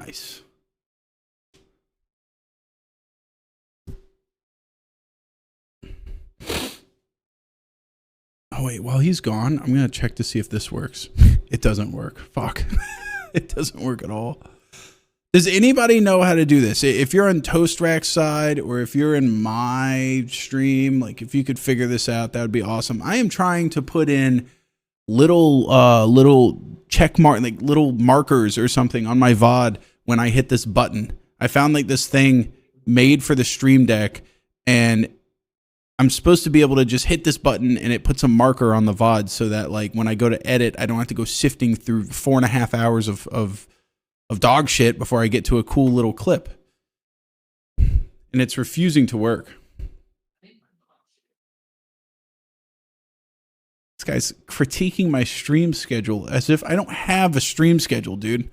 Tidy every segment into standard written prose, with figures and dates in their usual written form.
Nice. Oh, wait, while he's gone, I'm going to check to see if this works. It doesn't work. Fuck. It doesn't work at all. Does anybody know how to do this? If you're on Toast Rack's side or if you're in my stream, like if you could figure this out, that would be awesome. I am trying to put in little check mark, like little markers or something on my VOD when I hit this button. I found like this thing made for the Stream Deck, and I'm supposed to be able to just hit this button and it puts a marker on the VOD so that like when I go to edit, I don't have to go sifting through 4.5 hours of dog shit before I get to a cool little clip. And it's refusing to work. This guy's critiquing my stream schedule as if I don't have a stream schedule, dude.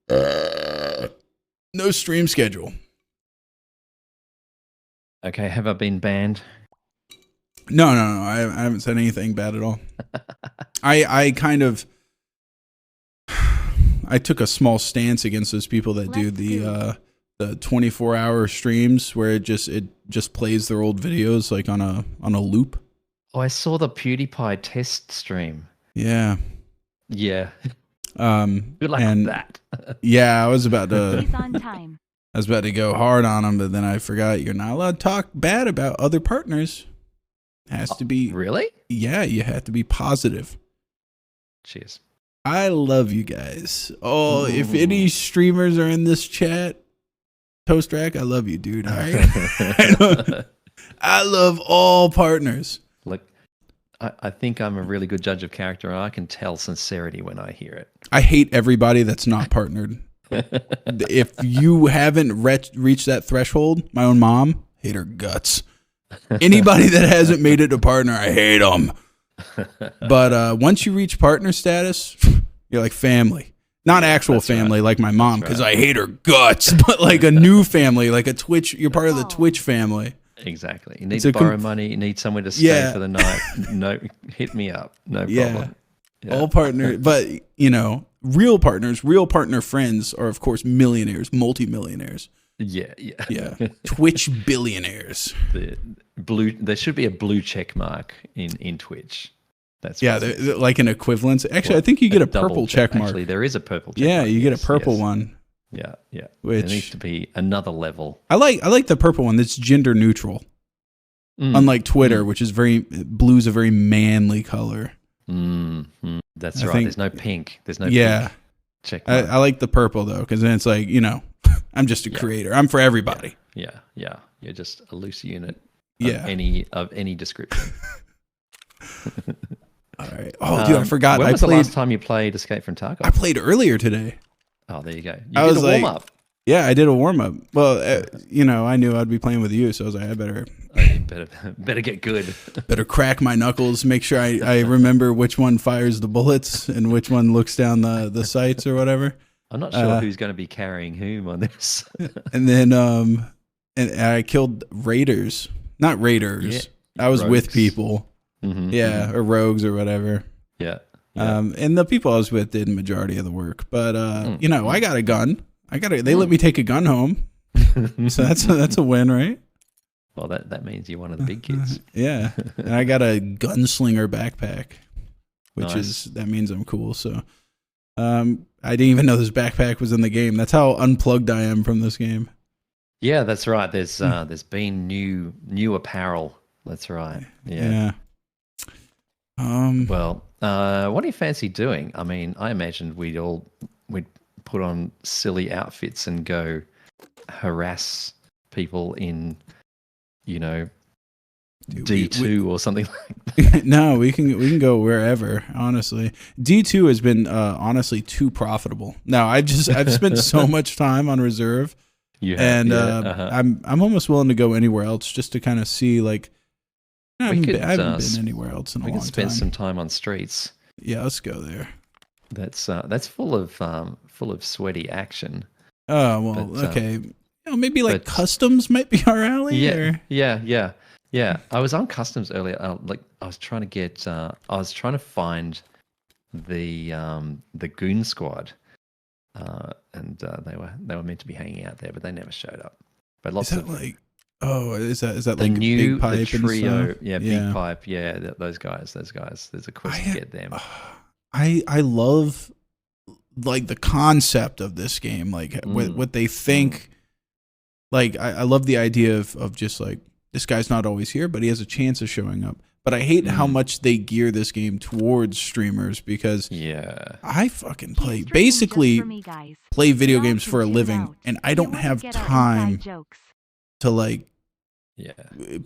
No stream schedule. Okay, have I been banned? No. I haven't said anything bad at all. I kind of... I took a small stance against those people that do the 24-hour streams where it just plays their old videos like on a loop. Oh, I saw the PewDiePie test stream. Yeah. Yeah. Good luck with that. Yeah, I was about to... He's on time. I was about to go hard on him, but then I forgot you're not allowed to talk bad about other partners. Has to be... Really? Yeah, you have to be positive. Cheers. I love you guys. Oh, if any streamers are in this chat, Toast Rack, I love you, dude. All right? I love all partners. Look, I think I'm a really good judge of character, and I can tell sincerity when I hear it. I hate everybody that's not partnered. If you haven't reached that threshold, my own mom, hate her guts. Anybody that hasn't made it a partner, I hate them. But once you reach partner status, you're like family. Not actual family like my mom, because I hate her guts, but like a new family, like a Twitch. You're part of the Twitch family. Exactly. You need to borrow money. You need somewhere to stay for the night. No, hit me up. No problem. Yeah. All partner, but you know, real partners, real partner friends are of course millionaires, multimillionaires. Yeah. Twitch billionaires. There should be a blue check mark in Twitch. That's they're like an equivalence. Actually, I think you get a purple check mark. Actually, there is a purple check mark. Yeah, you get a purple one. Yeah. Which there needs to be another level. I like the purple one that's gender neutral. Unlike Twitter, which is blue's a very manly color. That's right. There's no pink. There's no pink check mark. I like the purple though, because then it's like, you know, I'm just a creator. I'm for everybody. Yeah. You're just a loose unit of any description. All right. Oh, dude, I forgot. When was the last time you played Escape from Tarkov? I played earlier today. Oh, there you go. You did a warm-up. Yeah, I did a warm-up. Well, you know, I knew I'd be playing with you, so I was like, I better get good. Better crack my knuckles, make sure I remember which one fires the bullets and which one looks down the sights or whatever. I'm not sure who's going to be carrying whom on this. And then and I killed raiders. Not raiders. I was rogues. With people. Or rogues or whatever. Yeah. And the people I was with did the majority of the work. But you know, I got a gun. They let me take a gun home. So that's a win, right? Well, that means you're one of the big kids. Yeah. And I got a gunslinger backpack, which that means I'm cool. So I didn't even know this backpack was in the game. That's how unplugged I am from this game. Yeah, that's right. There's been new apparel. That's right. Yeah. Well, what do you fancy doing? I mean, I imagined we'd put on silly outfits and go harass people in, you know, D2 or something like that. No, we can go wherever. Honestly, D2 has been honestly too profitable. Now I've spent so much time on reserve, I'm almost willing to go anywhere else just to kind of see like. I haven't been anywhere else in a long time. We can spend some time on streets. Yeah, let's go there. That's full of sweaty action. Oh well, okay. You know, maybe like customs might be our alley. Yeah. I was on customs earlier. I was trying to find the goon squad. and they were meant to be hanging out there, but they never showed up. But Is lots that of like? Oh, is that the like new Big Pipe the trio, and stuff? yeah, Big Pipe, yeah, those guys. There's a quest to get them. I love like the concept of this game, like what they think. Like I love the idea of just like this guy's not always here, but he has a chance of showing up. But I hate how much they gear this game towards streamers because I fucking play video games for a living, and I don't have time to like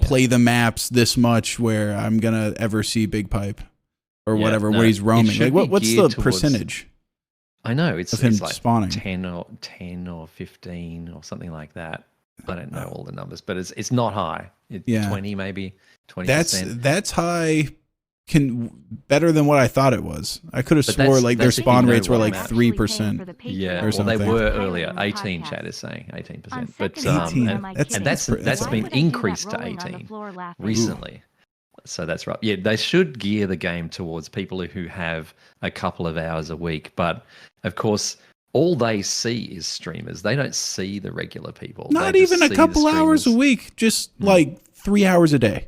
play the maps this much where I'm gonna ever see Big Pipe or whatever where he's roaming. Like what's the percentage? I know it's like spawning 10 or 15 or something like that. I don't know all the numbers, but it's not high. It's 20 maybe 20%. That's high. Better than what I thought it was. I could have swore like their spawn rates were like 3%. Yeah, or something. Well, they were earlier. 18 chat is saying 18%, but 18. And that's been increased to 18 recently. So that's right. Yeah, they should gear the game towards people who have a couple of hours a week, but of course, all they see is streamers. They don't see the regular people. Not even a couple hours a week, just like 3 hours a day.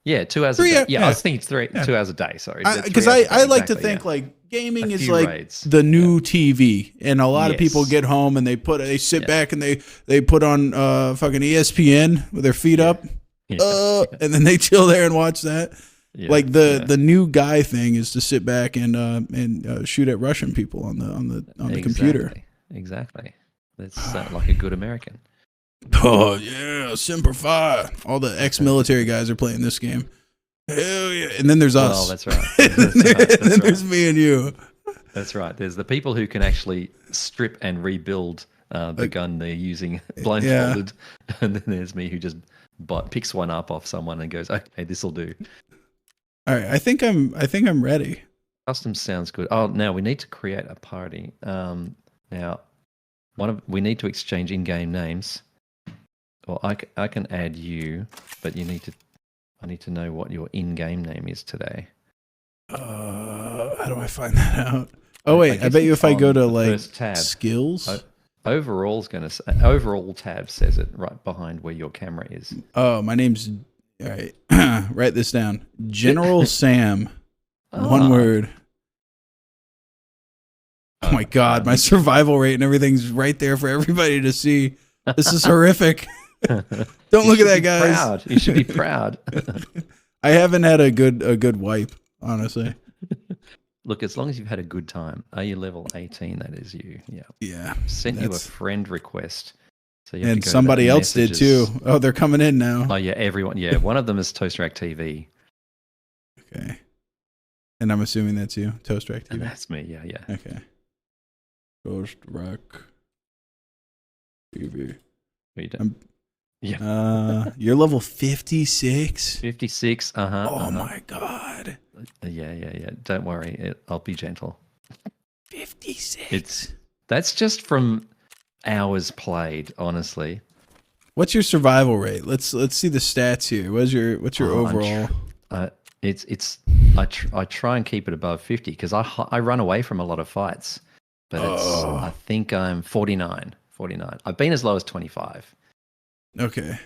Yeah, 2 hours a day. Yeah, I was thinking 2 hours a day, sorry. Because I like to think like gaming is like the new TV, and a lot of people get home and they sit back and they put on fucking ESPN with their feet up, and then they chill there and watch that. Yeah, like the new guy thing is to sit back and shoot at Russian people on the computer. Exactly. That's like a good American. Oh yeah, Semper Fi. All the ex-military guys are playing this game. Hell yeah! And then there's us. Oh, that's right. And then there's me and you. That's right. There's the people who can actually strip and rebuild the gun they're using blindfolded, and then there's me who just picks one up off someone and goes, "Okay, this will do." All right, I think I'm ready. Custom sounds good. Oh, now we need to create a party. Now, we need to exchange in-game names. Well, I can add you, but I need to know what your in-game name is today. How do I find that out? Oh wait, I bet you if I go to like skills, overall tab says it right behind where your camera is. Oh, my name's all right. Write this down. GeneralSam, one word. Oh my God, my survival rate and everything's right there for everybody to see. This is horrific. Don't look at that, guys. Proud. You should be proud. I haven't had a good wipe, honestly. Look, as long as you've had a good time. Are you level 18? That is you. Yeah. Yeah. Sent you a friend request. So you and somebody else did too. Oh, they're coming in now. Oh yeah, everyone. Yeah, one of them is Toastrack TV. Okay. And I'm assuming that's you, Toastrack TV. And that's me. Yeah, yeah. Okay. Toastrack TV. You're level 56. 56. Oh my God. Yeah. Don't worry, I'll be gentle. 56. That's just from hours played, honestly. What's your survival rate? Let's see the stats here. What's your overall? I try and keep it above 50 because I run away from a lot of fights, but I think I'm 49. I've been as low as 25. Okay.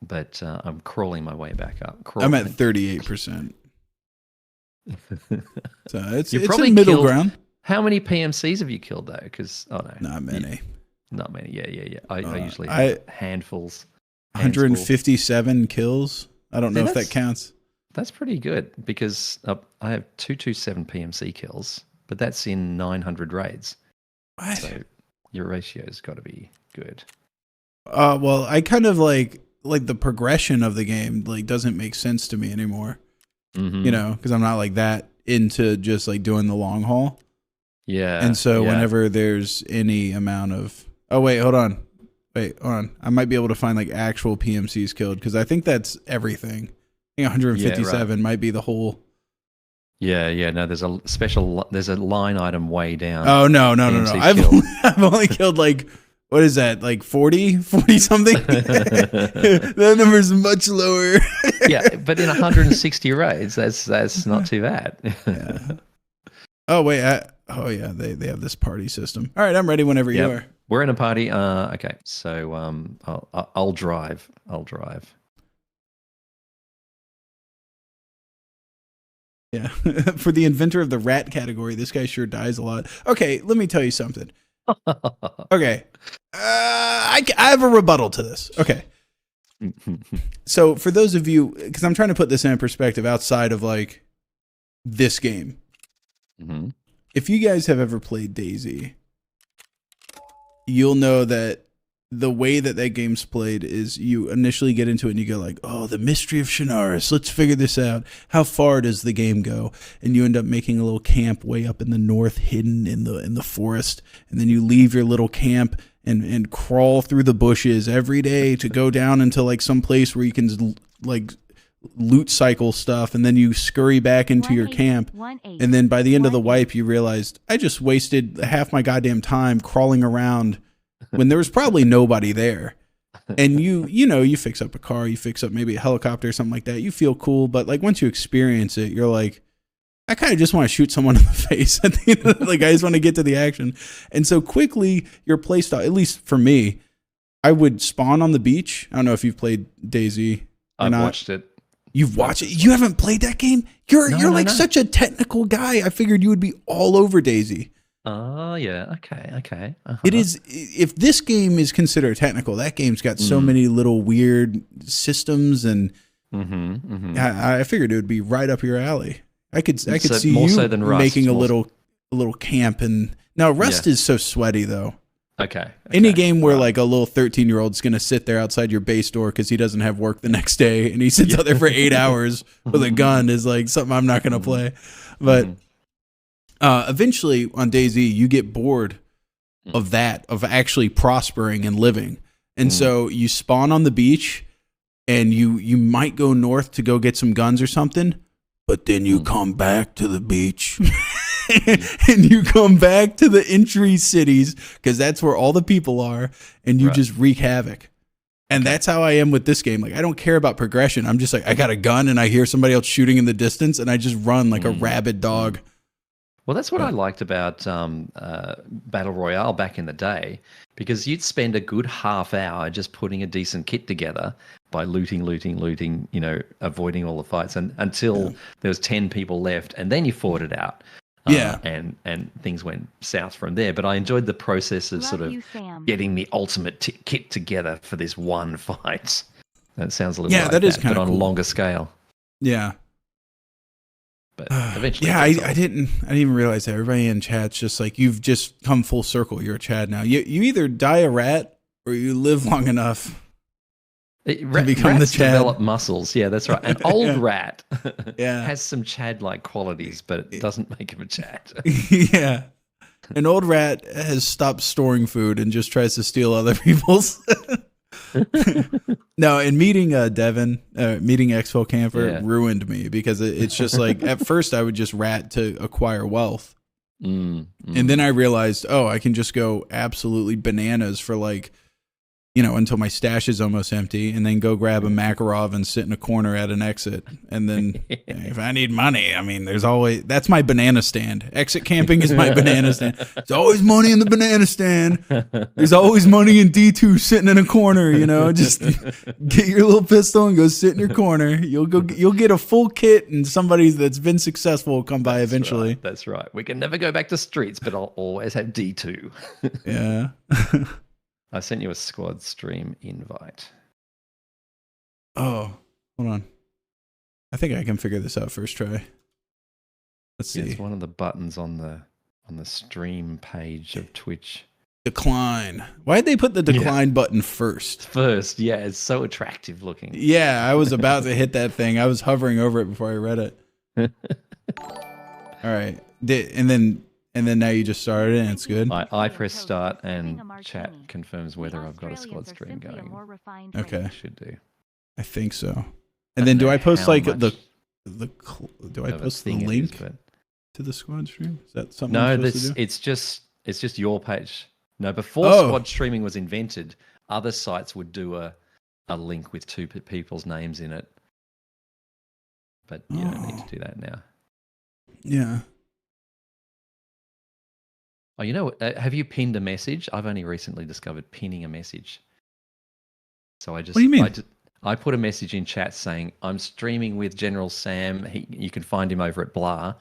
But I'm crawling my way back up. I'm at 38%. So it's probably a middle ground. How many PMCs have you killed though? Because not many. Not many. Yeah. I usually have handfuls. 157 kills. I don't know if that counts. That's pretty good because I have 227 PMC kills, but that's in 900 raids. What? So your ratio's got to be good. Well, I kind of like the progression of the game like doesn't make sense to me anymore. Mm-hmm. You know, because I'm not like that into just like doing the long haul. Yeah. And so whenever there's any amount of hold on. I might be able to find like actual PMCs killed because I think that's everything. I think 157 might be the whole. Yeah. No, there's a line item way down. Oh no. I've only killed like, what is that? Like 40 something? That number's much lower. Yeah, but in 160 raids, that's not too bad. Yeah. Oh wait, they have this party system. All right, I'm ready whenever you are. We're in a party. Okay. So I'll drive. I'll drive. Yeah. For the inventor of the rat category, this guy sure dies a lot. Okay, let me tell you something. Okay. I have a rebuttal to this. Okay. So for those of you, because I'm trying to put this in perspective outside of like this game. Mm-hmm. If you guys have ever played DayZ, you'll know that the way that that game's played is you initially get into it and you go like, oh, the mystery of Shanaris. Let's figure this out. How far does the game go? And you end up making a little camp way up in the north, hidden in the forest. And then you leave your little camp and crawl through the bushes every day to go down into like some place where you can like loot cycle stuff, and then you scurry back into your camp, and then by the end of the wipe you realized I just wasted half my goddamn time crawling around when there was probably nobody there. And you fix up a car, you fix up maybe a helicopter or something like that, you feel cool, but like once you experience it, you're like, I kind of just want to shoot someone in the face at the end of like I just want to get to the action. And so quickly your play style, at least for me, I would spawn on the beach. I don't know if you've played DayZ or I've not. watched it. You've watched it. You haven't played that game? You're like such a technical guy. I figured you would be all over DayZ. Oh yeah. Okay. Uh-huh. It is. If this game is considered technical, that game's got so many little weird systems, and I figured it would be right up your alley. I could see more you so than Rust, making a little camp. And now Rust is so sweaty though. Okay. Any game where like a little 13-year-old's going to sit there outside your base door because he doesn't have work the next day, and he sits out there for 8 hours with a gun is like something I'm not going to play. But eventually on DayZ, you get bored of that, of actually prospering and living. And so you spawn on the beach, and you might go north to go get some guns or something, but then you come back to the beach. And you come back to the entry cities because that's where all the people are, and you just wreak havoc. And that's how I am with this game. Like, I don't care about progression. I'm just like, I got a gun and I hear somebody else shooting in the distance, and I just run like a rabid dog. Well, that's what I liked about Battle Royale back in the day, because you'd spend a good half hour just putting a decent kit together by looting, avoiding all the fights, and until there was 10 people left, and then you fought it out. And things went south from there. But I enjoyed the process of sort of getting the ultimate kit together for this one fight. That sounds a little like that is kind but of on cool. a longer scale. Yeah. But eventually, I didn't even realize that. Everybody in chat's just like, you've just come full circle. You're a Chad now. You either die a rat or you live long enough to become the Chad. Develop muscles. Yeah, that's right. An old rat has some Chad-like qualities, but it doesn't make him a Chad. Yeah. An old rat has stopped storing food and just tries to steal other people's. No, and meeting Devin, meeting Expo Camper ruined me, because it's just like, at first I would just rat to acquire wealth. And then I realized, I can just go absolutely bananas for like, until my stash is almost empty, and then go grab a Makarov and sit in a corner at an exit. And then if I need money, I mean, that's my banana stand. Exit camping is my banana stand. There's always money in the banana stand. There's always money in D2 sitting in a corner, just get your little pistol and go sit in your corner. You'll get a full kit, and somebody that's been successful will come by eventually. Right, that's right. We can never go back to streets, but I'll always have D2. Yeah. I sent you a squad stream invite. Oh, hold on. I think I can figure this out first try. Let's see. It's one of the buttons on the stream page of Twitch. Decline. Why'd they put the decline button first? First, yeah, it's so attractive looking. Yeah, I was about to hit that thing. I was hovering over it before I read it. All right. And then now you just started it and it's good? I press start and chat confirms whether I've got a squad stream going. Okay. I should do. I think so. And then do I post like do I post the link to the squad stream? Is that something I'm supposed to do? it's just your page. No, before squad streaming was invented, other sites would do a link with two people's names in it. But you don't need to do that now. Yeah. Oh, you know what? Have you pinned a message? I've only recently discovered pinning a message. So What do you mean? I put a message in chat saying I'm streaming with General Sam. You can find him over at blah,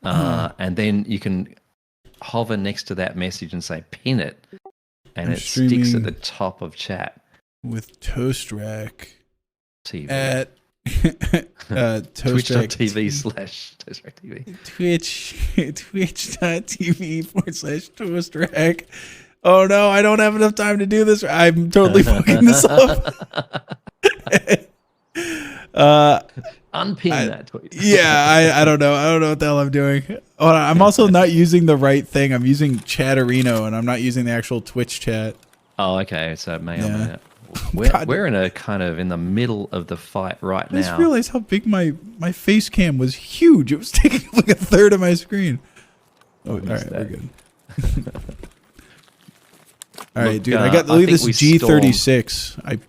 and then you can hover next to that message and say pin it, and I'm it sticks streaming at the top of chat. With Toast Rack TV at twitch.tv/ToastRackTV. Twitch.tv/Toast Rack. Oh no, I don't have enough time to do this. I'm totally fucking this up. Unpin that tweet. Yeah, I don't know. I don't know what the hell I'm doing. Hold on, I'm also not using the right thing. I'm using Chatterino, and I'm not using the actual Twitch chat. Oh, okay. So may or may not. God. We're in a kind of in the middle of the fight right now. I just realized how big my face cam was huge. It was taking like a third of my screen. Oh, all right, we're good. All right, dude. Look at this G36. I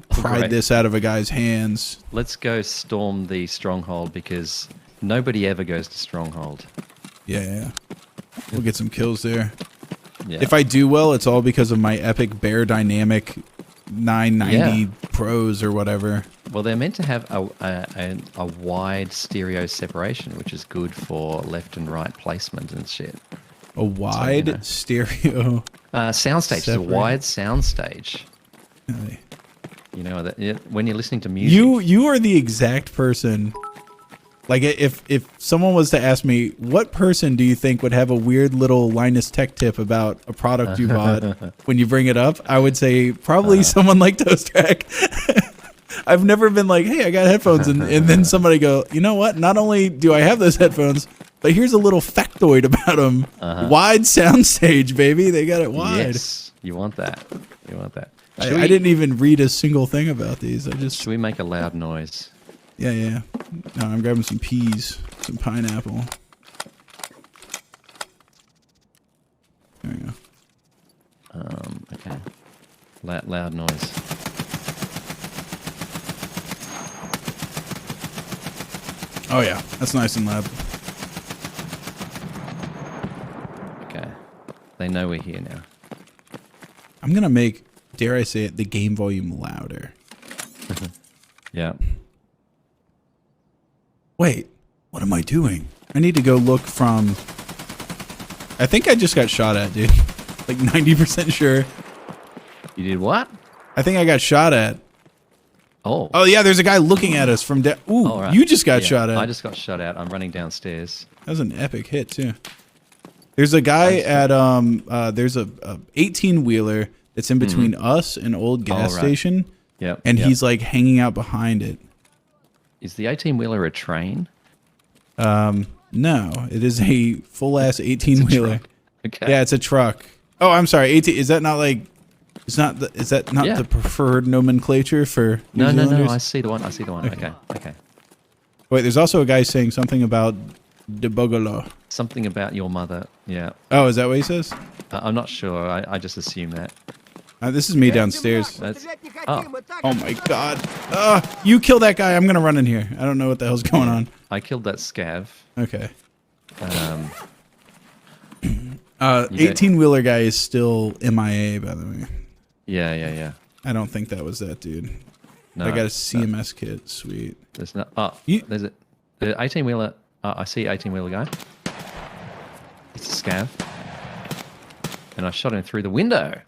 pried this out of a guy's hands. Let's go storm the stronghold because nobody ever goes to stronghold. Yeah. We'll get some kills there. Yeah. If I do well, it's all because of my epic Bear Dynamic 990 Pros or whatever. Well, they're meant to have a wide stereo separation, which is good for left and right placement and shit. A wide stereo soundstage. It's a wide soundstage. Really? You know that when you're listening to music. You are the exact person. Like if someone was to ask me, what person do you think would have a weird little Linus Tech tip about a product you bought when you bring it up, I would say probably someone like Toast Rack. I've never been like, hey, I got headphones, and then somebody go, you know what? Not only do I have those headphones, but here's a little factoid about them. Wide soundstage, baby. They got it wide. Yes, you want that. You want that. I didn't even read a single thing about these. Should we make a loud noise? Yeah. No, I'm grabbing some peas, some pineapple. There we go. Okay. Loud noise. Oh yeah, that's nice and loud. Okay. They know we're here now. I'm gonna make, dare I say it, the game volume louder. Yeah. Wait, what am I doing? I need to go look from... I think I just got shot at, dude. Like 90% sure. You did what? I think I got shot at. Oh. Oh yeah, there's a guy looking at us from down... Ooh, right. You just got shot at. I just got shot at. I'm running downstairs. That was an epic hit, too. There's a guy at... there's a 18-wheeler that's in between us and old gas station. Yep. And he's like hanging out behind it. Is the 18-wheeler a train? No, it is a full-ass 18-wheeler. Okay. Yeah, it's a truck. Oh, I'm sorry. 18. Is that not like? Is that not the preferred nomenclature for New Zealanders? No. I see the one. Okay. Wait, there's also a guy saying something about de Bogolo. Something about your mother. Yeah. Oh, is that what he says? I'm not sure. I just assume that. This is me downstairs. Oh my God. You kill that guy. I'm gonna run in here. I don't know what the hell's going on. I killed that scav. Okay. 18-wheeler guy is still MIA, by the way. Yeah. I don't think that was that dude. No, I got a CMS kit. Sweet. There's not. There's a the 18-wheeler. I see 18-wheeler guy. It's a scav, and I shot him through the window.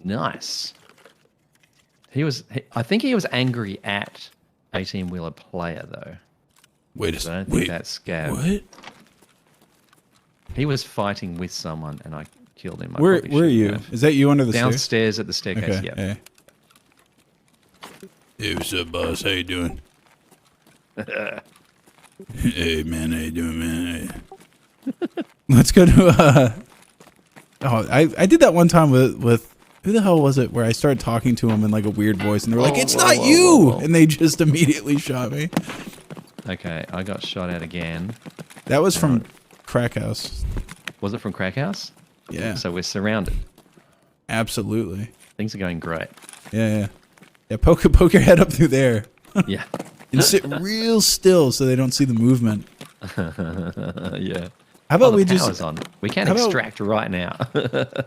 Nice. I think he was angry at 18-wheeler player though. Wait a second. I don't think that's scav. What? He was fighting with someone, and I killed him. Where are you? Is that you under the stairs? Downstairs at the staircase. Okay. Yeah. Hey, what's up, boss? How you doing? Hey, man. How you doing, man? Let's go to. I did that one time with who the hell was it? Where I started talking to him in like a weird voice, and they were like, "It's not you," and they just immediately shot me. Okay, I got shot at again. That was from Crack House. Was it from Crack House? Yeah. So we're surrounded. Absolutely. Things are going great. Yeah. Poke your head up through there. Yeah. And sit real still so they don't see the movement. Yeah. How about the we power's just on? We can how about- extract right now.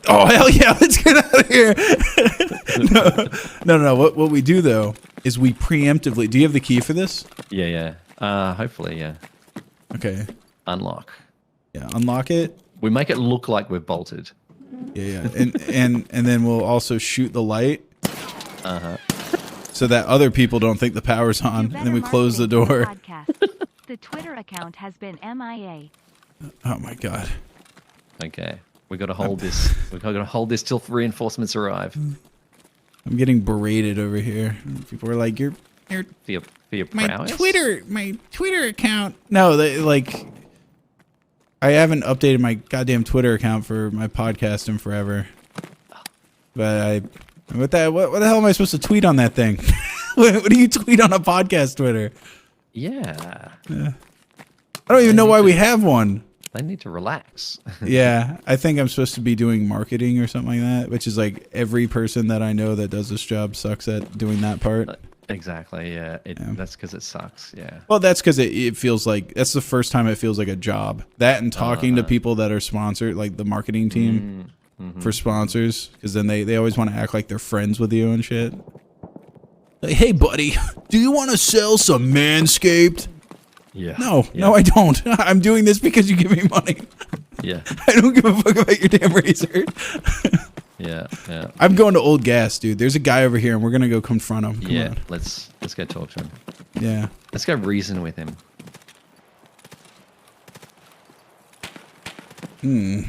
Oh hell yeah, let's get out of here. No. What we do though is we preemptively. Do you have the key for this? Yeah. Hopefully, yeah. Okay. Unlock. Yeah, unlock it. We make it look like we're bolted. Yeah. And then we'll also shoot the light. Uh-huh. So that other people don't think the power's on, and then we close the door. The Twitter account has been MIA. Oh my god. Okay. We got to hold this. We got to hold this till reinforcements arrive. I'm getting berated over here. People are like, "You're For your my prowess? Twitter account." No, they like. I haven't updated my goddamn Twitter account for my podcast in forever. But what the hell am I supposed to tweet on that thing? What do you tweet on a podcast Twitter? Yeah. I don't even know why we have one. They need to relax. Yeah, I think I'm supposed to be doing marketing or something like that, which is like every person that I know that does this job sucks at doing that part. Exactly, yeah. That's because it sucks, yeah. Well, that's because it feels like, that's the first time it feels like a job. That and talking to people that are sponsored, like the marketing team for sponsors, because then they always want to act like they're friends with you and shit. Like, hey, buddy, do you want to sell some Manscaped? Yeah. No, I don't. I'm doing this because you give me money. Yeah. I don't give a fuck about your damn razor. Yeah. I'm going to Old Gas, dude. There's a guy over here, and we're gonna go confront him. Come on. Let's go talk to him. Yeah. Let's go reason with him. You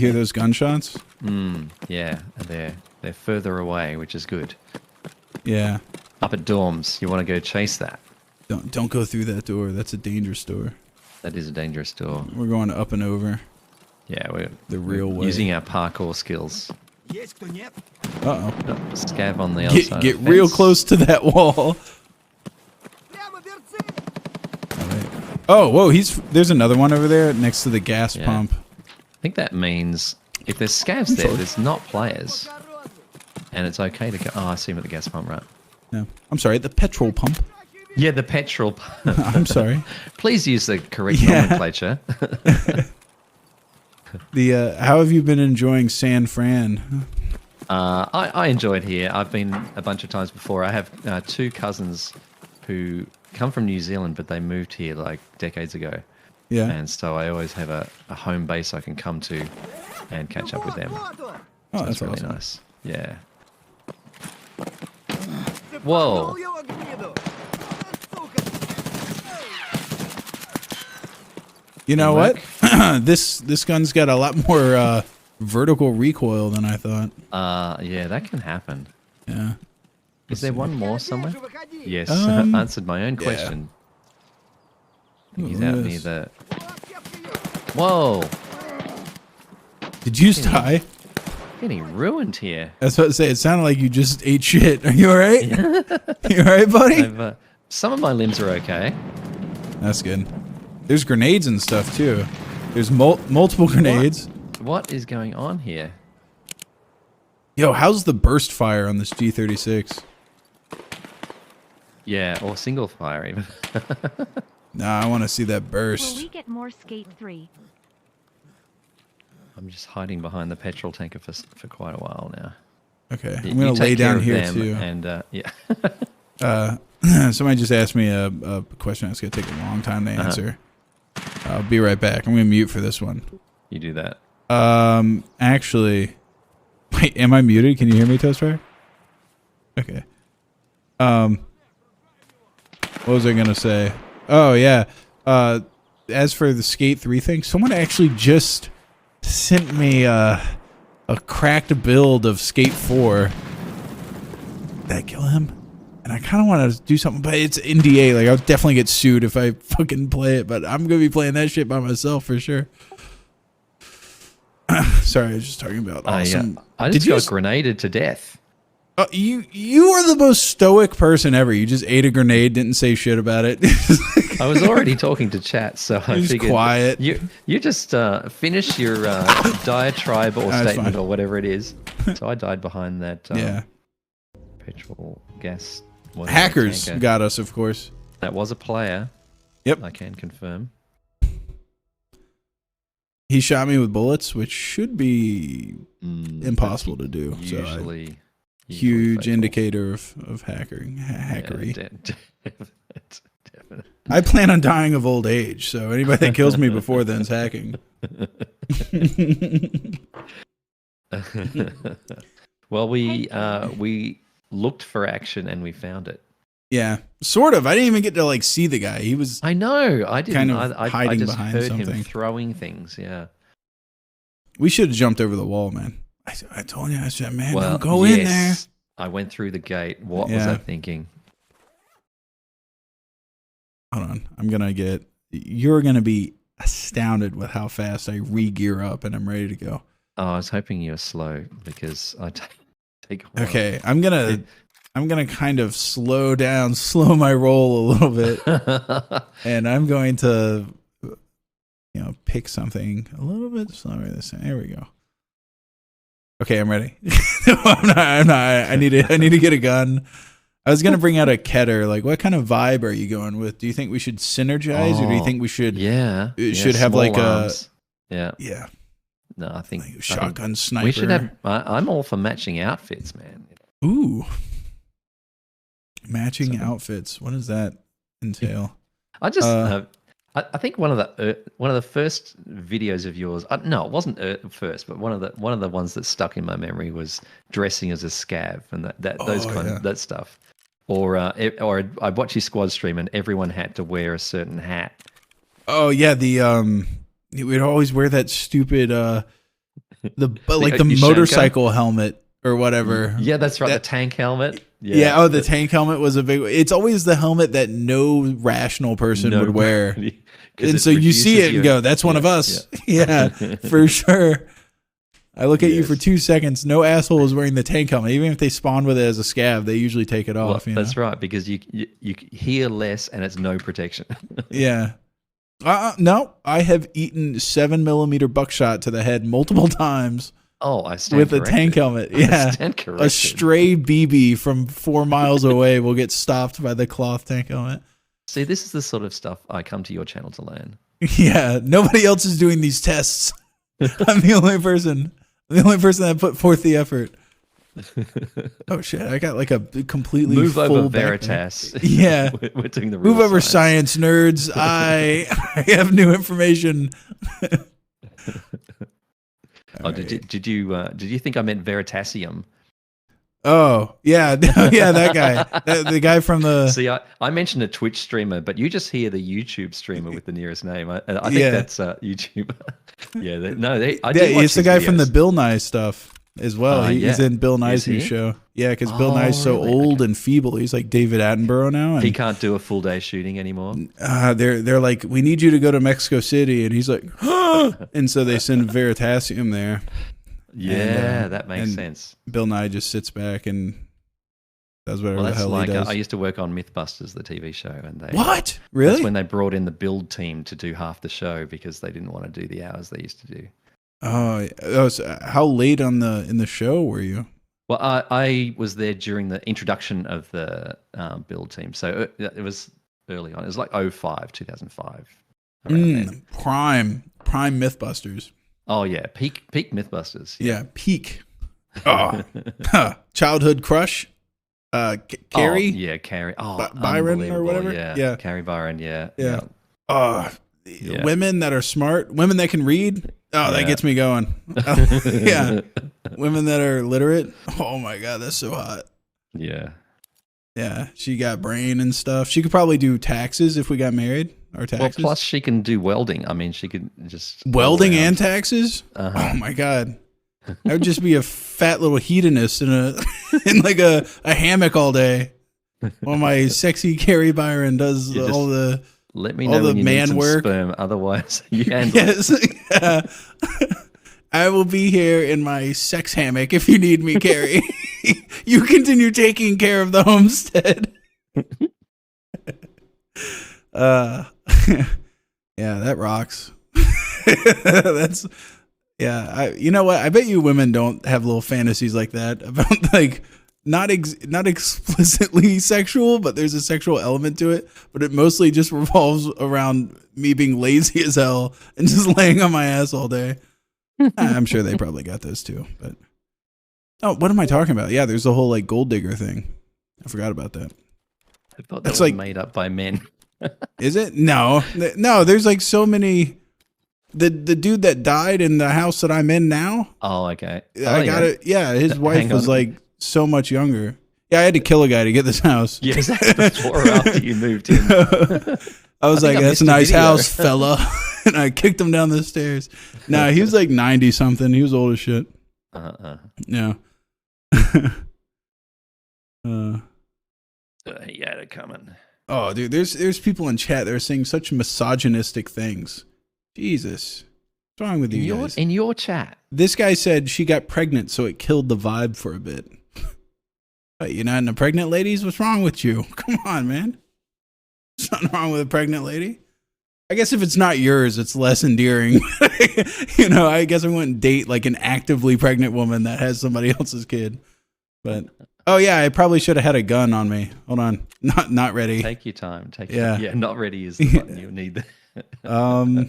hear those gunshots? Yeah, they're further away, which is good. Yeah. Up at dorms, you want to go chase that. Don't go through that door. That's a dangerous door. That is a dangerous door. We're going up and over. Yeah, we're The real way. using our parkour skills. Uh-oh. Scav on the other side. Get of the real fence. close to that wall. Oh, whoa, there's another one over there next to the gas Yeah. pump. I think that means if there's scavs there, there's not players. And it's okay to go. Oh, I see him at the gas pump, right? No, I'm sorry, the petrol pump. Yeah, the petrol. I'm sorry. Please use the correct Yeah. nomenclature. How have you been enjoying San Fran? I enjoyed here. I've been a bunch of times before. I have two cousins who come from New Zealand, but they moved here like decades ago. Yeah. And so I always have a home base I can come to and catch up with them. Oh, So that's it's really awesome. nice. Yeah. Whoa. You know Teamwork. what? This gun's got a lot more vertical recoil than I thought. Yeah, that can happen. Yeah. Is there one more somewhere? Yes, answered my own question. I think he's out near the... Whoa! Did you just die? Getting ruined here. I was about to say, it sounded like you just ate shit. Are you alright? You alright, buddy? Some of my limbs are okay. That's good. There's grenades and stuff, too. There's multiple grenades. What is going on here? Yo, how's the burst fire on this G36? Yeah, or single fire even. Nah, I want to see that Will burst. we get more Skate 3? I'm just hiding behind the petrol tanker for quite a while now. Okay, You I'm going to lay take care down of here, them too. And yeah. Somebody just asked me a question that's going to take a long time to answer. I'll be right back. I'm going to mute for this one. You do that. Actually, wait, am I muted? Can you hear me, Toastfire? Okay. What was I going to say? Oh, yeah. As for the Skate 3 thing, someone actually just sent me a cracked build of Skate 4. Did that kill him? And I kind of want to do something, but it's NDA. Like, I'll definitely get sued if I fucking play it, but I'm going to be playing that shit by myself for sure. Sorry, I was just talking about awesome. I just got grenaded to death. You are the most stoic person ever. You just ate a grenade, didn't say shit about it. I was already talking to chat, so I just figured quiet. You just finish your diatribe or statement or whatever it is. So I died behind that Yeah. petrol gas. Hackers got us, of course. That was a player. Yep. I can confirm. He shot me with bullets, which should be impossible to do. Usually huge fatal. indicator of hackery. Yeah, definitely. I plan on dying of old age, so anybody that kills me before then's hacking. Well, we looked for action and we found it. Yeah, sort of. I didn't even get to like see the guy. He was. I know. I didn't. Kind of I hiding just behind heard something. him throwing things. Yeah. We should have jumped over the wall, man. I told you, I said, man, Well, don't go in there. I went through the gate. What was I thinking? Hold on. You're gonna be astounded with how fast I re-gear up and I'm ready to go. Oh, I was hoping you were slow because I take a while. Okay, I'm gonna kind of slow my roll a little bit, and I'm going to, pick something a little bit slower this time. There we go. Okay, I'm ready. No, I'm not. I need to get a gun. I was gonna bring out a Keter. Like, what kind of vibe are you going with? Do you think we should synergize, or do you think we should? Should have like arms. Yeah. No, I think like shotgun sniper. We should have. I'm all for matching outfits, man. Ooh, matching outfits. What does that entail? I just. I think one of the first videos of yours. No, it wasn't first, but one of the ones that stuck in my memory was dressing as a scav and that stuff. Or I watched your squad stream and everyone had to wear a certain hat. Oh yeah, we'd always wear that stupid the motorcycle helmet or whatever. Yeah, that's right. The tank helmet. Yeah. The tank helmet was a big. It's always the helmet that no rational person would wear. And so you see it and go, "That's one of us." Yeah, for sure. I look at you for 2 seconds. No asshole is wearing the tank helmet. Even if they spawn with it as a scav, they usually take it off. That's right, because you hear less and it's no protection. Yeah. No, I have eaten 7mm buckshot to the head multiple times. Oh, I stand with corrected. A tank helmet. Yeah, I stand corrected. A stray BB from 4 miles away will get stopped by the cloth tank helmet. See, this is the sort of stuff I come to your channel to learn. Yeah, nobody else is doing these tests. I'm the only person. That put forth the effort. Oh shit! I got like a completely move full over Veritas. Yeah, we're doing the real move over science nerds. I have new information. Did you think I meant Veritasium? Oh yeah, yeah, that guy, the guy from the. See, I mentioned a Twitch streamer, but you just hear the YouTube streamer with the nearest name. I think that's YouTube. It's the guy from the Bill Nye stuff as well. He's in Bill Nye's new show. Yeah, because Bill Nye's so old and feeble. He's like David Attenborough now. And he can't do a full day shooting anymore. They're like, we need you to go to Mexico City, and he's like, and so they send Veritasium there. Yeah, that makes sense. Bill Nye just sits back and does whatever the hell he does. I used to work on Mythbusters, the TV show, and What? Really? That's when they brought in the build team to do half the show because they didn't want to do the hours they used to do. So how late in the show were you? Well, I was there during the introduction of the build team, so it was early on. It was like 2005. Prime Mythbusters. Oh yeah, peak Mythbusters. Yeah, peak. Oh, childhood crush. Carrie. Oh, yeah, Carrie. Oh, Byron or whatever. Yeah, Carrie Byron. Yeah. Women that are smart, women that can read. Oh, that gets me going. Yeah, women that are literate. Oh my god, that's so hot. Yeah. Yeah, she got brain and stuff. She could probably do taxes if we got married. Or taxes. Well, plus she can do welding. I mean, she could just welding and taxes. Oh my god, I would just be a fat little hedonist in like a hammock all day, while my sexy Carrie Byron does all the. Let me know when you need some sperm. Otherwise, you handle it. Yeah. I will be here in my sex hammock if you need me, Carrie. You continue taking care of the homestead. Yeah, that rocks. You know what? I bet you women don't have little fantasies like that about like not explicitly sexual, but there's a sexual element to it. But it mostly just revolves around me being lazy as hell and just laying on my ass all day. I'm sure they probably got those too. But what am I talking about? Yeah, there's the whole like gold digger thing. I forgot about that. I thought that was like made up by men. Is it? No. There's like so many. The dude that died in the house that I'm in now. Oh, okay. I got it. Yeah, his wife was like so much younger. Yeah, I had to kill a guy to get this house. Yeah, is that before or after you moved in? I was like, that's a nice house, fella. And I kicked him down the stairs. Nah, he was like 90 something. He was old as shit. Yeah. He had it coming. Oh, dude, there's people in chat that are saying such misogynistic things. Jesus. What's wrong with you guys? In your chat. This guy said she got pregnant, so it killed the vibe for a bit. You're not into pregnant ladies? What's wrong with you? Come on, man. There's nothing wrong with a pregnant lady. I guess if it's not yours, it's less endearing. I guess I wouldn't date like an actively pregnant woman that has somebody else's kid. But oh yeah, I probably should have had a gun on me. Hold on, not ready. Take your time. Not ready is the button you need. I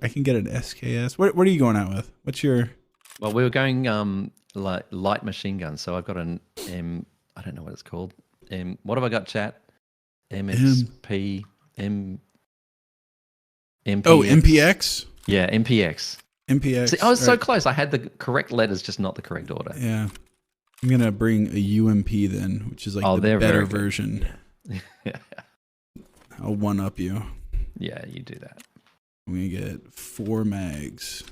can get an SKS. What are you going out with? What's your? Well, we were going like light machine gun. So I've got an I don't know what it's called. What have I got, chat? MXP MP. Oh, MPX. Yeah, MPX. MPX. See, I was so close. I had the correct letters, just not the correct order. Yeah. I'm gonna bring a UMP then, which is like the better version. Yeah. I'll one up you. Yeah, you do that. I'm gonna get 4 mags.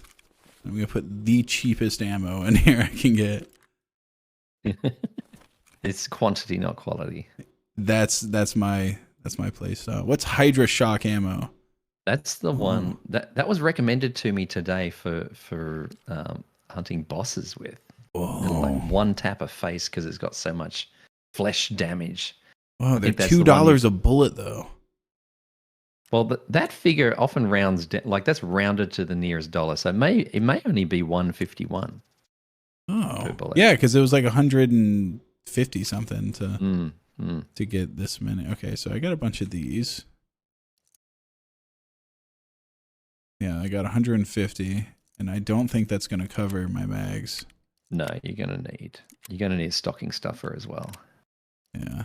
I'm gonna put the cheapest ammo in here I can get. It's quantity, not quality. That's my play style. What's Hydra shock ammo? That's the one that was recommended to me today for hunting bosses with. Like one tap of face because it's got so much flesh damage. Wow, they're $2 a bullet though. Well, that figure often rounds like that's rounded to the nearest dollar, so it may only be 151. Oh, yeah, because it was like 150 something to get this many. Okay, so I got a bunch of these. Yeah, I got 150, and I don't think that's going to cover my mags. No, you're gonna need a stocking stuffer as well. Yeah,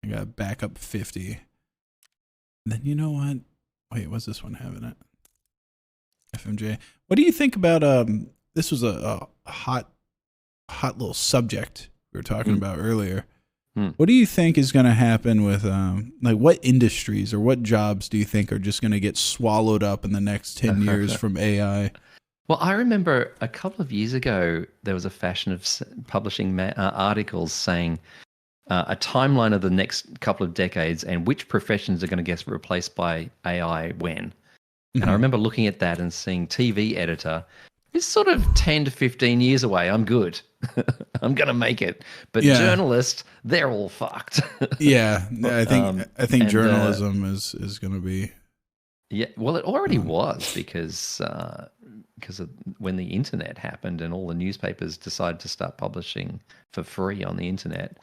I got backup 50. And then you know what? Wait, what's this one having it? FMJ. What do you think about this was a hot little subject we were talking about earlier. What do you think is going to happen with like what industries or what jobs do you think are just going to get swallowed up in the next 10 years from AI? Well, I remember a couple of years ago there was a fashion of publishing articles saying a timeline of the next couple of decades and which professions are going to get replaced by AI when. And I remember looking at that and seeing TV editor is sort of 10 to 15 years away. I'm good. I'm going to make it. But journalists, they're all fucked. Yeah, I think journalism is going to be. Yeah, well, it already was because of when the internet happened and all the newspapers decided to start publishing for free on the internet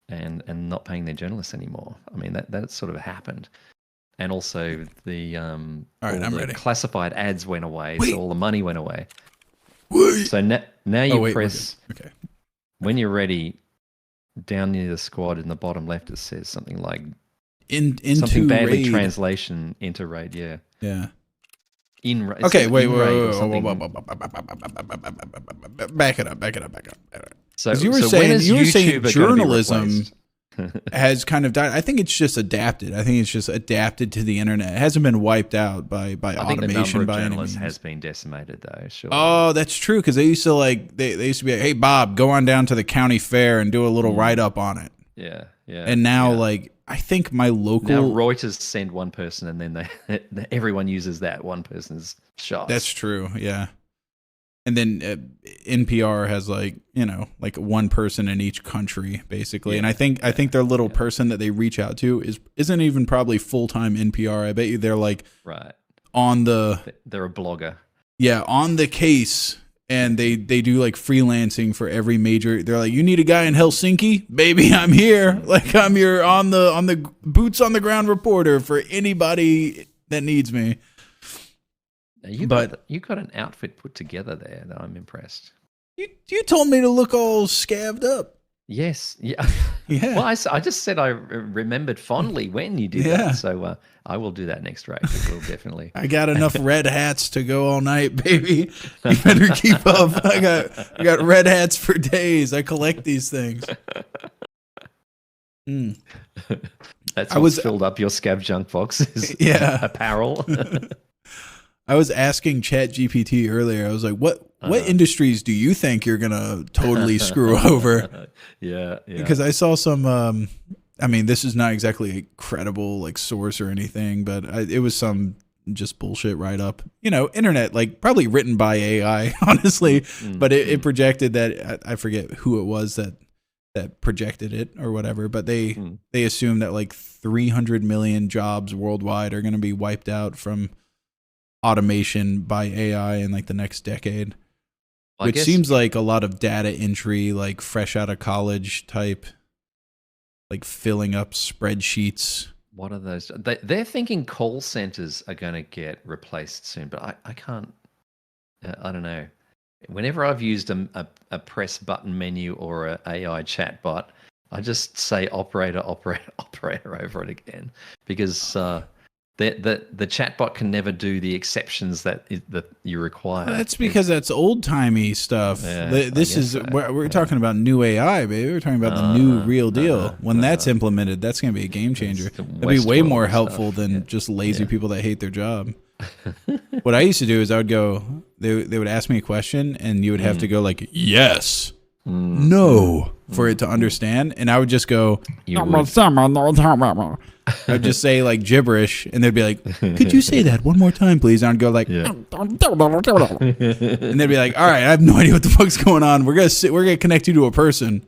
and not paying their journalists anymore. I mean, that sort of happened. And also the all right, I'm ready. Classified ads went away, Wait. so all the money went away. Wait. So now you press okay. When you're ready, down near the squad in the bottom left it says something like into something badly raid. Translation into raid, yeah. Yeah. In okay, wait. Back it up. So you were saying journalism has kind of died. I think it's just adapted. I think it's just adapted to the internet. It hasn't been wiped out by automation. I think the number of by any journalists means. has been decimated though. Sure. Oh, that's true. Because they used to they used to be like, hey Bob, go on down to the county fair and do a little write up on it. Yeah. And now I think my local now Reuters send one person and then everyone uses that one person's shot. That's true. Yeah. And then NPR has like one person in each country basically. And I think their little person that they reach out to isn't even probably full-time NPR. I bet you they're like right on they're a blogger. Yeah, on the case and they do like freelancing for every major. They're like, you need a guy in Helsinki, baby, I'm here. Like I'm your on the boots on the ground reporter for anybody that needs me. You got an outfit put together there that I'm impressed. You told me to look all scabbed up. Yes. Yeah. Yeah. Well, I just said I remembered fondly when you did that. So I will do that next raid. We'll definitely. I got enough red hats to go all night, baby. You better keep up. I got red hats for days. I collect these things. That's what's filled up your scab junk box is apparel. I was asking ChatGPT earlier. I was like, what industries do you think you're going to totally screw over? Yeah. Because I saw some, I mean, this is not exactly a credible like source or anything, but it was some just bullshit write-up. You know, internet, like probably written by AI, honestly. But it projected that, I forget who it was that projected it or whatever, but they assume that like 300 million jobs worldwide are going to be wiped out from automation by AI in like the next decade, which seems like a lot of data entry, like fresh out of college type, like filling up spreadsheets. What are those? They're thinking call centers are going to get replaced soon, but I can't. I don't know. Whenever I've used a press button menu or a AI chat bot, I just say operator over it again because the chatbot can never do the exceptions that you require. That's because that's old timey stuff. Yeah, we're talking about new AI, baby. We're talking about the new real deal. When that's implemented, that's going to be a game changer. It'd be way more helpful than just lazy people that hate their job. What I used to do is I would go. They would ask me a question, and you would have to go like yes, no, for it to understand, and I would just go. I'd just say like gibberish, and they'd be like, "Could you say that one more time, please?" And I'd go like, and they'd be like, "All right, I have no idea what the fuck's going on. We're gonna connect you to a person."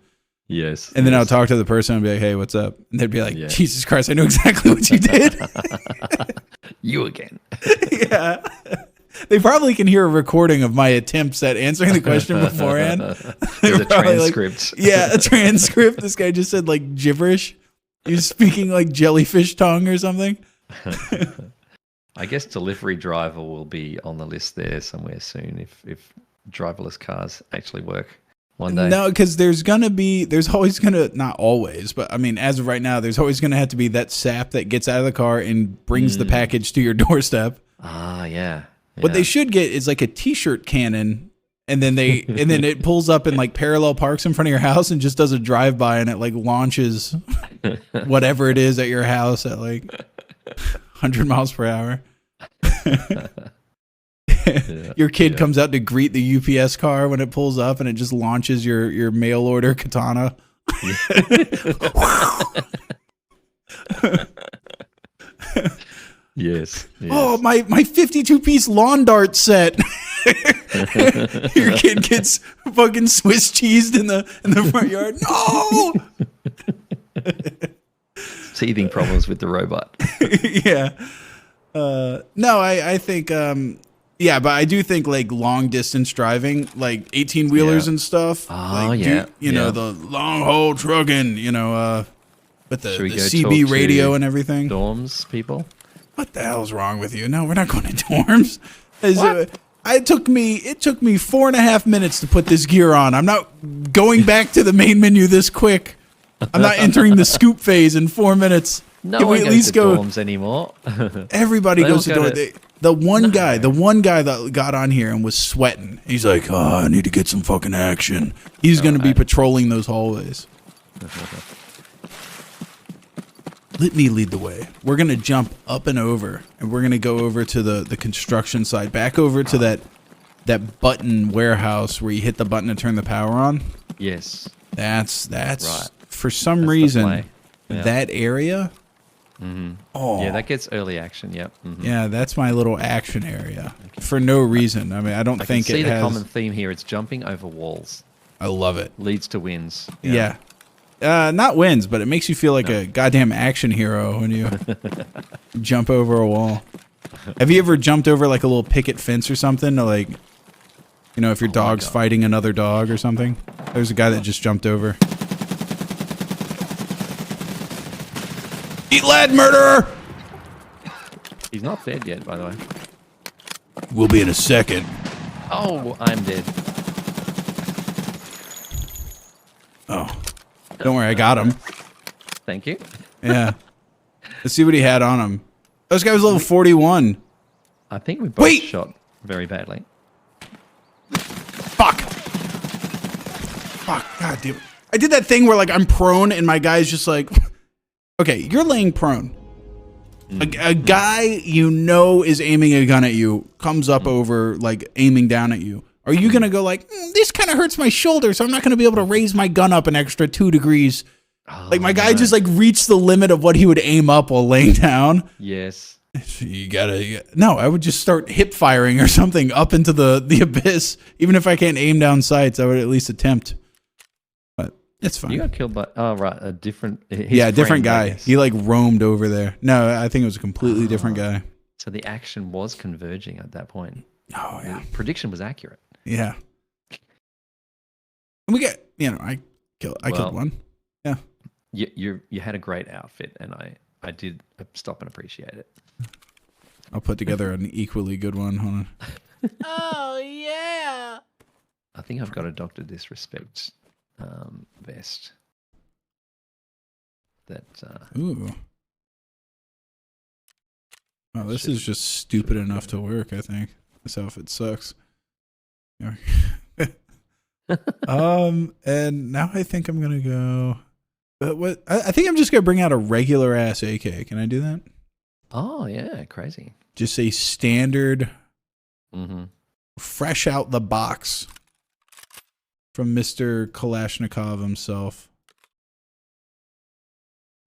Yes. And then I'll talk to the person and be like, "Hey, what's up?" And they'd be like, "Jesus Christ, I know exactly what you did." You again. Yeah. They probably can hear a recording of my attempts at answering the question beforehand. There's a transcript. Like, a transcript. This guy just said like gibberish. He's speaking like jellyfish tongue or something. I guess delivery driver will be on the list there somewhere soon if driverless cars actually work one day. No, because there's always gonna, not always, but I mean, as of right now, there's always gonna have to be that sap that gets out of the car and brings the package to your doorstep. Ah, yeah. What they should get is like a t-shirt cannon. And then it pulls up and like parallel parks in front of your house and just does a drive-by and it like launches whatever it is at your house at like 100 miles per hour. Your kid comes out to greet the UPS car when it pulls up and it just launches your mail order katana. Yes. Oh, my 52-piece lawn dart set. Your kid gets fucking Swiss cheesed in the front yard. No. Teething problems with the robot. Yeah. No, I think but I do think like long distance driving, like 18-wheelers and stuff. Oh, like, you know, the long haul trucking, you know, with the CB radio and everything. Dorms people. What the hell's wrong with you? No, we're not going to dorms. It took me 4.5 minutes to put this gear on. I'm not going back to the main menu this quick. I'm not entering the scoop phase in 4 minutes. No Can one we at goes least to go dorms anymore. Everybody goes to dorms. The one guy that got on here and was sweating. He's like, "Oh, I need to get some fucking action." He's going to be patrolling those hallways. Let me lead the way. We're going to jump up and over, and we're going to go over to the construction side, back over to that button warehouse where you hit the button to turn the power on. Yes. That's right. For some reason, that area. Mm-hmm. Oh. Yeah, that gets early action. Yep. Mm-hmm. Yeah, that's my little action area for no reason. I mean, I don't think see the common theme here. It's jumping over walls. I love it. Leads to wins. Yeah. Not wins, but it makes you feel like a goddamn action hero when you jump over a wall. Have you ever jumped over like a little picket fence or something to like You know, if your dog's fighting another dog or something. There's a guy that just jumped over. Eat lead, murderer! He's not dead yet, by the way. We'll be in a second. Oh, I'm dead. Oh. Don't worry, I got him. Thank you. Yeah. Let's see what he had on him. This guy was level 41. I think we both shot very badly. Fuck. Fuck. God damn it. I did that thing where, like, I'm prone and my guy's just like... Okay, you're laying prone. A guy you know is aiming a gun at you comes up over, like, aiming down at you. Are you going to go like, this kind of hurts my shoulder, so I'm not going to be able to raise my gun up an extra 2 degrees? Like, my guy just, like, reached the limit of what he would aim up while laying down. Yes. You gotta... No, I would just start hip firing or something up into the abyss. Even if I can't aim down sights, I would at least attempt. But it's fine. You got killed by... Oh, right. A different... different guy. He, like, roamed over there. No, I think it was a completely different guy. So the action was converging at that point. Oh, yeah. The prediction was accurate. Yeah. And we get... You know, I killed one. Yeah. You had a great outfit, and I did stop and appreciate it. I'll put together an equally good one. Hold on. Oh, yeah. I think I've got a Dr. Disrespect vest. That. Ooh. Oh, this is just stupid enough to work, I think. This outfit sucks. And now I think I'm going to go... What? I think I'm just going to bring out a regular ass AK. Can I do that? Oh, yeah. Crazy. Just a standard, fresh out the box from Mr. Kalashnikov himself.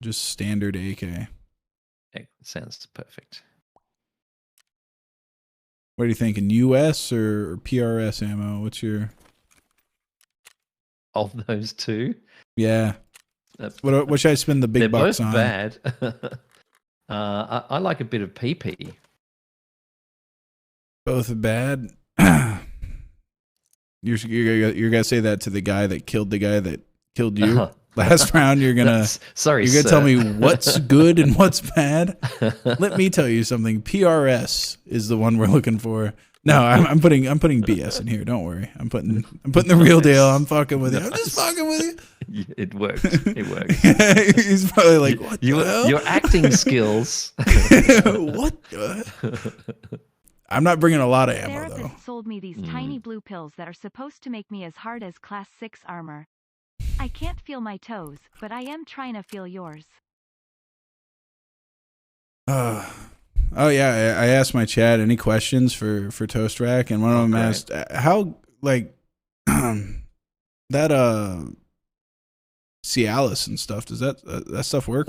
Just standard AK. It sounds perfect. What are you thinking? US or PRS ammo? What's your... Of those two? Yeah. What should I spend the big bucks on? They're both bad. I like a bit of PP. Both bad. You're gonna say that to the guy that killed the guy that killed you last round. You're gonna tell me what's good and what's bad. Let me tell you something. PRS is the one we're looking for. No, I'm putting BS in here. Don't worry. I'm putting the real deal. I'm fucking with you. I'm just fucking with you. It works. It works. He's probably like, what the hell? Your acting skills. What the? I'm not bringing a lot of ammo, though. Therapist sold me these tiny blue pills that are supposed to make me as hard as Class 6 armor. I can't feel my toes, but I am trying to feel yours. Oh yeah, I asked my chat any questions for Toast Rack, and one of them asked how, like, that Cialis and stuff, does that stuff work?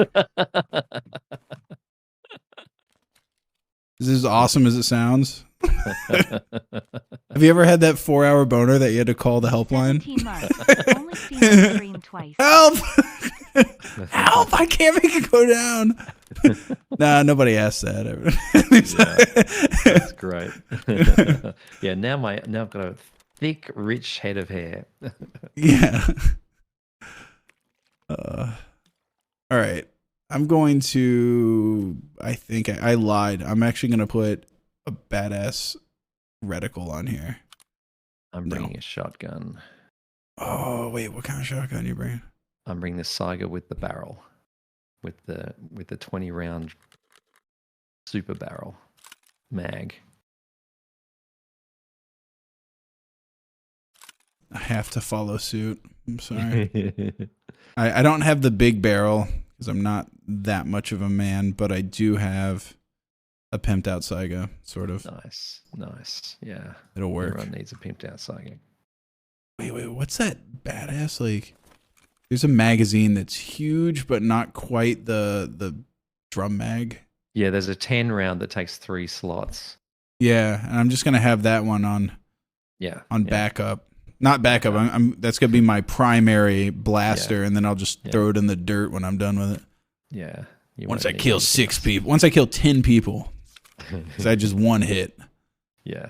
Is this as awesome as it sounds? Have you ever had that 4-hour boner that you had to call the helpline? 17 months. Only seen the screen twice. Help! Help! I can't make it go down. Nah, nobody asked that. That's great. Yeah, now I've got a thick, rich head of hair. Yeah. All right. I'm going to... I think I lied. I'm actually going to put a badass reticle on here. I'm bringing a shotgun. Oh, wait. What kind of shotgun are you bringing? I'm bringing the Saiga with the barrel. With the 20-round super barrel mag. I have to follow suit. I'm sorry. I don't have the big barrel because I'm not that much of a man, but I do have a pimped out Saiga, sort of. Nice. Yeah. It'll work. Everyone needs a pimped out Saiga. Wait, what's that badass, like... There's a magazine that's huge, but not quite the drum mag. Yeah, there's a 10 round that takes 3 slots. Yeah, and I'm just gonna have that one on backup. Not backup. That's gonna be my primary blaster, and then I'll just throw it in the dirt when I'm done with it. Yeah. Once I kill 6 people, once I kill 10 people, because I just one hit. Yeah.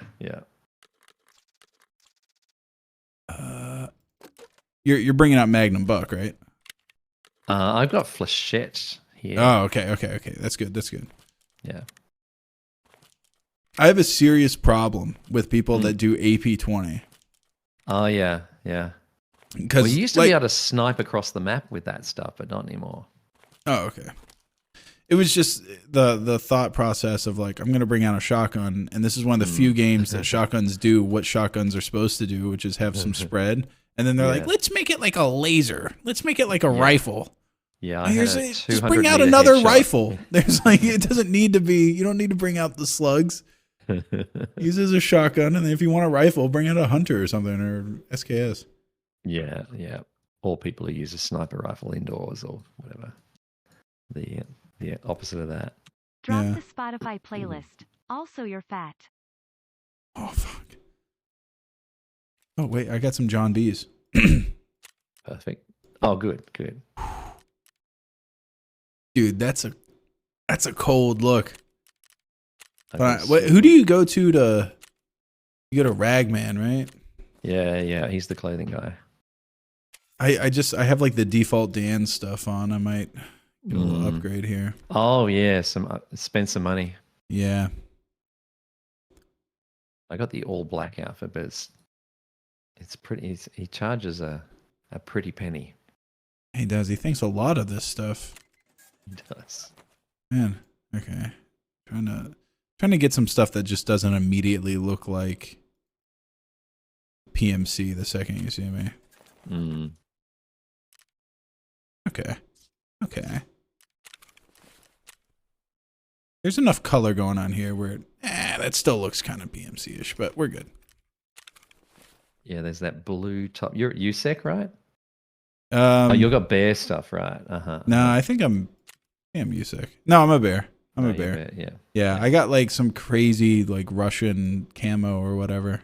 You're bringing out Magnum Buck, right? I've got Flechette here. Oh, okay. That's good. Yeah. I have a serious problem with people that do AP20. Oh yeah. Because Well, you used to be able to snipe across the map with that stuff, but not anymore. Oh, okay. It was just the thought process of like, I'm going to bring out a shotgun, and this is one of the few games that shotguns do what shotguns are supposed to do, which is have some spread. And then they're like, let's make it like a laser. Let's make it like a rifle. Yeah, I had just bring out another rifle. There's like, it doesn't need to be. You don't need to bring out the slugs. Use it as a shotgun, and if you want a rifle, bring out a hunter or something or SKS. Yeah. Or people who use a sniper rifle indoors or whatever. The opposite of that. Drop the Spotify playlist. Also, you're fat. Oh fuck. Oh wait, I got some John D's. Perfect. Oh, good. Dude, that's a cold look. But who do you go to? You go to Ragman, right? Yeah. He's the clothing guy. I have like the default Dan stuff on. I might do a little upgrade here. Oh yeah, spend some money. Yeah. I got the all black outfit, but it's pretty. He charges a pretty penny. He does. He thinks a lot of this stuff. He does. Man. Okay. Trying to get some stuff that just doesn't immediately look like PMC the second you see me. Okay. There's enough color going on here where that still looks kind of PMC-ish, but we're good. Yeah, there's that blue top. You're at USEC, right? You got bear stuff, right? No, I think I'm USEC. No, I'm a bear. I'm a bear. Yeah, I got like some crazy like Russian camo or whatever.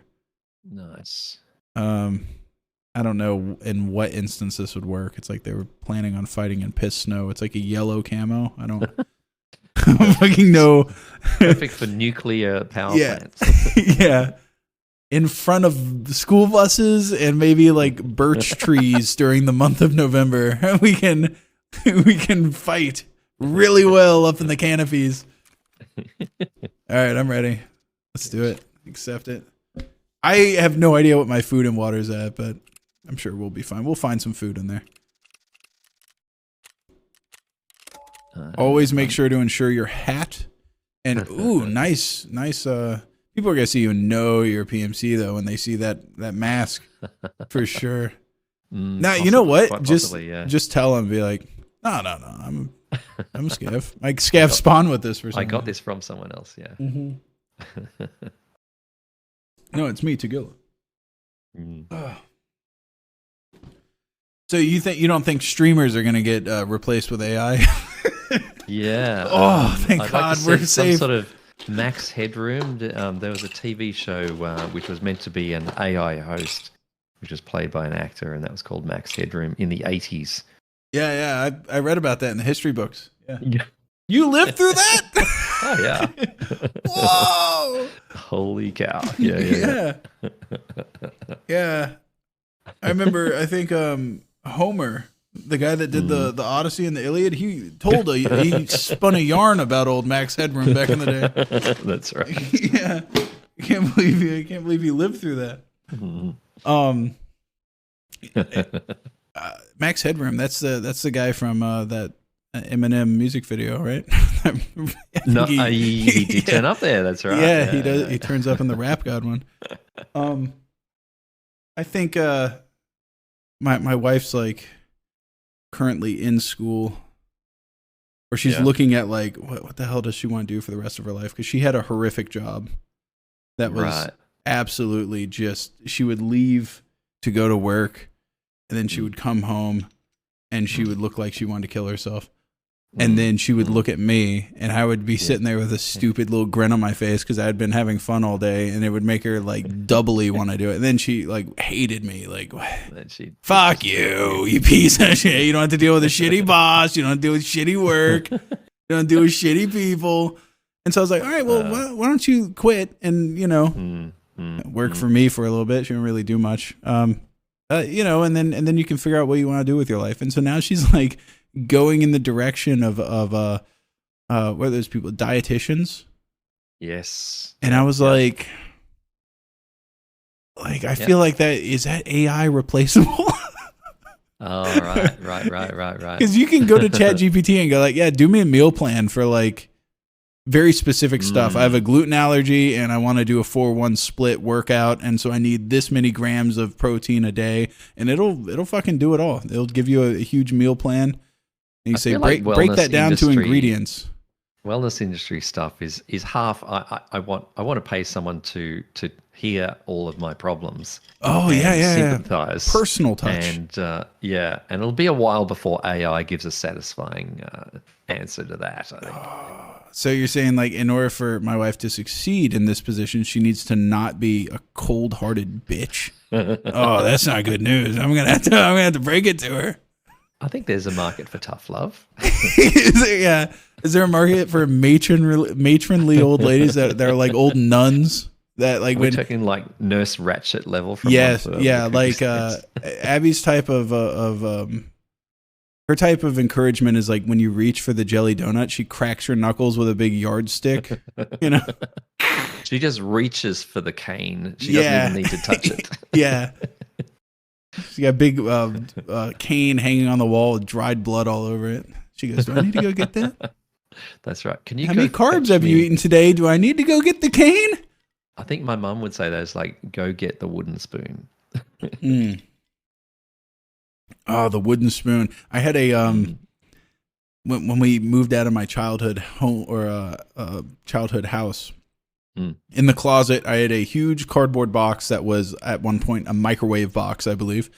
Nice. I don't know in what instance this would work. It's like they were planning on fighting in piss snow. It's like a yellow camo. I don't fucking know. Perfect for nuclear power plants. Yeah. In front of the school buses and maybe like birch trees during the month of November. We can fight really well up in the canopies. All right, I'm ready. Let's do it. Accept it. I have no idea what my food and water's at, but I'm sure we'll be fine. We'll find some food in there. Always make sure to ensure your hat. And ooh, nice. People are gonna see you and know you're PMC though when they see that mask for sure. Now you know what? Just tell them. Be like, no. I'm a scav. Like scav spawn with this for some. I got this from someone else. Yeah. Mm-hmm. No, it's me, Tagilla. So you don't think streamers are gonna get replaced with AI? Yeah. Oh, thank God, we're safe. Some sort of Max Headroom. There was a TV show which was meant to be an AI host, which was played by an actor, and that was called Max Headroom in the 80s. Yeah. I read about that in the history books. Yeah. You lived through that? Oh yeah. Whoa! Holy cow! Yeah. Yeah. I remember. I think Homer, the guy that did the Odyssey and the Iliad, he he spun a yarn about old Max Headroom back in the day. That's right. Yeah. I can't believe you lived through that. Max Headroom. That's the guy from that Eminem music video, right? No, he did turn up there. That's right. Yeah, he does. He turns up in the Rap God one. I think my wife's like currently in school, or she's looking at like what the hell does she want to do for the rest of her life? Because she had a horrific job that was absolutely just. She would leave to go to work, and then she would come home, and she would look like she wanted to kill herself. And then she would look at me, and I would be sitting there with a stupid little grin on my face because I had been having fun all day, and it would make her like doubly want to do it. And then she like hated me, like, "Fuck you, you piece of shit! You don't have to deal with a shitty boss. You don't have to deal with shitty work. You don't have to deal with shitty people." And so I was like, "All right, well, why don't you quit and work for me for a little bit?" She didn't really do much. And then you can figure out what you want to do with your life. And so now she's like going in the direction of what are those people, dietitians? Yes. And I was like I feel like that AI replaceable? Oh, right. Because you can go to ChatGPT and go like, yeah, do me a meal plan for like very specific stuff. I have a gluten allergy and I want to do a 4-1 split workout, and so I need this many grams of protein a day, and it'll fucking do it all. It'll give you a huge meal plan, and you say break that down to ingredients. Wellness industry stuff is half. I want to pay someone to hear all of my problems. Oh yeah, sympathize, personal touch, and and it'll be a while before AI gives a satisfying answer to that, I think. So you're saying like in order for my wife to succeed in this position, she needs to not be a cold-hearted bitch. Oh, that's not good news. I'm gonna have to break it to her. I think there's a market for tough love. Is there a market for matronly old ladies that are like old nuns that like we're talking like Nurse Ratchet level from like Abby's type of her type of encouragement is like when you reach for the jelly donut, she cracks her knuckles with a big yardstick, She just reaches for the cane. She doesn't even need to touch it. Yeah. She's got a big cane hanging on the wall with dried blood all over it. She goes, do I need to go get that? That's right. How many carbs have you eaten today? Do I need to go get the cane? I think my mum would say that it's like, go get the wooden spoon. Oh, the wooden spoon. I had a when we moved out of my childhood home or childhood house. In the closet, I had a huge cardboard box that was at one point a microwave box, I believe.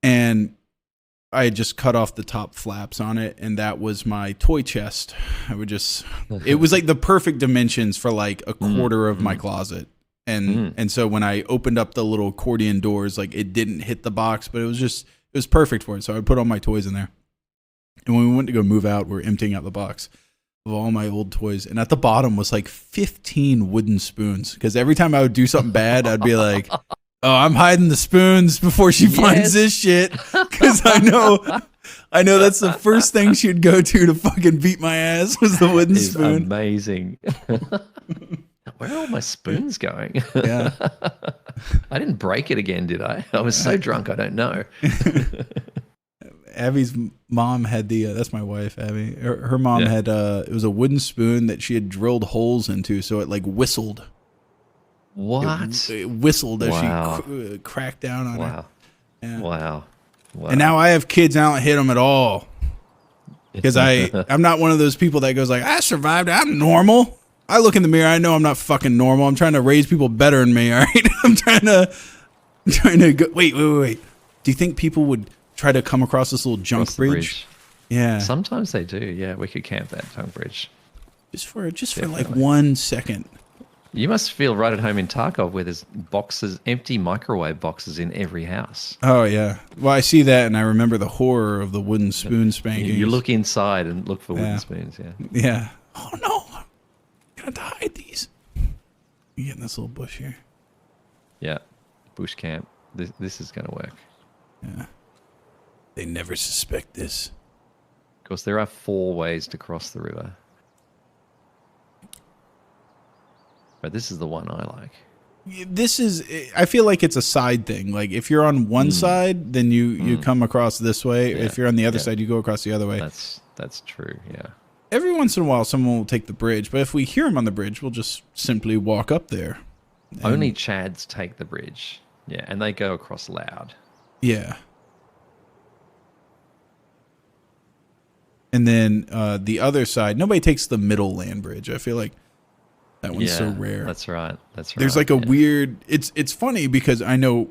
And I had just cut off the top flaps on it, and that was my toy chest. It was like the perfect dimensions for like a quarter of my closet. And so when I opened up the little accordion doors, like it didn't hit the box, but it was perfect for it. So I put all my toys in there. And when we went to go move out, we were emptying out the box of all my old toys, and at the bottom was like 15 wooden spoons, because every time I would do something bad, I'd be like, oh, I'm hiding the spoons before she finds this shit, because I know that's the first thing she'd go to fucking beat my ass was the wooden spoon. Amazing. Where are all my spoons going? Yeah. I didn't break it again, did I? I was so drunk, I don't know. Abby's mom had that's my wife, Abby. Her mom had it was a wooden spoon that she had drilled holes into, so it like whistled. What? It whistled as she cracked down on it. Yeah. Wow. And now I have kids, and I don't hit them at all, because I'm not one of those people that goes like, I survived, I'm normal. I look in the mirror, I know I'm not fucking normal. I'm trying to raise people better than me, all right? I'm trying to go. Wait. Do you think people would try to come across this little junk bridge? Yeah. Sometimes they do. Yeah, we could camp that junk bridge. Just for like 1 second. You must feel right at home in Tarkov, where there's empty microwave boxes in every house. Oh yeah. Well, I see that, and I remember the horror of the wooden spoon spanking. You look inside and look for wooden spoons. Yeah. Yeah. Oh no. I'm gonna hide these. You get in this little bush here. Yeah. Bush camp. This is gonna work. Yeah. They never suspect this. Of course, there are 4 ways to cross the river. But this is the one I like. I feel like it's a side thing. Like if you're on one side, then you come across this way. Yeah. If you're on the other side, you go across the other way. That's true, yeah. Every once in a while, someone will take the bridge. But if we hear them on the bridge, we'll just simply walk up there. Only Chads take the bridge. Yeah, and they go across loud. Yeah. And then the other side, nobody takes the middle land bridge. I feel like that one's so rare. That's right. There's like a weird. It's funny because I know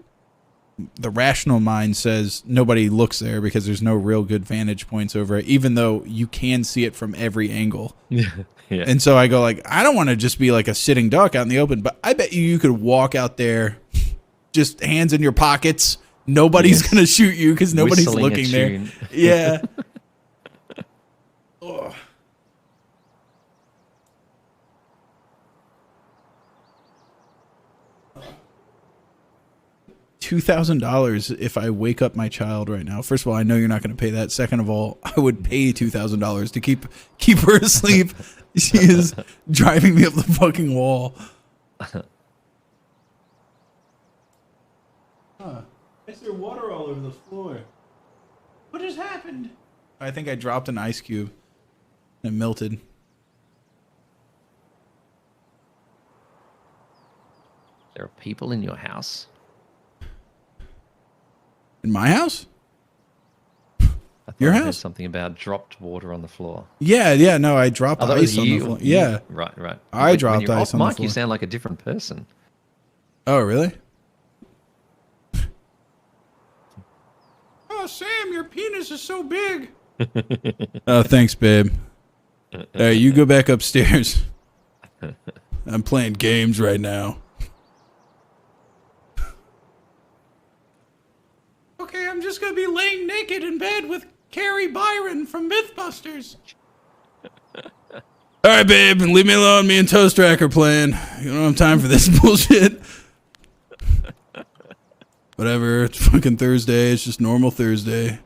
the rational mind says nobody looks there because there's no real good vantage points over it, even though you can see it from every angle. Yeah. And so I go like, I don't want to just be like a sitting duck out in the open, but I bet you could walk out there, just hands in your pockets. Nobody's gonna shoot you because nobody's looking there. Yeah. Oh. $2,000 if I wake up my child right now. First of all, I know you're not going to pay that. Second of all, I would pay $2,000 to keep her asleep. She is driving me up the fucking wall. Is there water all over the floor? What just happened? I think I dropped an ice cube. It melted. There are people in your house. In my house? I thought Your I heard house? something about dropped water on the floor. Yeah, no, I dropped Oh, that was ice on the you? floor. Yeah. Right. I When dropped you're ice off on the mic, floor. you sound like a different person. Oh, really? Oh, Sam, your penis is so big. Oh, thanks, babe. All right, you go back upstairs. I'm playing games right now. Okay, I'm just gonna be laying naked in bed with Carrie Byron from Mythbusters. All right, babe, leave me alone. Me and Toast Rack are playing. You don't have time for this bullshit. Whatever, it's fucking Thursday. It's just normal Thursday.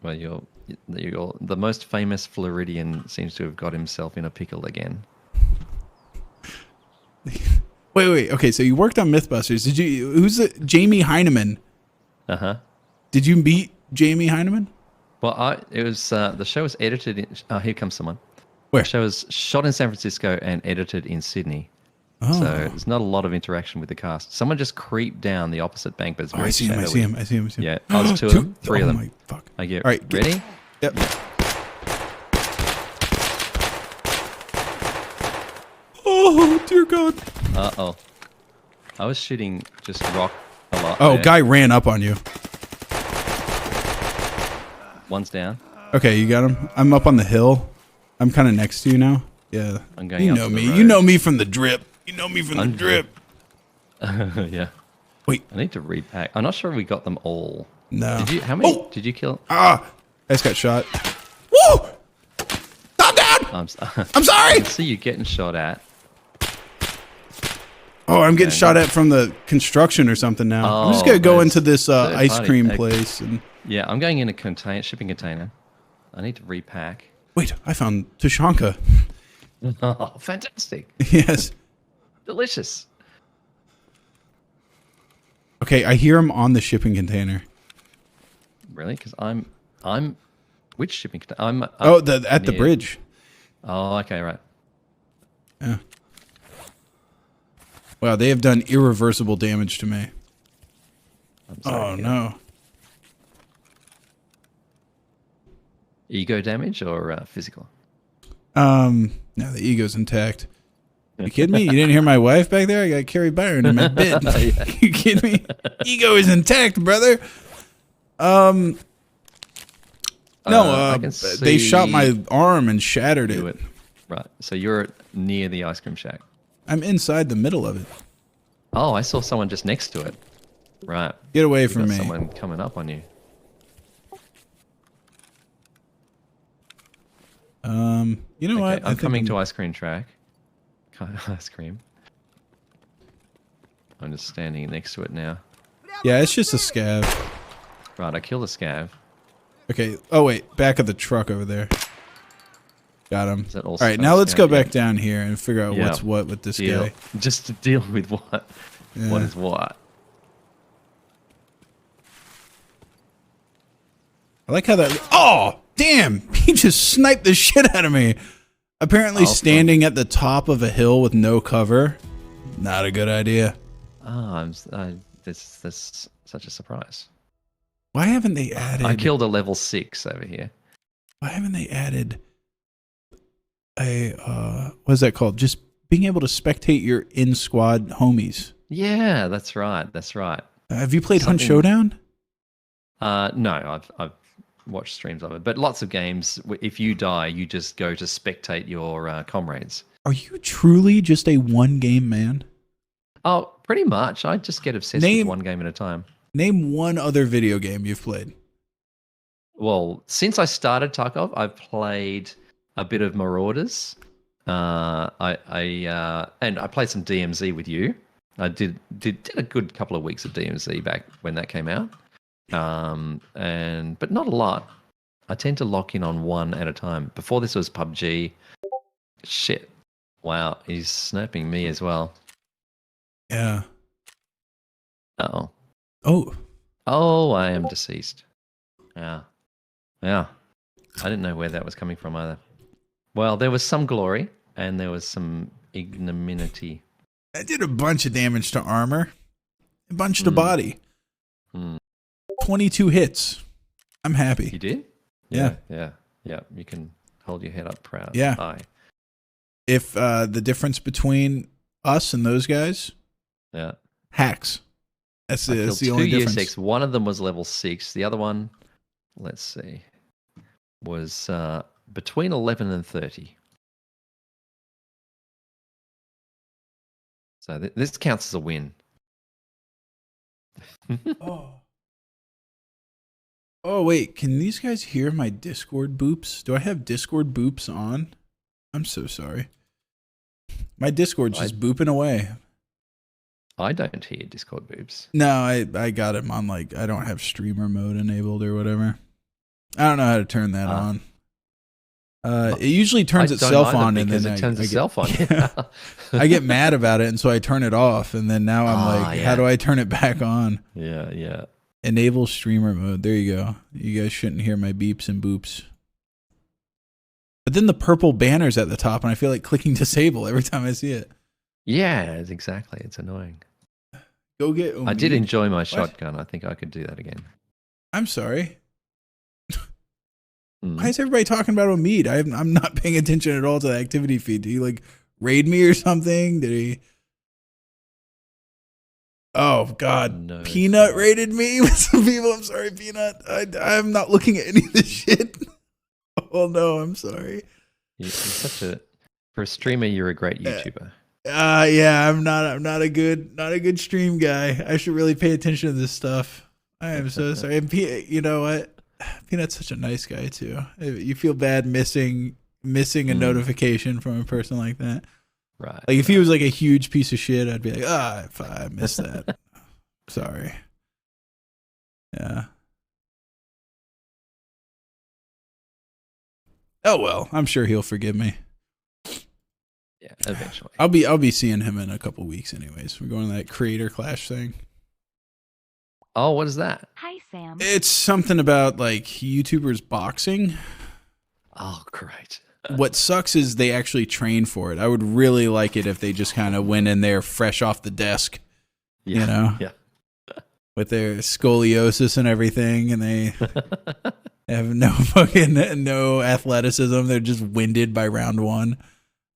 Well, you're the most famous Floridian seems to have got himself in a pickle again. Wait. Okay, so you worked on Mythbusters. Did you? Who's the Jamie Heineman? Did you meet Jamie Heineman? Well, it was the show was edited in. Here comes someone. Where? The show was shot in San Francisco and edited in Sydney. Oh. So there's not a lot of interaction with the cast. Someone just creeped down the opposite bank, but it's very I see him. I see him. Yeah, I was two of them, three of them. Oh my fuck! I get All right, ready. Yep. Oh dear God! Uh-oh. I was shooting just rock a lot. Oh, there. guy ran up on you. One's down. Okay, you got him. I'm up on the hill. I'm kind of next to you now. Yeah. I'm going You up know to the me. road. You know me from the drip. You know me from the I'm- drip. Yeah. Wait. I need to repack. I'm not sure we got them all. No. Did you? How many Oh! did you kill? Ah! I just got shot. Woo! Calm down! I'm sorry! I see you getting shot at. Oh, I'm getting Okay. shot at from the construction or something now. I'm just Oh, gonna go there's into this third ice party. cream Okay. place and Yeah, I'm going in a shipping container. I need to repack. wait. I found Tashanka. Oh, fantastic! Yes. Delicious. Okay, I hear him on the shipping container. Really? Because I'm. Which shipping container? I'm. Oh, at the near- bridge. Oh, okay, right. Yeah. Wow, they have done irreversible damage to me. I'm sorry Oh to hear no. that. Ego damage or physical? No, the ego's intact. You kidding me? You didn't hear my wife back there? I got Carrie Byron in my bed. You kidding me? Ego is intact, brother. No, I can they shot see my arm and shattered Do it. it. Right. So you're near the ice cream shack. I'm inside the middle of it. Oh, I saw someone just next to it. Right. Get away You from got me. Someone coming up on you. You know what? Okay, I'm coming to ice cream track. Ice cream. I'm just standing next to it now. Yeah, it's just a scab. Right, I killed a scav. Okay. Oh wait, back of the truck over there. Got him. Is that all All right, now let's scav? go Yeah. back down here and figure out Yeah. what's what with this Deal. guy. Just to deal with what Yeah. is what. I like how that. Oh, damn! He just sniped the shit out of me. Apparently, Awesome. standing at the top of a hill with no cover, not a good idea. Oh, that's such a surprise. Why haven't they added? I killed a level 6 over here. Why haven't they added a what is that called? Just being able to spectate your in squad homies. Yeah, that's right. That's right. Have you played Hunt Something- Showdown? No, I've watched streams of it, but lots of games. If you die, you just go to spectate your comrades. Are you truly just a one game man? Oh, pretty much. I just get obsessed Name- with one game at a time. Name one other video game you've played. Well, since I started Tarkov, I've played a bit of Marauders. And I played some DMZ with you. I did a good couple of weeks of DMZ back when that came out, but not a lot. I tend to lock in on one at a time. Before this was PUBG. Shit! Wow, he's snapping me as well. Yeah. Uh-oh. Oh, I am deceased. Yeah. I didn't know where that was coming from either. Well, there was some glory and there was some ignominy. I did a bunch of damage to armor, a bunch to body. 22 hits. I'm happy. You did? Yeah. You can hold your head up proud. Yeah. Aye. If the difference between us and those guys, hacks. That's the only difference. 6. One of them was level 6. The other one, let's see, was between 11 and 30. So this counts as a win. Oh, wait. Can these guys hear my Discord boops? Do I have Discord boops on? I'm so sorry. My Discord's just booping away. I don't hear Discord boops. No, I got him on, like, I don't have streamer mode enabled or whatever. I don't know how to turn that on. It usually turns itself on, and then it turns itself on. I get mad about it, and so I turn it off, and then now I'm like, how do I turn it back on? Yeah. Enable streamer mode. There you go. You guys shouldn't hear my beeps and boops. But then the purple banner's at the top, and I feel like clicking disable every time I see it. Yeah, exactly. It's annoying. Go get. I did enjoy my shotgun. I think I could do that again. I'm sorry. Why is everybody talking about Omid? I'm not paying attention at all to the activity feed. Did he like raid me or something? Did he? Oh God, no, Peanut raided me with some people. I'm sorry, Peanut. I'm not looking at any of this shit. Oh no, I'm sorry. You're for a streamer, you're a great YouTuber. Yeah, I'm not a good stream guy. I should really pay attention to this stuff. I am so sorry. And you know what? Peanut's such a nice guy too. You feel bad missing a notification from a person like that. Right. Like if he was like a huge piece of shit, I'd be like, if I missed that. Sorry. Yeah. Oh well, I'm sure he'll forgive me. Yeah, eventually. I'll be seeing him in a couple weeks anyways. We're going to that creator clash thing. Oh, what is that? Hi, Sam. It's something about like YouTubers boxing. Oh, great. What sucks is they actually train for it. I would really like it if they just kind of went in there fresh off the desk, you know, with their scoliosis and everything, and they have no athleticism. They're just winded by round one.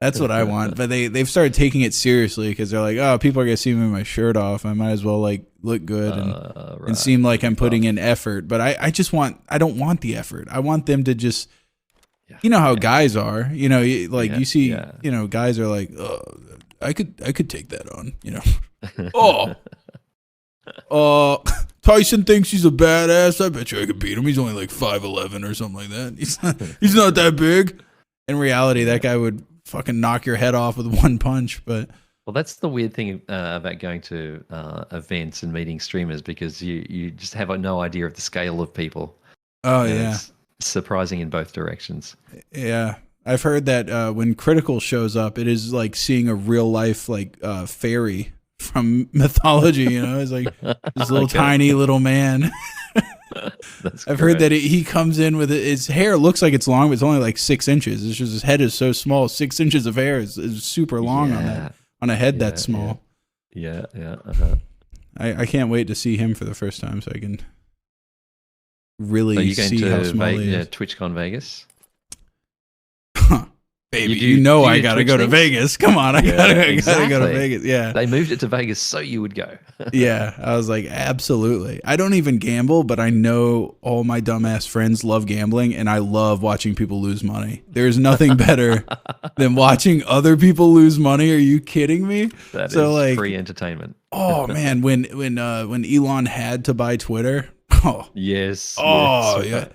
That's what I want. But they've started taking it seriously because they're like, oh, people are gonna see me with my shirt off. I might as well like look good and seem like I'm putting in effort. But I don't want the effort. I want them to just, you know how guys are. You know, like you see, you know, guys are like, oh, I could take that on. You know, Tyson thinks he's a badass. I bet you I could beat him. He's only like 5'11" or something like that. He's not that big. In reality, that guy would fucking knock your head off with one punch. But well, that's the weird thing about going to events and meeting streamers, because you just have no idea of the scale of people. Oh yeah, it's surprising in both directions. Yeah, I've heard that when Critical shows up, it is like seeing a real life like fairy from mythology. You know, it's like this little tiny little man. I've heard that he comes in with his hair looks like it's long, but it's only like 6 inches. It's just his head is so small. 6 inches of hair is super long on a head that small. Yeah. I can't wait to see him for the first time so I can really see how small he is. TwitchCon Vegas. Baby, I gotta go to Vegas. Come on, I gotta go to Vegas. Yeah, they moved it to Vegas so you would go. Yeah, I was like, absolutely. I don't even gamble, but I know all my dumbass friends love gambling, and I love watching people lose money. There's nothing better than watching other people lose money. Are you kidding me? That is like free entertainment. Oh man, when Elon had to buy Twitter. Oh yes. Oh yeah.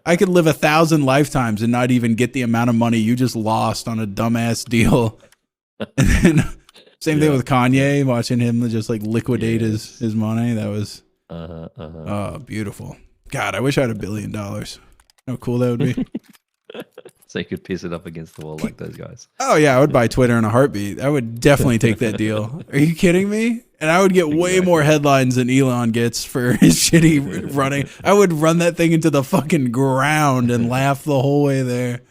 I could live 1,000 lifetimes and not even get the amount of money you just lost on a dumbass deal. And then Same thing with Kanye, watching him just like liquidate his money. That was oh, beautiful. God, I wish I had $1 billion. How cool that would be. So you could piss it up against the wall like those guys. Oh yeah, I would buy Twitter in a heartbeat. I would definitely take that deal. Are you kidding me? And I would get way more headlines than Elon gets for his shitty running. I would run that thing into the fucking ground and laugh the whole way there.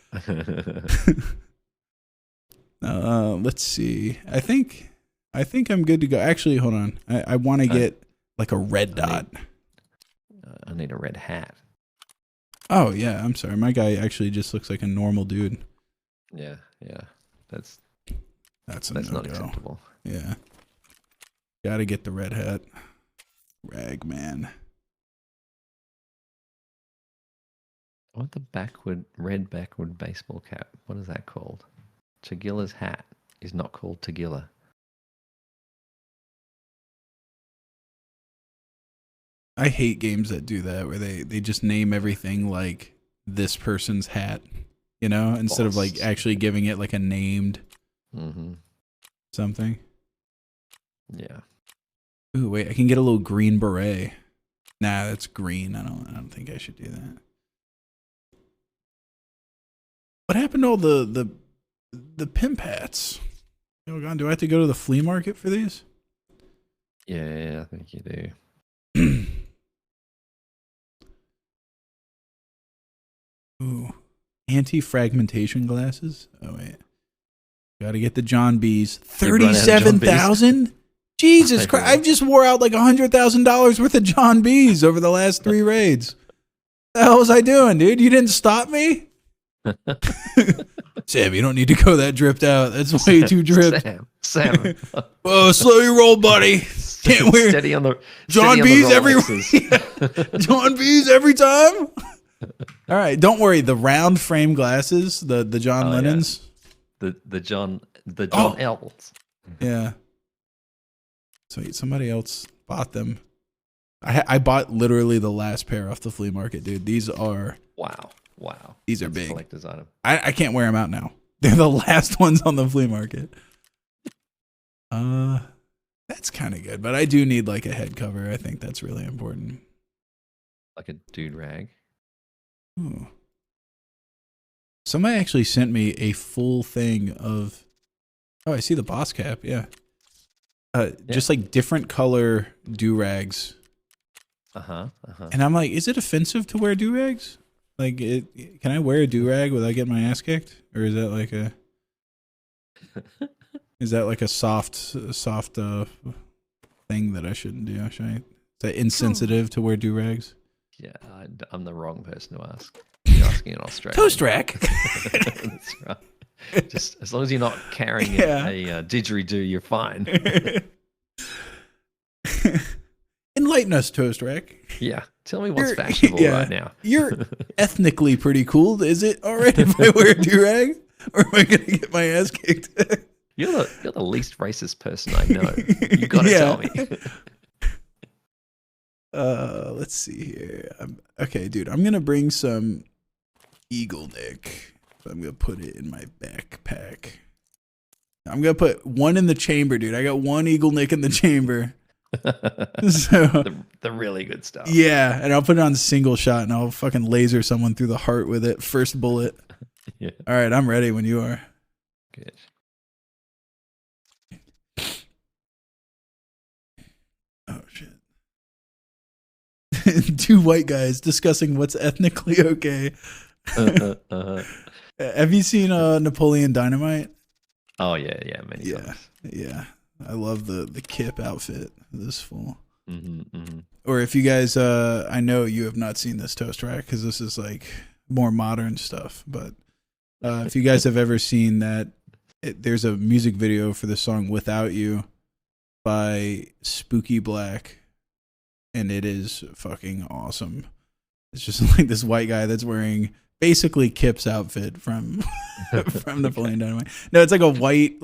Let's see. I think I'm good to go. Actually, hold on. I want to get like a red dot. I need a red hat. Oh yeah, I'm sorry. My guy actually just looks like a normal dude. Yeah. That's no not go. acceptable. Yeah. Gotta get the red hat. Rag man. I want the red backward baseball cap. What is that called? Tagilla's hat is not called Tagilla. I hate games that do that, where they just name everything like this person's hat, you know, instead of like actually giving it like a named something. Yeah. Ooh, wait, I can get a little green beret. Nah, that's green. I don't think I should do that. What happened to all the pimp hats? Oh God, do I have to go to the flea market for these? Yeah, I think you do. Ooh, anti-fragmentation glasses. Oh wait, got to get the John B's. 37,000. Jesus Christ! I've just wore out like $100,000 worth of John B's over the last 3 raids. The hell was I doing, dude? You didn't stop me. Sam, you don't need to go that dripped out. That's way too dripped. Sam. Whoa, slow your roll, buddy. Can't wear steady on the John B's every John B's every time. All right, don't worry. The round frame glasses, the John Lennons, the John L's. Yeah. Sweet. Somebody else bought them. I bought literally the last pair off the flea market, dude. These are wow. These are big. Collector's item. I can't wear them out now. They're the last ones on the flea market. That's kind of good, but I do need like a head cover. I think that's really important. Like a dude rag. Ooh. Somebody actually sent me a full thing of. Oh, I see the boss cap. Yeah. Just like different color do-rags. And I'm like, is it offensive to wear do-rags? Like, can I wear a do-rag without getting my ass kicked? Or is that like a... is that like a soft thing that I shouldn't do? Is that insensitive to wear do-rags? Yeah, I'm the wrong person to ask. You're asking an Australian. Toast rack! That's right. Just as long as you're not carrying a didgeridoo, you're fine. Enlighten us, Toast Rack. Yeah, tell me what's fashionable right now. You're ethnically pretty cool. Is it all right if I wear a do-rag? Or am I going to get my ass kicked? You're the least racist person I know. You got to tell me. Let's see here. Okay, dude, I'm going to bring some Eagle Nick. I'm going to put it in my backpack. I'm going to put one in the chamber, dude. I got one Eagle Nick in the chamber. So the really good stuff. Yeah, and I'll put it on single shot and I'll fucking laser someone through the heart with it. First bullet. Yeah. All right, I'm ready when you are. Good. Oh, shit. Two white guys discussing what's ethnically okay. Have you seen Napoleon Dynamite? Oh yeah, many times. Yeah. I love the Kip outfit. This fool. Mm-hmm. Or if you guys, I know you have not seen this, Toast Rack, because this is like more modern stuff. But if you guys have ever seen that, there's a music video for the song "Without You" by Spooky Black, and it is fucking awesome. It's just like this white guy that's wearing basically Kip's outfit from Napoleon Dynamite. No, it's like a white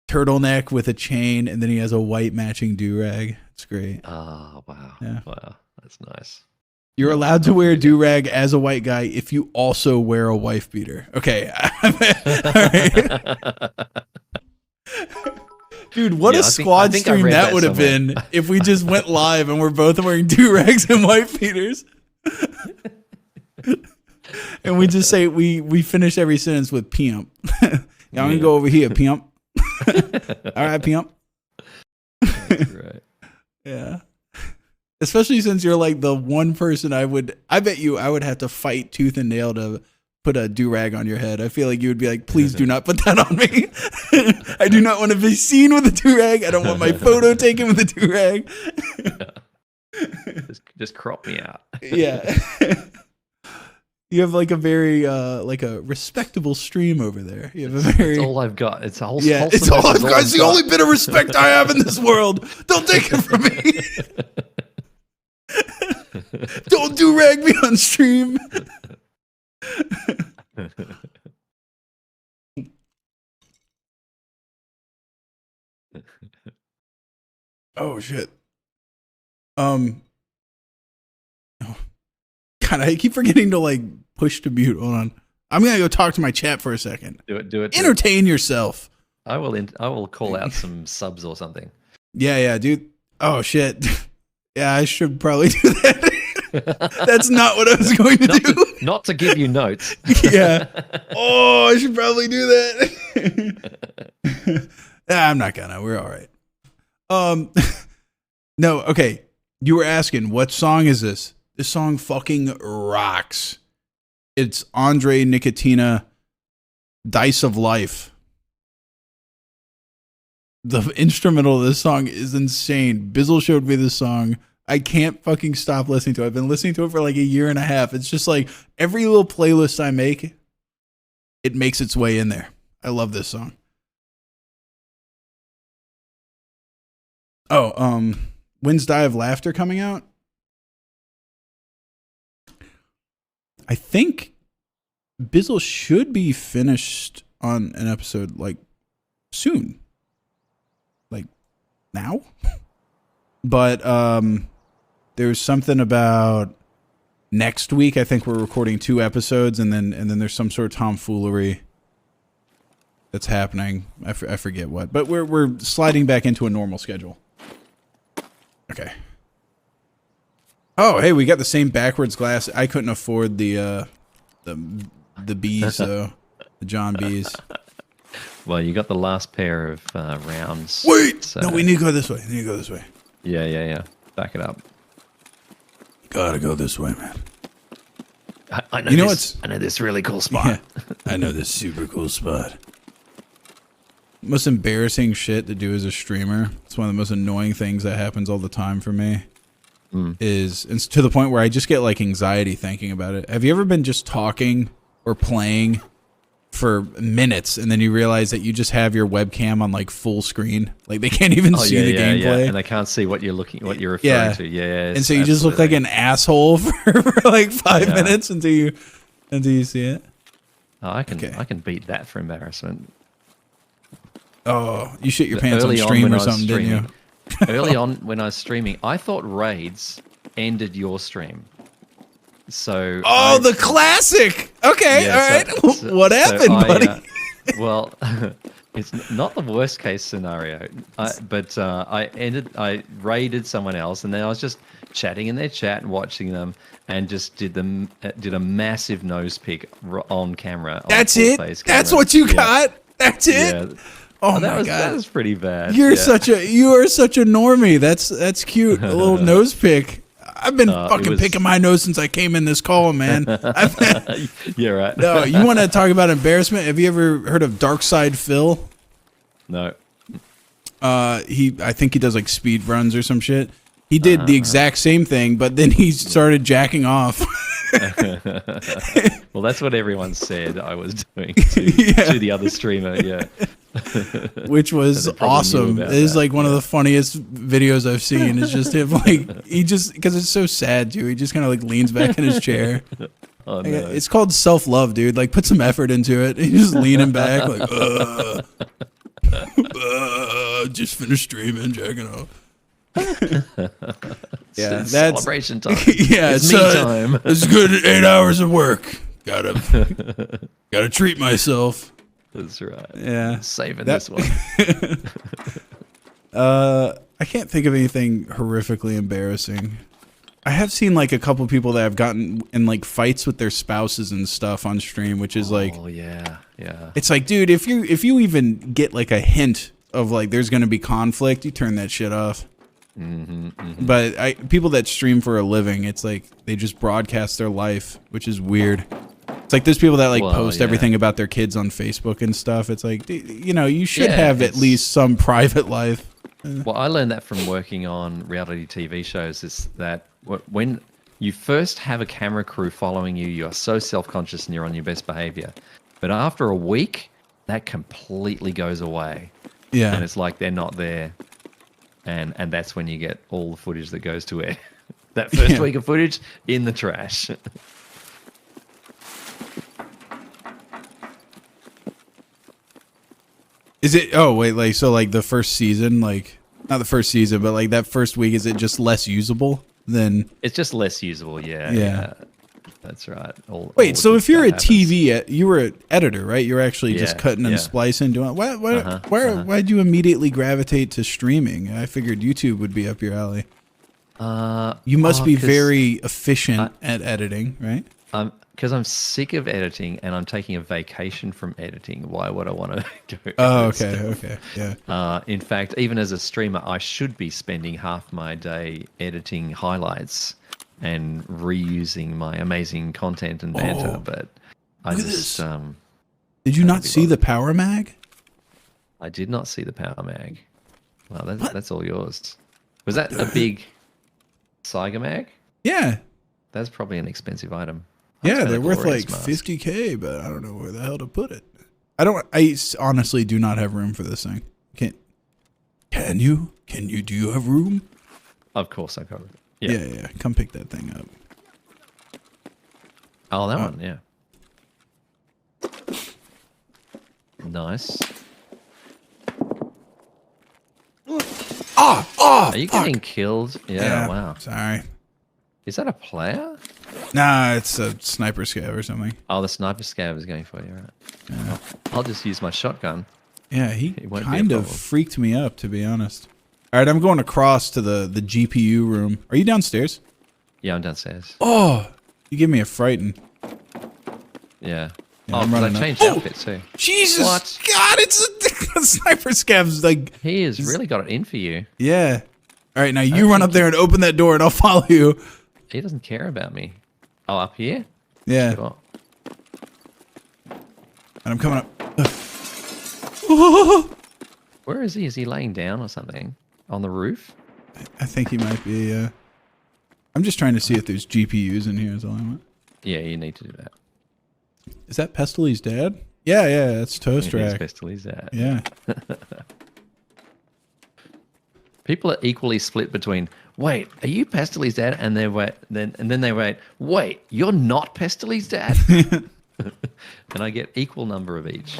turtleneck with a chain, and then he has a white matching do-rag. It's great. Oh, wow. Yeah. Wow. That's nice. You're allowed to wear a do-rag as a white guy if you also wear a wife beater. Okay. All right. Dude, what Yeah, a I think squad I stream read that that would have somewhere. been if we just went live and we're both wearing do-rags and white feeders. And we just say we finish every sentence with pimp. Yeah, I'm gonna go over here, pimp. All right, pimp. Right. Yeah. Especially since you're like the one person I would have to fight tooth and nail to put a do-rag on your head. I feel like you would be like, please do not put that on me. I do not want to be seen with a do-rag. I don't want my photo taken with a do-rag. Just crop me out. Yeah. You have like a very like a respectable stream over there. You have a very It's all I've got. It's all. yeah. It's all I've got. It's the only bit of respect I have in this world. Don't take it from me. Don't do-rag me on stream. Oh shit. Oh. God, I keep forgetting to like push to mute. Hold on. I'm gonna go talk to my chat for a second. Do it. Entertain yourself. I will call out some subs or something. Yeah, dude. Oh shit. Yeah, I should probably do that. That's not what I was going to do. Not to give you notes. Yeah. Oh, I should probably do that. I'm not gonna. We're all right. No, okay. You were asking, what song is this? This song fucking rocks. It's Andre Nicotina, Dice of Life. The instrumental of this song is insane. Bizzle showed me this song. I can't fucking stop listening to it. I've been listening to it for like a year and a half. It's just like every little playlist I make, it makes its way in there. I love this song. Oh, Winds Die of Laughter coming out? I think Bizzle should be finished on an episode like soon. Like now? But there's something about next week. I think we're recording 2 episodes, and then there's some sort of tomfoolery that's happening. I forget what, but we're sliding back into a normal schedule. Okay. Oh, hey, we got the same backwards glass. I couldn't afford the bees though, the John Bees. Well, you got the last pair of rounds. Wait, so. no, we need to go this way. Yeah. Back it up. Gotta go this way, man. I know. You know I know this really cool spot. Yeah, I know this super cool spot. Most embarrassing shit to do as a streamer. It's one of the most annoying things that happens all the time for me. Is it's to the point where I just get like anxiety thinking about it. Have you ever been just talking or playing for minutes and then you realize that you just have your webcam on like full screen? Like they can't even see the gameplay. And they can't see what you're referring to. Yeah. And so you just look like an asshole for like 5 minutes until you see it. Oh, I can beat that for embarrassment. Oh, you shit your pants on stream or something, didn't you? Early on when I was streaming, I thought raids ended your stream. So the classic. Okay, Yeah, all right. so- What so happened, buddy? Well, it's not the worst case scenario, but I raided someone else, and then I was just chatting in their chat and watching them, and just did a massive nose pick on camera. That's it. That's what you got. That's it. Yeah. Oh my that god, was pretty bad. you are such a normie. That's cute. A little nose pick. I've been fucking picking my nose since I came in this call, man. Yeah, right. No, you want to talk about embarrassment? Have you ever heard of Dark Side Phil? No. I think he does like speed runs or some shit. He did the exact same thing, but then he started jacking off. Well, that's what everyone said I was doing to the other streamer. Yeah. Which was awesome. It is like one of the funniest videos I've seen. It's just him like because it's so sad too. He just kind of like leans back in his chair. Oh, no. no. It's called self-love, dude. Like put some effort into it. He's just leaning back like just finished streaming, jacking off. Yeah, It's that's celebration time. Yeah, It's me time. It's good. 8 hours of work. Gotta treat myself. That's right. Yeah. Saving That- this one. I can't think of anything horrifically embarrassing. I have seen like a couple people that have gotten in like fights with their spouses and stuff on stream, which is like, Oh yeah, yeah. it's like, dude, if you even get like a hint of like there's gonna be conflict, you turn that shit off. But people that stream for a living, it's like they just broadcast their life, which is weird. It's like there's people that like post everything about their kids on Facebook and stuff. It's like, you know, you should have at least some private life. Well, I learned that from working on reality TV shows. Is that when you first have a camera crew following you, you are so self-conscious and you're on your best behavior. But after a week, that completely goes away. Yeah. And it's like they're not there. And that's when you get all the footage that goes to air. That first week of footage in the trash. Is it? Oh wait, like so, like the first season, like not the first season, but like that first week, is it just less usable than? It's just less usable, yeah. That's right. Wait, so if you're a TV, you were an editor, right? You're actually just cutting and splicing, doing. Why'd you immediately gravitate to streaming? I figured YouTube would be up your alley. You must be very efficient at editing, right? Because I'm sick of editing and I'm taking a vacation from editing. Why would I want to go? Oh, okay, yeah. In fact, even as a streamer, I should be spending half my day editing highlights and reusing my amazing content and banter. But I just did you not see the Power Mag? I did not see the Power Mag. Well, that's all yours. Was that a big Saiga Mag? Yeah. That's probably an expensive item. Yeah, they're worth like $50K, but I don't know where the hell to put it. I honestly do not have room for this thing. Can you? Do you have room? Of course I covered it. Yeah. Come pick that thing up. Oh, that one, yeah. Nice. Are you getting killed? Yeah, wow. Sorry. Is that a player? Nah, it's a sniper scav or something. Oh, the sniper scav is going for you, right? Yeah. I'll just use my shotgun. Yeah, he kind of freaked me up, to be honest. All right, I'm going across to the GPU room. Are you downstairs? Yeah, I'm downstairs. Oh, you give me a frighten. Yeah. I'm running I changed outfits too. Jesus! What? God, it's a sniper scav's like... He has really got it in for you. Yeah. All right, now you run up there and open that door and I'll follow you. He doesn't care about me. Oh, up here? Yeah. Sure. And I'm coming up. Where is he? Is he laying down or something? On the roof? I think he might be, I'm just trying to see if there's GPUs in here is all I want. Yeah, you need to do that. Is that Pestely's dad? Yeah, that's Toast Rack. Pestely's dad. Yeah. People are equally split between, wait, are you Pestely's dad? And then they wait, you're not Pestely's dad? And I get equal number of each.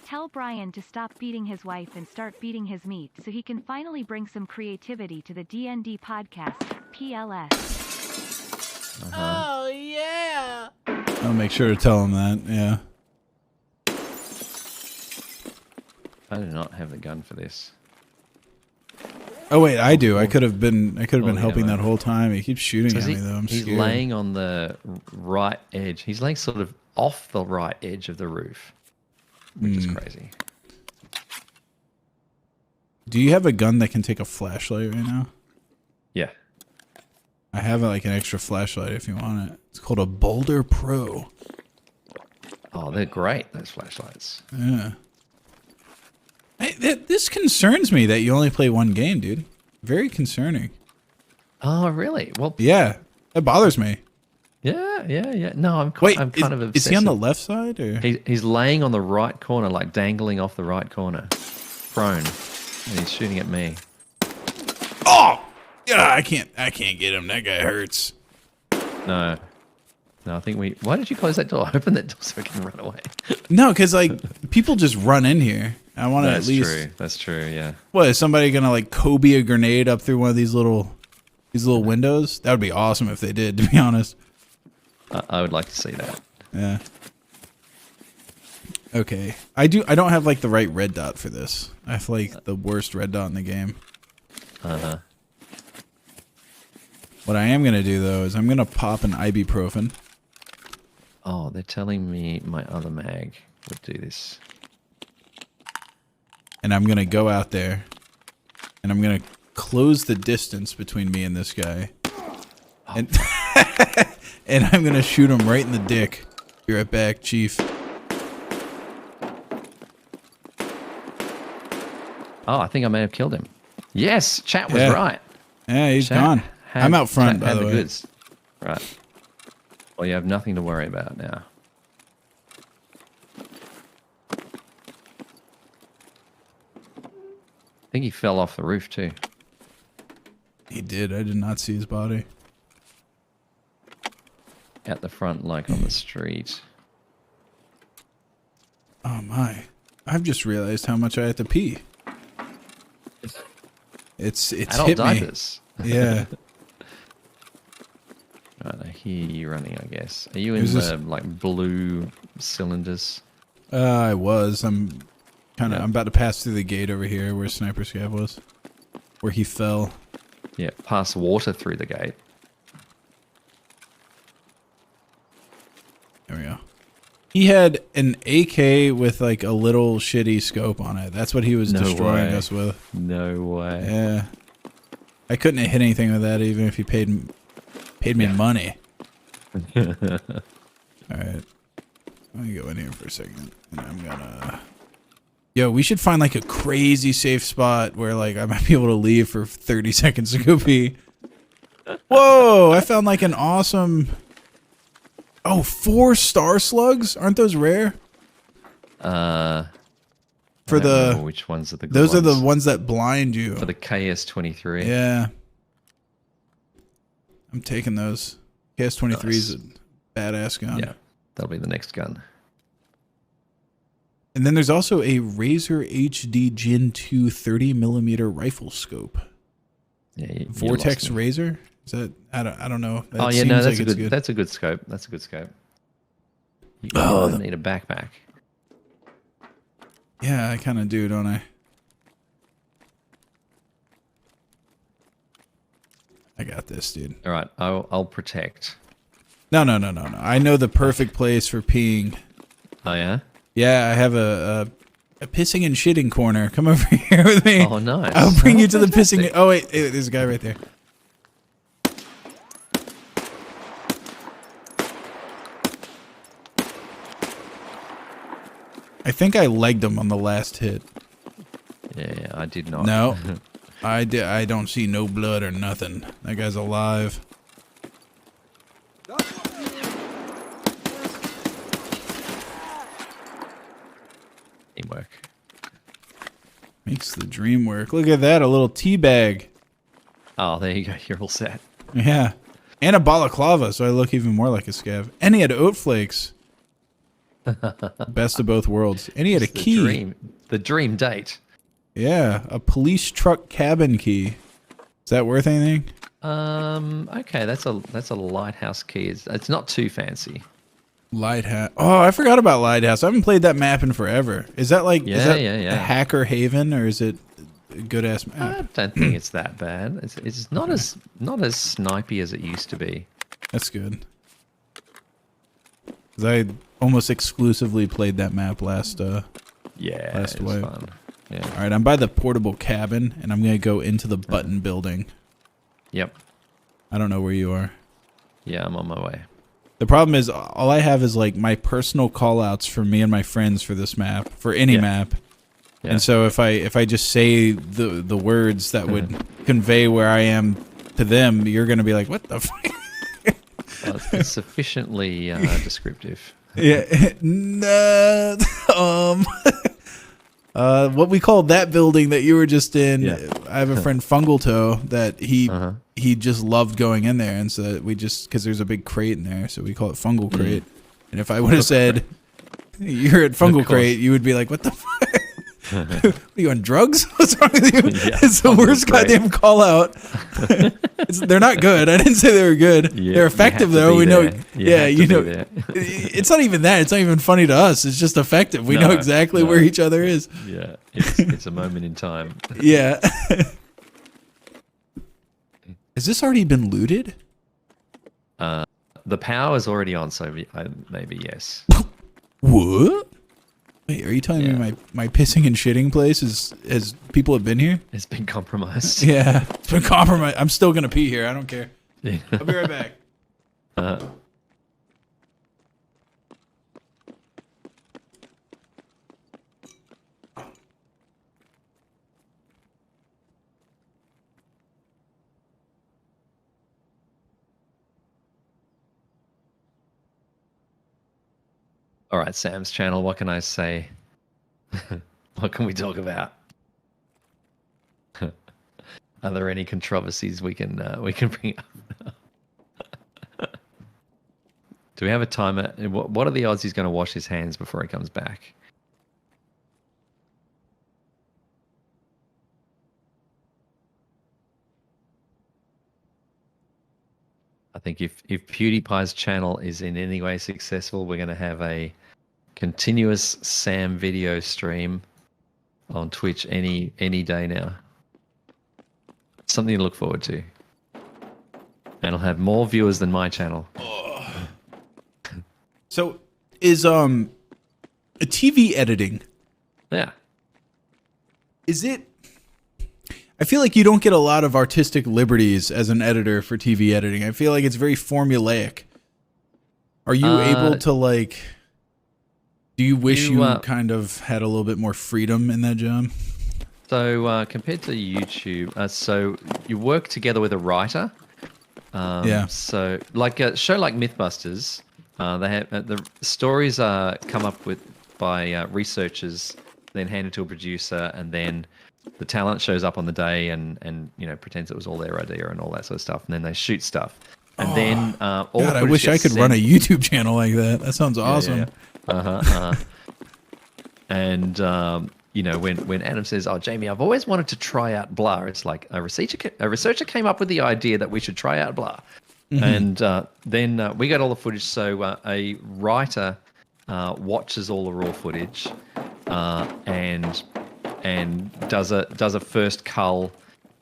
Tell Brian to stop beating his wife and start beating his meat so he can finally bring some creativity to the DND podcast, PLS. Oh, yeah. I'll make sure to tell him that, yeah. I do not have the gun for this. Oh wait, I do. I could have been helping that whole time. He keeps shooting at me though. I'm he's scared. laying on the right edge. He's laying sort of off the right edge of the roof, which is crazy. Do you have a gun that can take a flashlight right now? Yeah. I have like an extra flashlight if you want it. It's called a Boulder Pro. Oh, they're great, those flashlights. Yeah. This concerns me that you only play one game, dude. Very concerning. Oh, really? Well, yeah, that bothers me. Yeah. No, I'm kind of obsessive. Is he on the left side or? He's laying on the right corner, like dangling off the right corner, prone, and he's shooting at me. Oh, yeah, I can't get him. That guy hurts. No, I think why did you close that door? Open that door so we can run away. No, because like people just run in here. I want to at least. That's true. Yeah. What is somebody gonna like Kobe a grenade up through one of these little windows? That would be awesome if they did. To be honest. I would like to see that. Yeah. Okay. I don't have like the right red dot for this. I have like the worst red dot in the game. What I am gonna do though is I'm gonna pop an ibuprofen. Oh, they're telling me my other mag would do this. And I'm gonna go out there and I'm gonna close the distance between me and this guy. And and I'm gonna shoot him right in the dick. Be right back, Chief. Oh, I think I may have killed him. Yes, chat was Yeah. right. Yeah, he's Chat gone. I'm out front, chat by had the way. goods. Right. Well, you have nothing to worry about now. I think he fell off the roof too. He did. I did not see his body. At the front, like on the street. Oh my! I've just realized how much I have to pee. It's Adult hit me. diapers. Yeah. Right, I hear you running, I guess. Are you in Is this- the like blue cylinders? I was. I'm kind of. Yeah. I'm about to pass through the gate over here where Sniper Scav was, where he fell. Yeah, pass water through the gate. There we go. He had an AK with like a little shitty scope on it. That's what he was No destroying way. us with. No way. Yeah. I couldn't have hit anything with that even if he paid me money. All right. Let me go in here for a second. And I'm gonna... Yo, we should find like a crazy safe spot where like I might be able to leave for 30 seconds to go pee. Whoa! I found like an awesome... Oh, 4 star slugs? Aren't those rare? For For the... which ones are the good Those are the ones? ones that blind you. For the KS-23. Yeah. I'm taking those. KS-23 is a badass gun. Yeah, that'll be the next gun. And then there's also a Razor HD Gen 2 30mm rifle scope. Yeah, you Vortex lost me. Razor? Is that I don't know. That Oh yeah, no, seems that's like a it's good. That's a good scope. That's a good scope. You Oh, need a backpack. Yeah, I kind of do, don't I? I got this, dude. All right, I'll protect. No. I know the perfect place for peeing. Oh yeah. Yeah, I have a pissing and shitting corner. Come over here with me. Oh nice. I'll bring you to the Fantastic. pissing. Oh wait, there's a guy right there. I think I legged him on the last hit. Yeah, I did not. No, I did. I don't see no blood or nothing. That guy's alive. Teamwork. Makes the dream work. Look at that, a little tea bag. Oh, there you go. You're all set. Yeah, and a balaclava, so I look even more like a scav. And he had oat flakes. Best of both worlds. And he had a It's the key. The dream date. Yeah, a police truck cabin key. Is that worth anything? Okay, that's a lighthouse key. It's not too fancy. Lighthouse. Oh, I forgot about Lighthouse. I haven't played that map in forever. Is that like Yeah. a hacker haven or is it a good ass I map? don't think it's that bad. It's not as snipey as it used to be. That's good. 'Cause I almost exclusively played that map last. Yeah, Last it was wave. fun. Yeah. All right, I'm by the portable cabin, and I'm gonna go into the button building. Yep. I don't know where you are. Yeah, I'm on my way. The problem is, all I have is like my personal callouts for me and my friends for this map, for any Yeah. map. Yeah. And so if I just say the words that would convey where I am to them, you're gonna be like, what the fuck? It's sufficiently descriptive. Yeah. No. What we call that building that you were just in. Yeah. I have a friend Fungal Toe that he Uh-huh. he just loved going in there, and so we just because there's a big crate in there, so we call it Fungal Crate. And if I would have said you're at Fungal course. Crate, you would be like, what the fuck? Are you on drugs? What's wrong with you? Yeah, It's the worst great. goddamn call out. They're not good. I didn't say they were good. Yeah, They're you effective have to though. be We know. there. Yeah, have to you be know. there. It's not even that. It's not even funny to us. It's just effective. We know No, exactly no. where each other is. Yeah, it's a moment in time. Yeah. Has this already been looted? The power is already on, so maybe yes. What? Wait, are you telling Yeah. me my pissing and shitting place has people have been here? It's been compromised. Yeah, it's been compromised. I'm still gonna pee here. I don't care. Yeah. I'll be right back. All right, Sam's channel. What can I say? What can we talk about? Are there any controversies we can bring up? Do we have a timer? What are the odds he's going to wash his hands before he comes back? I think if PewDiePie's channel is in any way successful, we're going to have a continuous Sam video stream on Twitch any day now. Something to look forward to. And it'll have more viewers than my channel. So, is TV editing? Yeah. Is it? I feel like you don't get a lot of artistic liberties as an editor for TV editing. I feel like it's very formulaic. Are you able to like? Do you wish you kind of had a little bit more freedom in that job? So compared to YouTube, so you work together with a writer. Yeah. So like a show like MythBusters, they have the stories are come up with by researchers, then handed to a producer, and then the talent shows up on the day and you know pretends it was all their idea and all that sort of stuff, and then they shoot stuff, and then all God, the I wish I footage could gets run a sent- YouTube channel like that. That sounds awesome. And you know, when Adam says, "Oh, Jamie, I've always wanted to try out blah," it's like a researcher came up with the idea that we should try out blah, and then we got all the footage. So a writer watches all the raw footage and does a first cull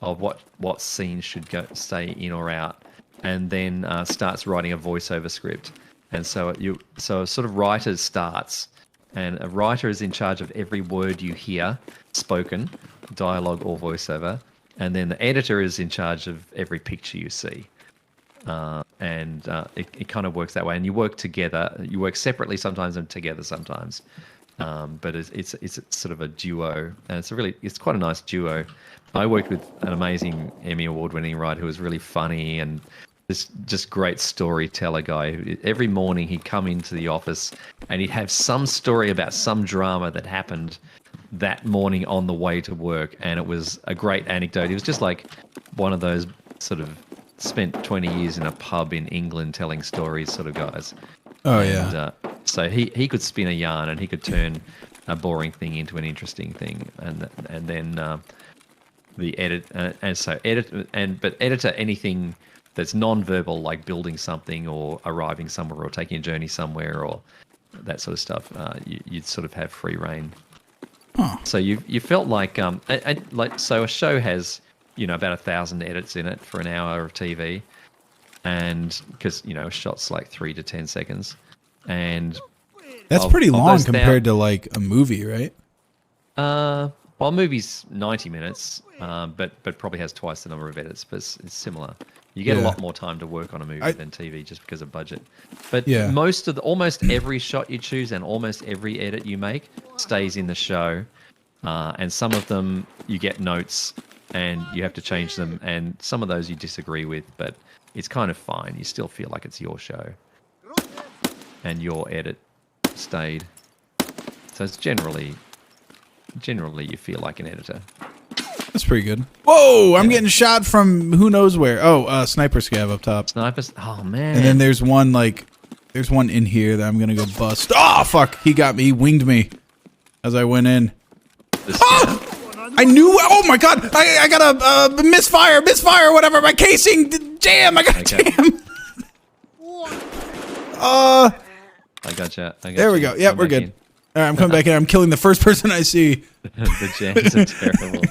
of what scenes should stay in or out, and then starts writing a voiceover script. And so a sort of writer starts. And a writer is in charge of every word you hear spoken, dialogue or voiceover. And then the editor is in charge of every picture you see. And it kind of works that way. And you work together. You work separately sometimes and together sometimes. But it's sort of a duo. And it's quite a nice duo. I worked with an amazing Emmy Award-winning writer who was really funny and this just great storyteller guy. Every morning he'd come into the office and he'd have some story about some drama that happened that morning on the way to work, and it was a great anecdote. He was just like one of those sort of spent 20 years in a pub in England telling stories sort of guys. Oh yeah. So he could spin a yarn and he could turn a boring thing into an interesting thing, and then the editor anything that's non-verbal, like building something or arriving somewhere or taking a journey somewhere or that sort of stuff, you'd sort of have free reign. Huh. So you felt like so a show has about 1,000 edits in it for an hour of TV, and because a shot's like 3 to 10 seconds, and That's pretty long those compared to like a movie, right? well, a movie's 90 minutes, but probably has twice the number of edits, but it's similar. You get a lot more time to work on a movie than TV just because of budget. But almost every shot you choose and almost every edit you make stays in the show. And some of them you get notes and you have to change them. And some of those you disagree with, but it's kind of fine. You still feel like it's your show. And your edit stayed. So it's generally you feel like an editor. That's pretty good. Whoa, I'm getting shot from who knows where. Oh, sniper scav up top. Snipers. Oh man. And then there's one in here that I'm gonna go bust. Oh fuck, he got me. He winged me as I went in. I knew. Oh my god! I got a misfire, whatever. My casing jam. I got jam. I gotcha. There we go. Yeah, we're good. All right, I'm coming back in. I'm killing the first person I see. The jams are terrible.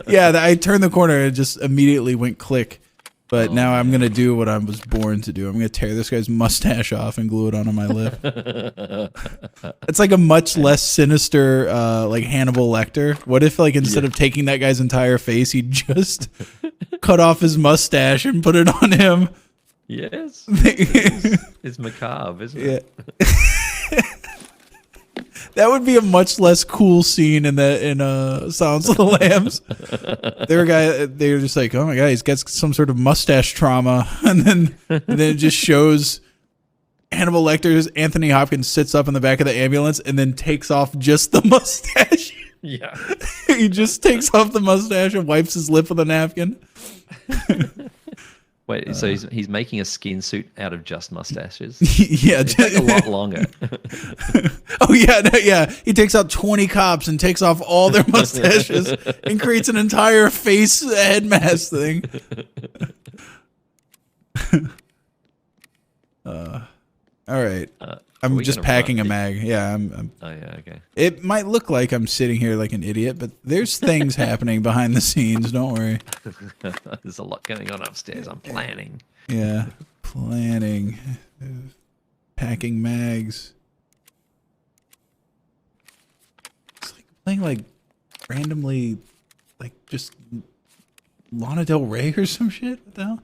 Yeah, I turned the corner and it just immediately went click. But now I'm going to do what I was born to do. I'm going to tear this guy's mustache off and glue it onto my lip. It's like a much less sinister, like Hannibal Lecter. What if, like, instead of taking that guy's entire face, he just cut off his mustache and put it on him? Yes. It's macabre, isn't it? Yeah. That would be a much less cool scene in Silence of the Lambs. They were just like, oh my god, he's got some sort of mustache trauma, and then it just shows Hannibal Lecter's Anthony Hopkins sits up in the back of the ambulance and then takes off just the mustache. Yeah. He just takes off the mustache and wipes his lip with a napkin. Wait, so he's making a skin suit out of just mustaches? Yeah, it'd take a lot longer. Oh yeah, no, yeah. He takes out 20 cops and takes off all their mustaches and creates an entire face head mask thing. All right, I'm just packing a mag. Yeah, I'm. Oh yeah, okay. It might look like I'm sitting here like an idiot, but there's things happening behind the scenes. Don't worry. There's a lot going on upstairs. I'm planning. Yeah, planning, packing mags. It's like playing like randomly, like just Lana Del Rey or some shit. What the hell?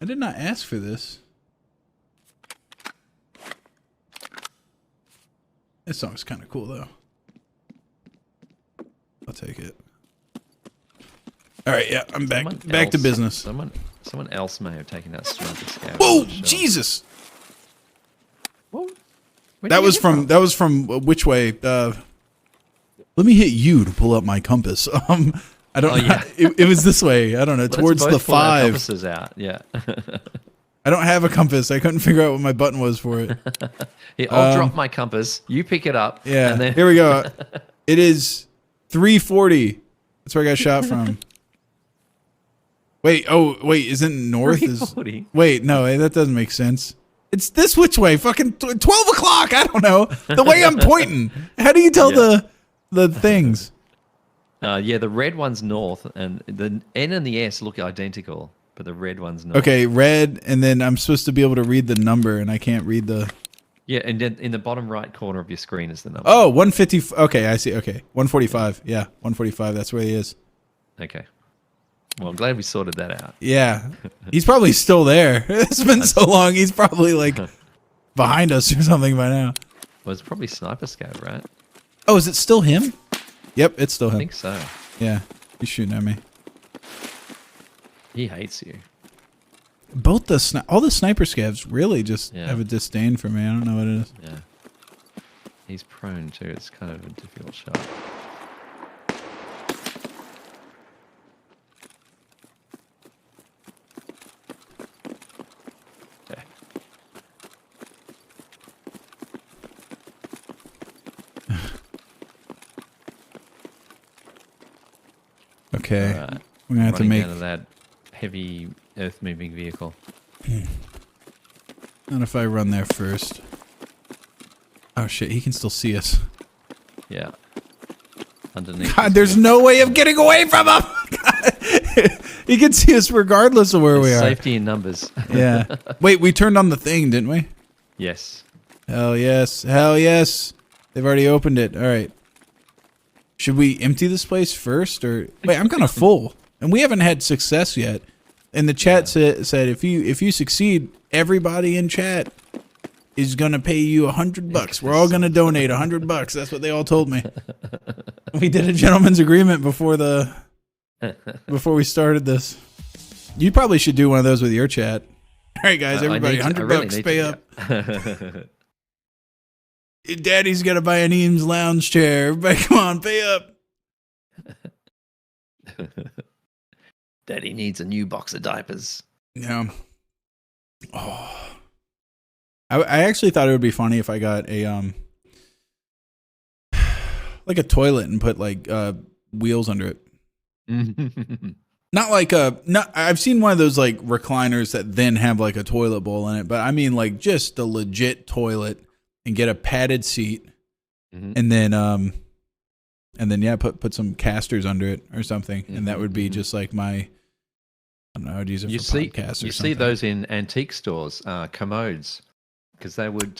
I did not ask for this. This song's kind of cool though. I'll take it. All right, yeah, I'm back to business. Someone else may have taken that sniper scout. Whoa, Jesus! Whoa. That was from which way? Let me hit you to pull up my compass. I don't know. Yeah. It was this way. I don't know. Towards the 5. Compasses out. Yeah. I don't have a compass. I couldn't figure out what my button was for it. Here, I'll drop my compass. You pick it up. Yeah. And then... Here we go. It is 340. That's where I got shot from. Wait. Oh, wait. Isn't north? 340? Wait. No, that doesn't make sense. It's this which way? Fucking 12 o'clock. I don't know. The way I'm pointing. How do you tell the things? Yeah, the red one's north, and the N and the S look identical, but the red one's north. Okay, red, and then I'm supposed to be able to read the number, and I can't read the... Yeah, and then in the bottom right corner of your screen is the number. Oh, 150... Okay, I see. Okay, 145. Yeah, 145. That's where he is. Okay. Well, I'm glad we sorted that out. Yeah. He's probably still there. It's been so long. He's probably, like, behind us or something by now. Well, it's probably Sniper Scout, right? Oh, is it still him? Yep, it's still him. I think so. Yeah, he's shooting at me. He hates you. Both all the sniper scavs really just have a disdain for me. I don't know what it is. Yeah. He's prone too. It's kind of a difficult shot. Okay. Okay. Right. We're gonna have to make out of that heavy earth-moving vehicle. Not if I run there first. Oh shit, he can still see us. Yeah. Underneath. God, there's no way of getting away from him! He can see us regardless of where we are. Safety in numbers. Yeah. Wait, we turned on the thing, didn't we? Yes. Hell yes. Hell yes. They've already opened it. All right. Should we empty this place first, or wait? I'm kind of full, and we haven't had success yet. And the chat said if you succeed, everybody in chat is gonna pay you $100. We're all gonna donate $100. That's what they all told me. We did a gentleman's agreement before we started this. You probably should do one of those with your chat. All right, guys, everybody, $100 pay up. Daddy's got to buy an Eames lounge chair. Everybody, come on, pay up. Daddy needs a new box of diapers. Yeah. Oh. I actually thought it would be funny if I got a like a toilet and put like wheels under it. Not like I've seen one of those like recliners that then have like a toilet bowl in it, but I mean like just a legit toilet and get a padded seat and then yeah, put some casters under it or something, and that would be just like my, I don't know, I'd use it for podcasts or something. You see those in antique stores, commodes, because they would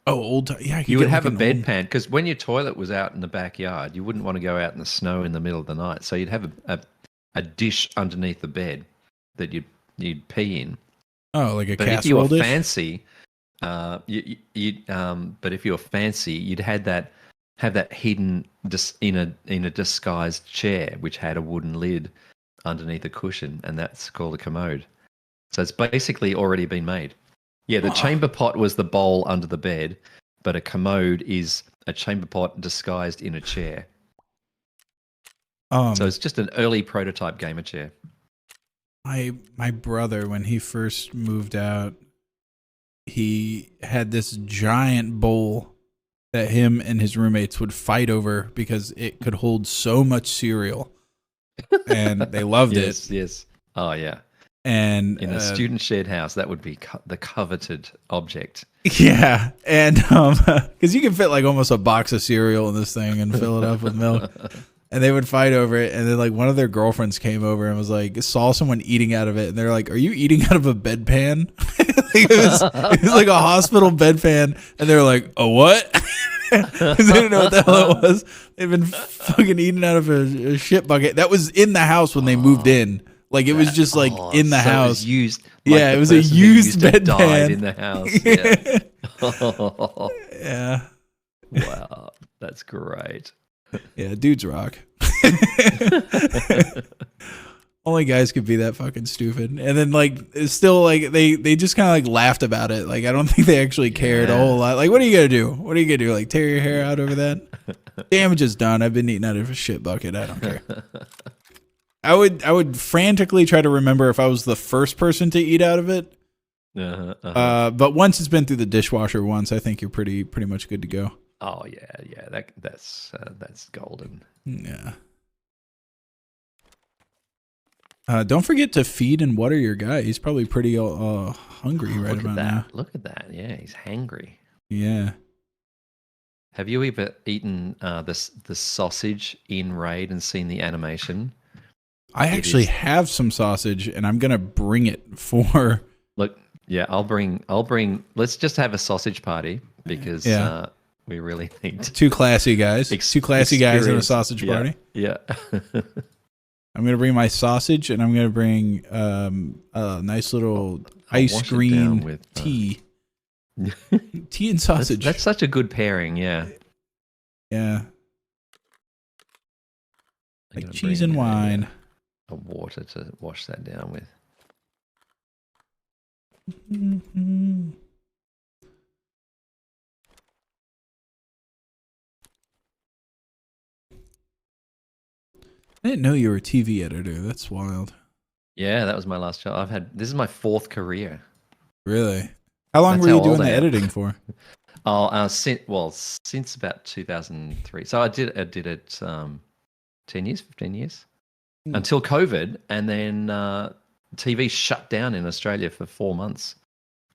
old, yeah, you would have a bedpan, because when your toilet was out in the backyard, you wouldn't want to go out in the snow in the middle of the night, so you'd have a dish underneath the bed that you'd pee in. Oh, like a but casserole if you were dish? fancy, but if you were fancy, you'd have that hidden in a disguised chair, which had a wooden lid underneath a cushion, and that's called a commode. So it's basically already been made. Yeah, the chamber pot was the bowl under the bed, but a commode is a chamber pot disguised in a chair. So it's just an early prototype gamer chair. My brother, when he first moved out, he had this giant bowl that him and his roommates would fight over because it could hold so much cereal, and they loved it. Yes. Oh yeah. And in a student shared house, that would be the coveted object. Yeah, and because you can fit like almost a box of cereal in this thing and fill it up with milk. And they would fight over it, and then like one of their girlfriends came over and was like, saw someone eating out of it, and they're like, "Are you eating out of a bedpan?" It was like a hospital bedpan, and they're like, "A what?" Because they didn't know what the hell it was. They've been fucking eating out of a shit bucket that was in the house when they moved in. Like it was just like in the house. It was used. Like it was a used bedpan in the house. Yeah. Yeah. Wow, that's great. Yeah, dudes rock. Only guys could be that fucking stupid. And then like it's still like they just kind of like laughed about it. Like I don't think they actually cared a whole lot. Like what are you gonna do? What are you gonna do? Like tear your hair out over that? Damage is done. I've been eating out of a shit bucket. I don't care. I would frantically try to remember if I was the first person to eat out of it. But once it's been through the dishwasher once, I think you're pretty much good to go. Oh yeah. That's golden. Yeah. Don't forget to feed and water your guy. He's probably pretty hungry right about now. Look at that. Yeah, he's hangry. Yeah. Have you ever eaten the sausage in Raid and seen the animation? I actually have some sausage, and I'm gonna bring it for. Look, yeah, I'll bring. Let's just have a sausage party because we really need two classy guys. Two classy guys in a sausage party. Yeah. I'm gonna bring my sausage, and I'm gonna bring a nice little ice cream with tea. Tea and sausage. That's such a good pairing. Yeah. Yeah. Like cheese and wine. A water to wash that down with. I didn't know you were a TV editor. That's wild. Yeah, that was my last job. This is my fourth career. Really? How long were you doing the editing for? Since about 2003. So I did it 10 years, 15 years. Until COVID, and then TV shut down in Australia for 4 months.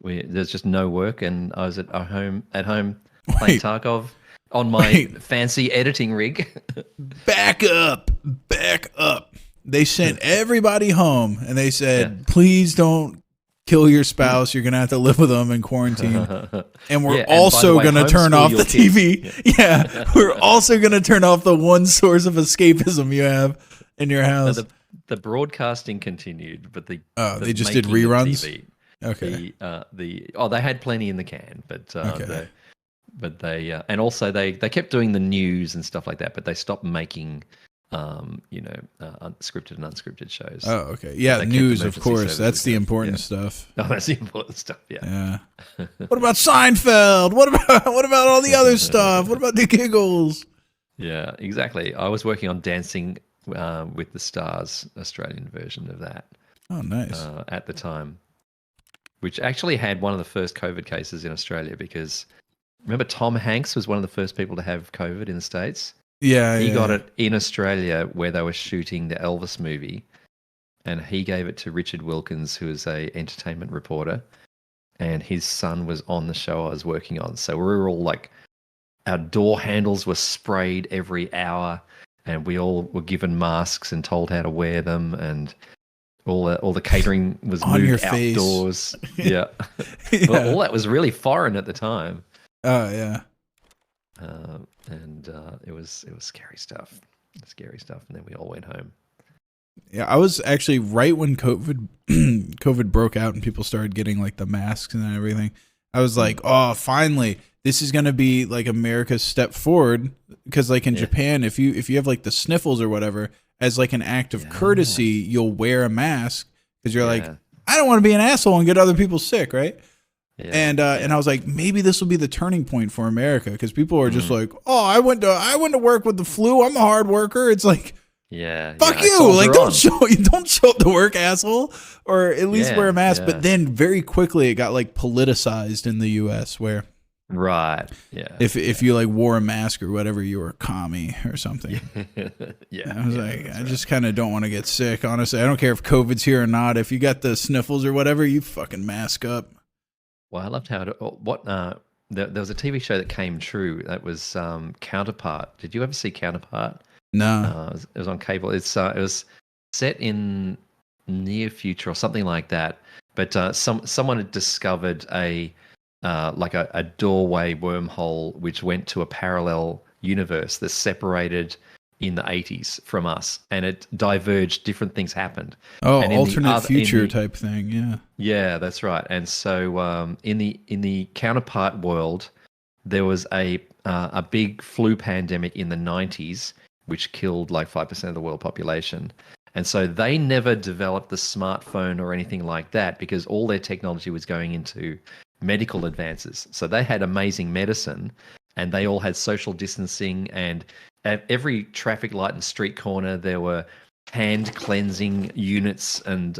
There's just no work, and I was at home playing Tarkov on my fancy editing rig. Back up. They sent everybody home, and they said, "Please don't kill your spouse. You're gonna have to live with them in quarantine, and we're also gonna turn off the TV. Yeah, we're also gonna turn off the one source of escapism you have." In your house, the broadcasting continued, but they just did reruns. TV, okay. They had plenty in the can, but they and also they kept doing the news and stuff like that, but they stopped making scripted and unscripted shows. Oh, okay, yeah, news, of course. That's the important stuff. Oh, that's the important stuff. Yeah. What about Seinfeld? What about all the other stuff? What about the giggles? Yeah, exactly. I was working on Dancing with the Stars, Australian version of that. Oh, nice. At the time, which actually had one of the first COVID cases in Australia, because remember Tom Hanks was one of the first people to have COVID in the States. Yeah, He got it in Australia where they were shooting the Elvis movie, and he gave it to Richard Wilkins, who is a entertainment reporter, and his son was on the show I was working on. So we were all like, our door handles were sprayed every hour, and we all were given masks and told how to wear them, and all the catering was On your moved face. outdoors. Yeah. Yeah. Well, all that was really foreign at the time. Oh yeah. And it was scary stuff. Scary stuff. And then we all went home. Yeah, I was actually right when COVID broke out and people started getting like the masks and everything. I was like, oh, finally, this is gonna be like America's step forward, because like in Japan, if you have like the sniffles or whatever, as like an act of courtesy, you'll wear a mask because you're like, I don't want to be an asshole and get other people sick, right? Yeah, and I was like, maybe this will be the turning point for America, because people are just like, oh, I went to work with the flu. I'm a hard worker. It's like, fuck you. Like, don't show up to work, asshole, or at least wear a mask. But then very quickly it got like politicized in the US where if you like wore a mask or whatever, you were a commie or something. I was like, I just kind of don't want to get sick, honestly. I don't care if COVID's here or not. If you got the sniffles or whatever, you fucking mask up. Well, I loved how there was a TV show that came true that was Counterpart. Did you ever see Counterpart? No. It was on cable. It was set in near future or something like that. But someone had discovered a doorway wormhole which went to a parallel universe that separated in the 80s from us, and it diverged. Different things happened. Oh, and alternate future type thing. Yeah, that's right. And so in the Counterpart world, there was a big flu pandemic in the 90s, which killed like 5% of the world population. And so they never developed the smartphone or anything like that, because all their technology was going into medical advances. So they had amazing medicine, and they all had social distancing, and at every traffic light and street corner there were hand cleansing units, and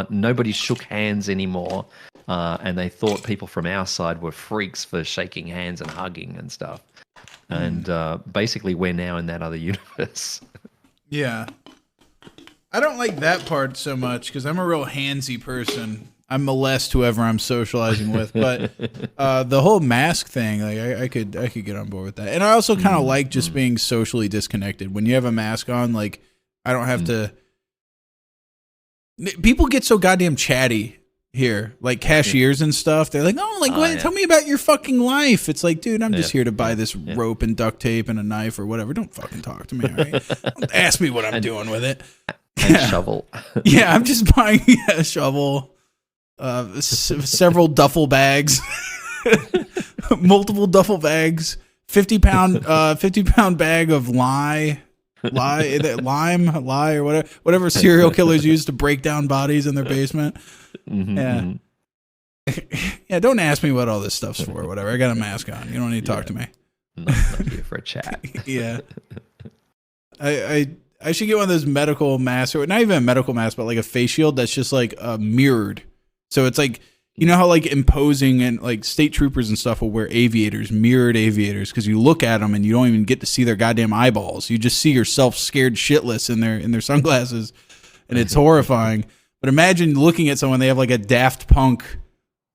nobody shook hands anymore, and they thought people from our side were freaks for shaking hands and hugging and stuff. And basically we're now in that other universe. Yeah, I don't like that part so much because I'm a real handsy person. I molest whoever I'm socializing with, but the whole mask thing, like I could get on board with that. And I also kind of like just being socially disconnected. When you have a mask on, like I don't have to. People get so goddamn chatty here, like cashiers and stuff. They're like, "Oh, like tell me about your fucking life." It's like, dude, I'm just here to buy this rope and duct tape and a knife or whatever. Don't fucking talk to me. All right? Don't ask me what I'm doing with it. And shovel. Yeah, I'm just buying a shovel. Several duffel bags, multiple duffel bags, 50-pound bag of lye or whatever serial killers use to break down bodies in their basement. Yeah, don't ask me what all this stuff's for or whatever. I got a mask on. You don't need to talk to me. Not here for a chat. Yeah. I should get one of those medical masks, or not even a medical mask, but like a face shield that's just like mirrored. So it's like, you know how like imposing and like state troopers and stuff will wear mirrored aviators, because you look at them and you don't even get to see their goddamn eyeballs. You just see yourself scared shitless in their sunglasses, and it's horrifying. But imagine looking at someone, they have like a Daft Punk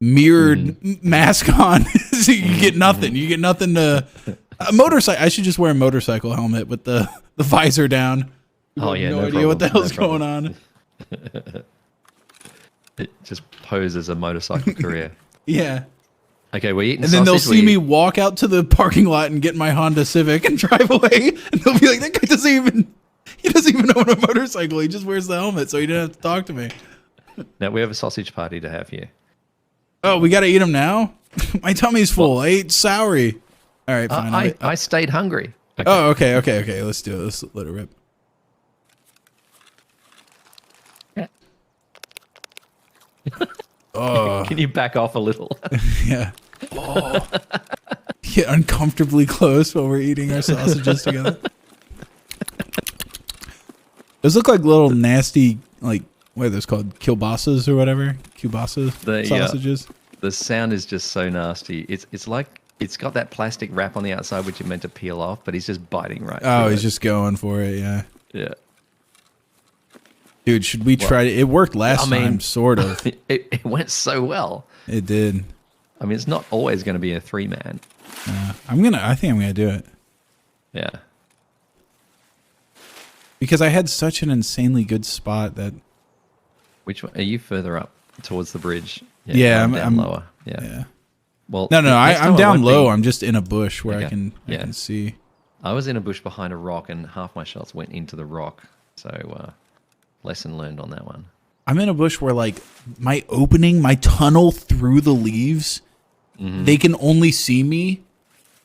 mirrored mask on. So you get nothing. You get nothing to a motorcycle. I should just wear a motorcycle helmet with the visor down. Oh yeah, no idea what the hell's going on. It just poses a motorcycle career. Yeah. Okay, we're eating. And then they'll see me walk out to the parking lot and get my Honda Civic and drive away, and they'll be like, "That guy doesn't even own a motorcycle. He just wears the helmet, so he didn't have to talk to me." Now we have a sausage party to have here. Oh, we got to eat them now. My tummy's full. I ate soury. All right, fine. I stayed hungry. Okay. Oh, okay. Let's do it. Let's let it rip. Oh. Can you back off a little? Yeah. Oh. Get uncomfortably close while we're eating our sausages together. Those look like little nasty, like, what are those called? Kielbasa's or whatever? Kielbasa sausages? The sound is just so nasty. It's like it's got that plastic wrap on the outside which you're meant to peel off, but he's just biting right Oh, through he's it. just going for it. Yeah. Yeah. Dude, should we try it? It worked last time, sort of. It went so well. It did. I mean, it's not always going to be a 3-man. I think I'm gonna do it Yeah. because I had such an insanely good spot that. Which one? Are you further up towards the bridge? Yeah, I'm down I'm lower. Yeah. Yeah. Well, No, next time I'm I down won't low. be- I'm just in a bush where I Okay. can Yeah. see. I was in a bush behind a rock, and half my shots went into the rock. So, lesson learned on that one. I'm in a bush where like my tunnel through the leaves, they can only see me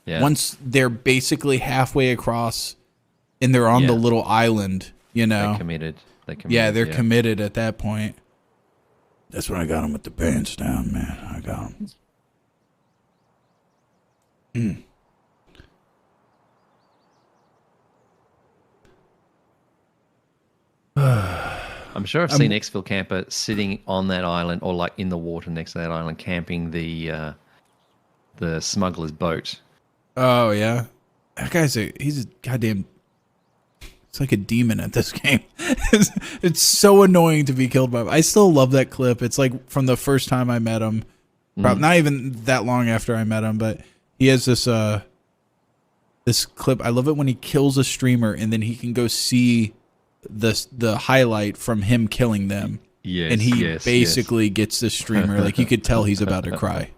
Yeah. once they're basically halfway across and they're on the Yeah. little island, you know. They're committed. Yeah, they're committed at that point. That's when I got them with the pants down, man. I got them. I'm sure I've seen Exfil camper sitting on that island or like in the water next to that island camping the smuggler's boat. Oh yeah, that he's a goddamn. It's like a demon at this game. It's so annoying to be killed by. I still love that clip. It's like from the first time I met him. Not even that long after I met him, but he has this this clip. I love it when he kills a streamer and then he can go see the highlight from him killing them. Yes, and he basically gets the streamer, like you could tell he's about to cry.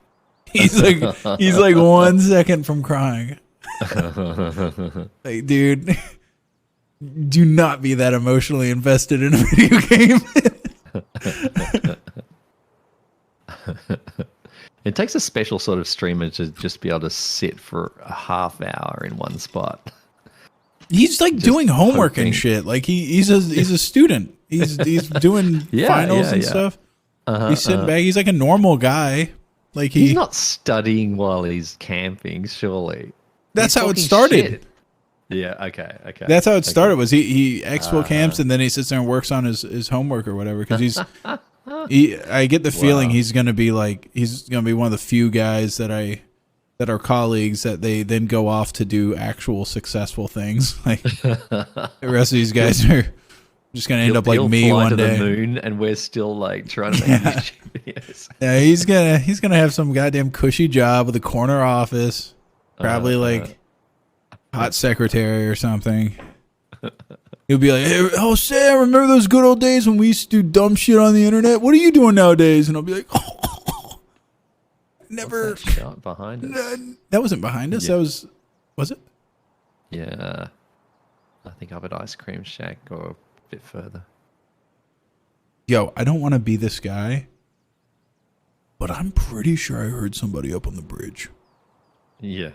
He's like 1 second from crying. Like, dude, do not be that emotionally invested in a video game. It takes a special sort of streamer to just be able to sit for a half hour in one spot. He's like doing homework hoping. and shit. Like he's a student. He's doing finals and stuff. He's sitting back. He's like a normal guy. Like He's not studying while he's camping, surely. That's He's how it talking started. shit. Yeah, okay. That's how it started. Was he expo camps and then he sits there and works on his homework or whatever because I get the feeling he's gonna be one of the few guys that are colleagues that they then go off to do actual successful things. Like the rest of these guys are just gonna end up like He'll me fly one to day. the moon, and we're still like trying to make YouTube videos. Yeah, he's gonna have some goddamn cushy job with a corner office, probably like hot secretary or something. He'll be like, hey, "Oh, Sam, remember those good old days when we used to do dumb shit on the internet? What are you doing nowadays?" And I'll be like, "Oh, never." What's that shot behind us? That wasn't behind us. Yeah. That was it? Yeah, I think up at Ice Cream Shack or a bit further. Yo, I don't want to be this guy, but I'm pretty sure I heard somebody up on the bridge. Yeah.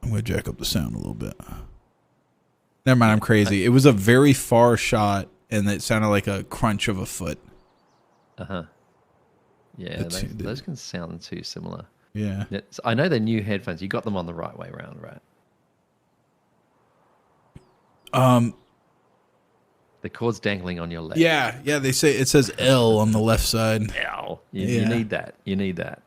I'm gonna jack up the sound a little bit. Never mind, I'm crazy. It was a very far shot, and it sounded like a crunch of a foot. Yeah, those can sound too similar. Yeah. I know they're new headphones. You got them on the right way around, right? The cord's dangling on your left. Yeah. They say it says L on the left side. Ow. You need that. You need that.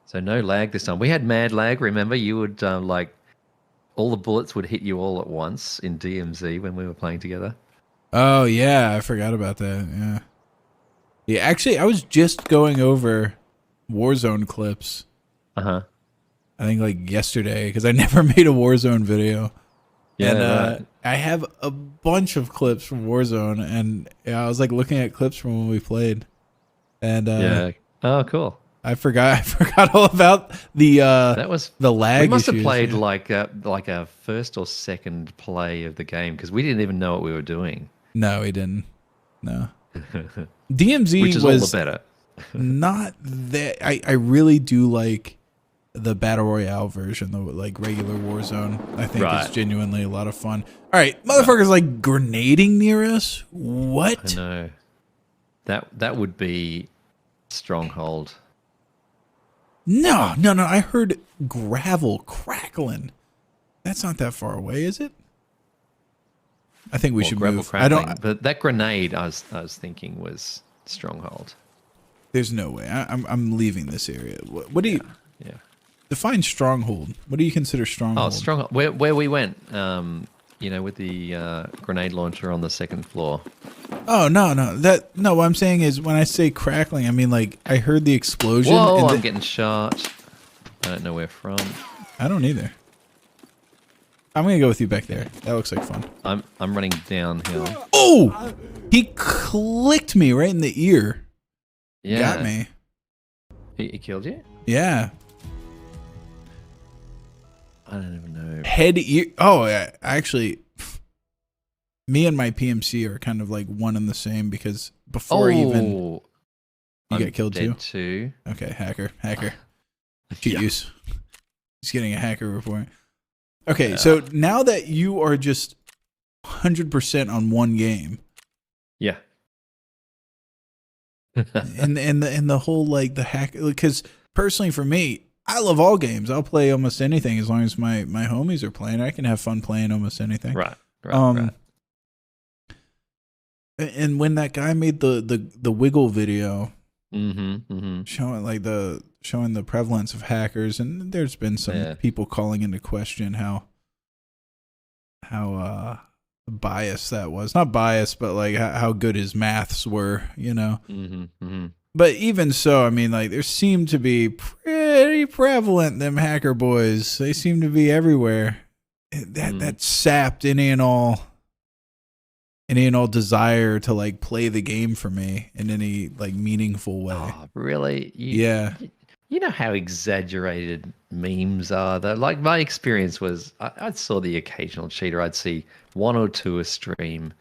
So no lag this time. We had mad lag. Remember, you would all the bullets would hit you all at once in DMZ when we were playing together. Oh yeah, I forgot about that. Yeah. Yeah, actually, I was just going over Warzone clips. I think like yesterday because I never made a Warzone video. Yeah, and right. I have a bunch of clips from Warzone, and I was like looking at clips from when we played, and yeah. Oh, cool. I forgot all about the That was the lag. We must have issues. played like a first or second play of the game because we didn't even know what we were doing. No, we didn't. No. DMZ Which is was all the better. not that. I really do like the battle royale version, the like regular Warzone. I think Right. it's genuinely a lot of fun. All right, motherfuckers like grenading near us. What? I know. That would be Stronghold. No. I heard gravel crackling. That's not that far away, is it? I think we should Gravel move. Crackling, but that grenade I was thinking was Stronghold. There's no way. I'm leaving this area. What do you define stronghold? What do you consider stronghold? Oh, Stronghold. Where we went, with the grenade launcher on the second floor. Oh no. What I'm saying is when I say crackling, I mean like I heard the explosion. Whoa! I'm getting shot. I don't know where from. I don't either. I'm gonna go with you back there. That looks like fun. I'm running downhill. Oh! He clicked me right in the ear. Yeah. Got me. He killed you? Yeah. I don't even know. Head ear. Oh, actually, me and my PMC are kind of like one and the same because before even you get killed too. Okay, hacker. Cheat use. He's getting a hacker report. Okay, so now that you are just 100% on one game. Yeah. and the whole like the hack, because personally for me, I love all games. I'll play almost anything as long as my homies are playing. I can have fun playing almost anything. Right. And when that guy made the wiggle video, showing the prevalence of hackers, and there's been some people calling into question how biased that was. Not biased, but like how good his maths were, But even so, I mean, like there seemed to be pretty prevalent, them hacker boys. They seem to be everywhere. That sapped any and all desire to like play the game for me in any like meaningful way. Oh, really? Yeah. You know how exaggerated memes are, though. Like my experience was, I saw the occasional cheater. I'd see one or two a stream,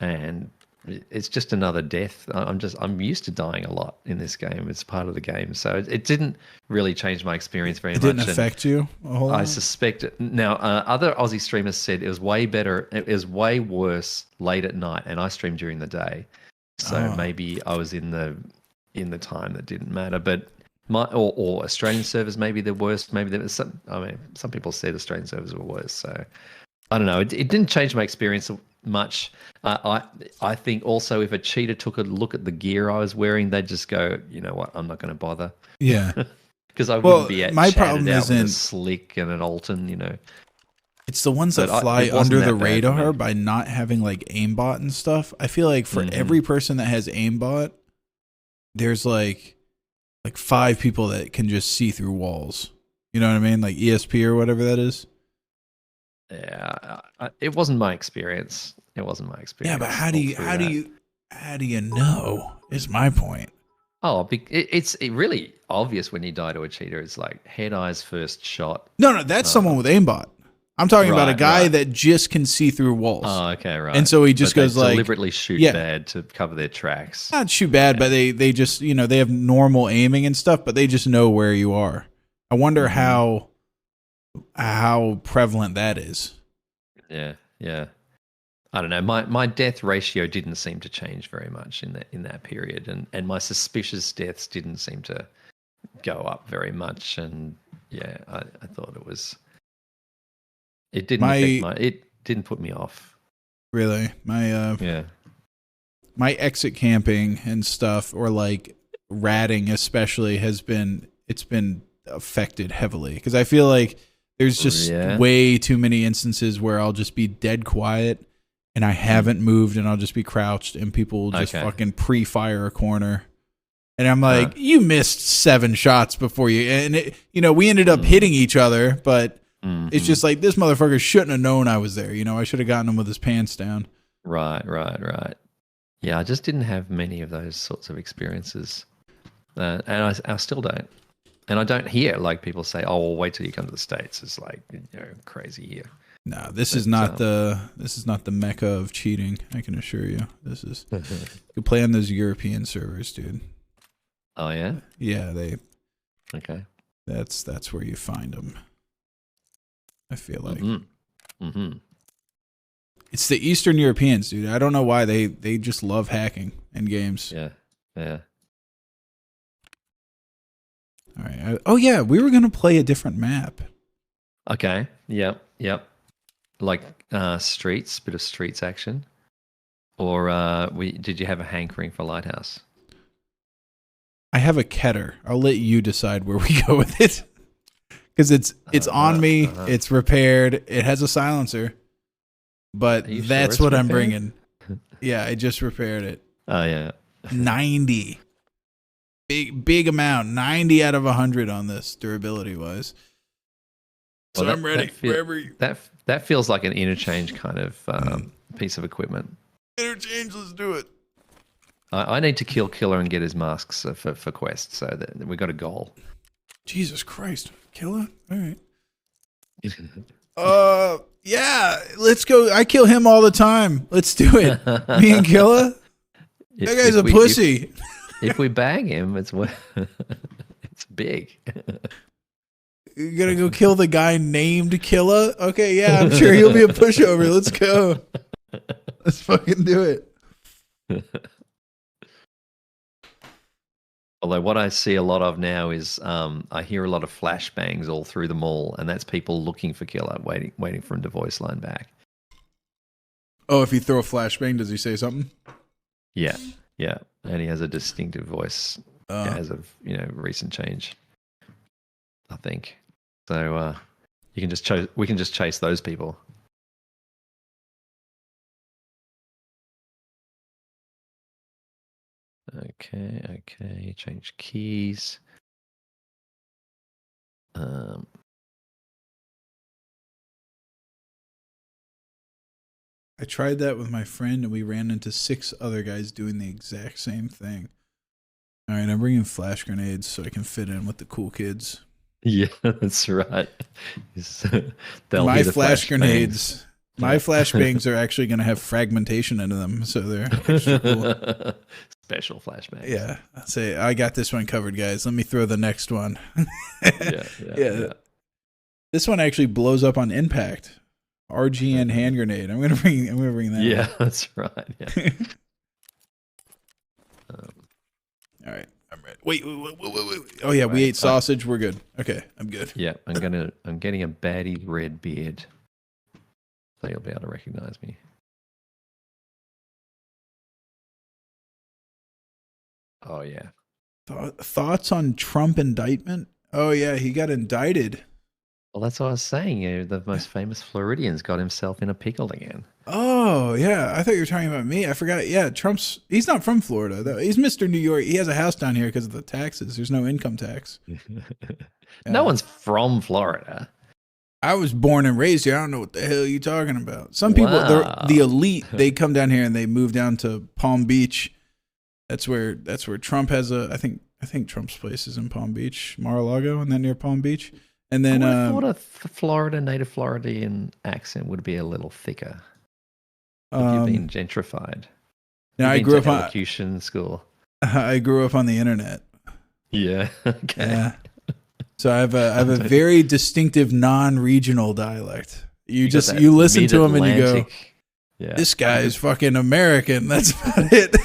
and it's just another death. I'm used to dying a lot in this game. It's part of the game, so it didn't really change my experience very much. It didn't affect you a whole lot? I suspect it. Now, other Aussie streamers said it was way better. It was way worse late at night, and I streamed during the day, so maybe I was in the time that didn't matter, but. Or Australian servers maybe the worst. Maybe there was some. I mean, some people said Australian servers were worse. So I don't know. It didn't change my experience much. I think also if a cheater took a look at the gear I was wearing, they'd just go, you know what, I'm not going to bother. Yeah, because I wouldn't be my problem isn't with a Slick and an Alton. It's the ones that fly under the radar by not having like aimbot and stuff. I feel like for every person that has aimbot, there's like 5 people that can just see through walls. You know what I mean? Like ESP or whatever that is. Yeah, it wasn't my experience. Yeah, but how do you know? Is my point. Oh, it's really obvious when you die to a cheater. It's like head, eyes, first shot. No, that's someone with aimbot. I'm talking about a guy that just can see through walls. Oh, okay, right. And so he just goes like deliberately shoot bad to cover their tracks. Not shoot bad, but they just they have normal aiming and stuff, but they just know where you are. I wonder how prevalent that is. Yeah. I don't know. My death ratio didn't seem to change very much in that period, and my suspicious deaths didn't seem to go up very much. And yeah, I thought it was. It didn't it didn't put me off. Really? My exit camping and stuff, or like ratting especially, it's been affected heavily because I feel like there's just way too many instances where I'll just be dead quiet and I haven't moved and I'll just be crouched and people will just fucking pre-fire a corner. And I'm like, you missed 7 shots before you, and we ended up hitting each other, but it's just like, this motherfucker shouldn't have known I was there. I should have gotten him with his pants down. Right. Yeah, I just didn't have many of those sorts of experiences. And I still don't. And I don't hear like people say, "Oh, well, wait till you come to the States." It's like crazy here. No, this is not the mecca of cheating. I can assure you. This is you play on those European servers, dude. Oh yeah. Yeah, they. Okay. That's where you find them. I feel like. It's the Eastern Europeans, dude. I don't know why they just love hacking in games. Yeah. All right. We were gonna play a different map. Okay. Yeah. Yep. Like streets, bit of streets action. Or did you have a hankering for Lighthouse? I have a Keter. I'll let you decide where we go with it. Because it's on me. It's repaired. It has a silencer. But that's what I'm bringing. Yeah, I just repaired it. Oh, yeah. 90. Big amount. 90 out of 100 on this, durability-wise. So I'm ready. Wherever you... That feels like an interchange kind of piece of equipment. Interchange, let's do it. I need to kill Killer and get his masks for quests, so that we got a goal. Jesus Christ. Killer? All right. Yeah, let's go. I kill him all the time. Let's do it. Me and Killer? That guy's a pussy. If we bang him, it's big. You're going to go kill the guy named Killer? Okay, yeah, I'm sure he'll be a pushover. Let's go. Let's fucking do it. Although what I see a lot of now is I hear a lot of flashbangs all through the mall, and that's people looking for Killer, waiting for him to voice line back. Oh, if you throw a flashbang, does he say something? Yeah, and he has a distinctive voice as of recent change, I think. So we can just chase those people. Okay. Change keys. I tried that with my friend, and we ran into 6 other guys doing the exact same thing. All right, I'm bringing flash grenades so I can fit in with the cool kids. Yeah, that's right. My flash grenades. My flashbangs are actually going to have fragmentation into them, so they're extra cool. Special flashbangs. Yeah. I'll say, I got this one covered, guys. Let me throw the next one. Yeah. This one actually blows up on impact. RGN hand grenade. I'm gonna bring that. Yeah, that's right. Yeah. All right, I'm ready. Wait. Oh yeah, we ate sausage. We're good. Okay, I'm good. Yeah, I'm getting a baddie red beard, so you'll be able to recognize me. Oh yeah. Thoughts on Trump indictment? Oh yeah, he got indicted. Well, that's what I was saying. The most famous Floridian's got himself in a pickle again. Oh yeah, I thought you were talking about me. I forgot. Yeah, he's not from Florida though. He's Mr. New York. He has a house down here because of the taxes. There's no income tax. No one's from Florida. I was born and raised here. I don't know what the hell you're talking about. Some people, the elite, they come down here and they move down to Palm Beach. That's where Trump has I think Trump's place is in Palm Beach, Mar-a-Lago, and then near Palm Beach. And then I thought a native Floridian accent would be a little thicker. You've been gentrified. Now I grew up on elocution school. I grew up on the internet. Yeah. Okay. Yeah. So I have a very distinctive non-regional dialect. You listen to him and you go, yeah. This guy is fucking American. That's about it.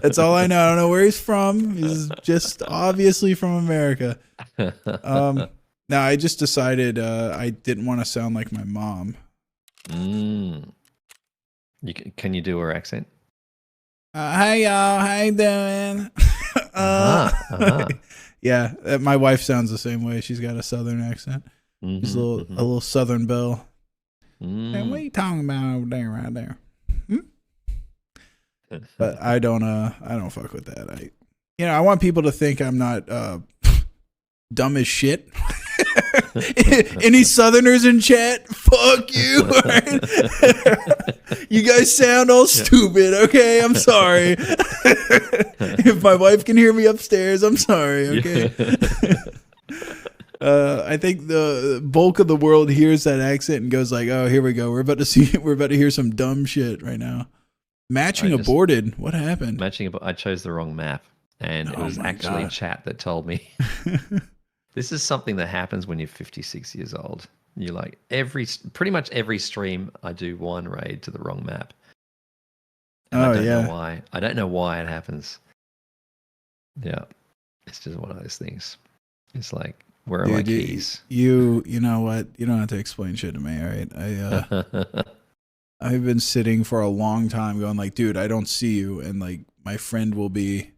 That's all I know. I don't know where he's from. He's just obviously from America. Now I just decided I didn't want to sound like my mom. Can you do her accent? Hey y'all, how you doing? Yeah, my wife sounds the same way. She's got a southern accent. She's a little southern belle. Hey, what are you talking about over there, right there? But I don't fuck with that. I want people to think I'm not dumb as shit. Any Southerners in chat? Fuck you. Right? You guys sound all stupid. Okay, I'm sorry. If my wife can hear me upstairs, I'm sorry. Okay. I think the bulk of the world hears that accent and goes like, "Oh, here we go. We're about to hear some dumb shit right now." Matching aborted. What happened? I chose the wrong map, and it was actually chat that told me. This is something that happens when you're 56 years old. You like pretty much every stream I do one raid to the wrong map. And I don't know why. I don't know why it happens. Yeah. It's just one of those things. It's like Where are my keys? You know what? You don't have to explain shit to me, all right? I've been sitting for a long time going like, dude, I don't see you, and like my friend will be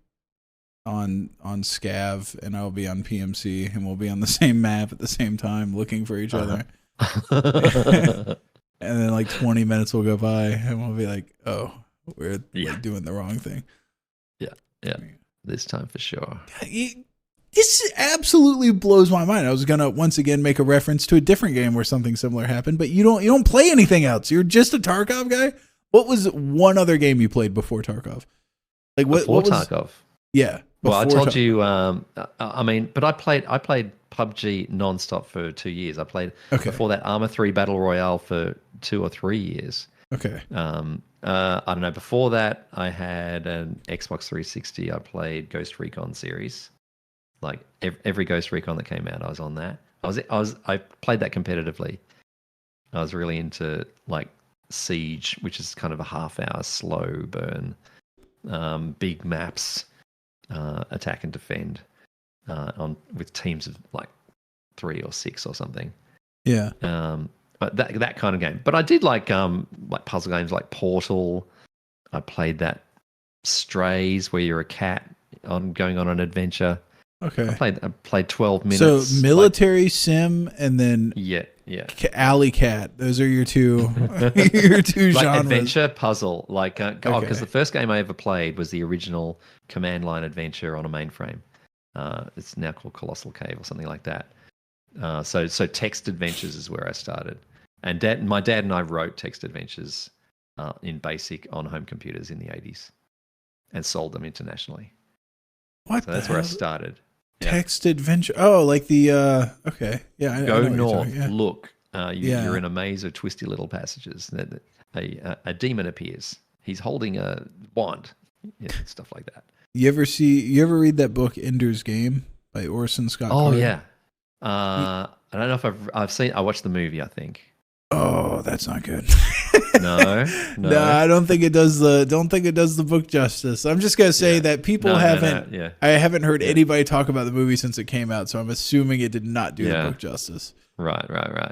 on Scav and I'll be on PMC and we'll be on the same map at the same time looking for each other. And then like 20 minutes will go by and we'll be like, oh, we're like doing the wrong thing. Yeah. This time for sure. This absolutely blows my mind. I was gonna once again make a reference to a different game where something similar happened, but you don't play anything else. You're just a Tarkov guy. What was one other game you played before Tarkov? Like what was Tarkov? Yeah. Well, I told you. But I played PUBG nonstop for 2 years. I played before that Arma 3 Battle Royale for 2 or 3 years. Okay. I don't know. Before that, I had an Xbox 360. I played Ghost Recon series. Like every Ghost Recon that came out, I was on that. I played that competitively. I was really into like Siege, which is kind of a half-hour slow burn, big maps, attack and defend, with teams of like 3 or 6 or something. Yeah. But that kind of game. But I did like puzzle games like Portal. I played that Strays, where you're a cat going on an adventure. Okay. I played 12 minutes. So military sim and then alley cat. Those are your two your two like genres. Adventure puzzle. Like because the first game I ever played was the original command line adventure on a mainframe. It's now called Colossal Cave or something like that. So text adventures is where I started. And my dad and I wrote text adventures in BASIC on home computers in the 80s and sold them internationally. What? So that's where I started. Text adventure. Oh, like the okay. Yeah. Go I know north. yeah. Look. You're in a maze of twisty little passages. A demon appears. He's holding a wand. Stuff like that. You ever read that book Ender's Game by Orson Scott Card? Yeah. I don't know if I've seen. I watched the movie, I think. Oh, that's not good. No. I don't think it does the book justice. I'm just gonna say that people haven't. Yeah. I haven't heard anybody talk about the movie since it came out, so I'm assuming it did not do the book justice. Right.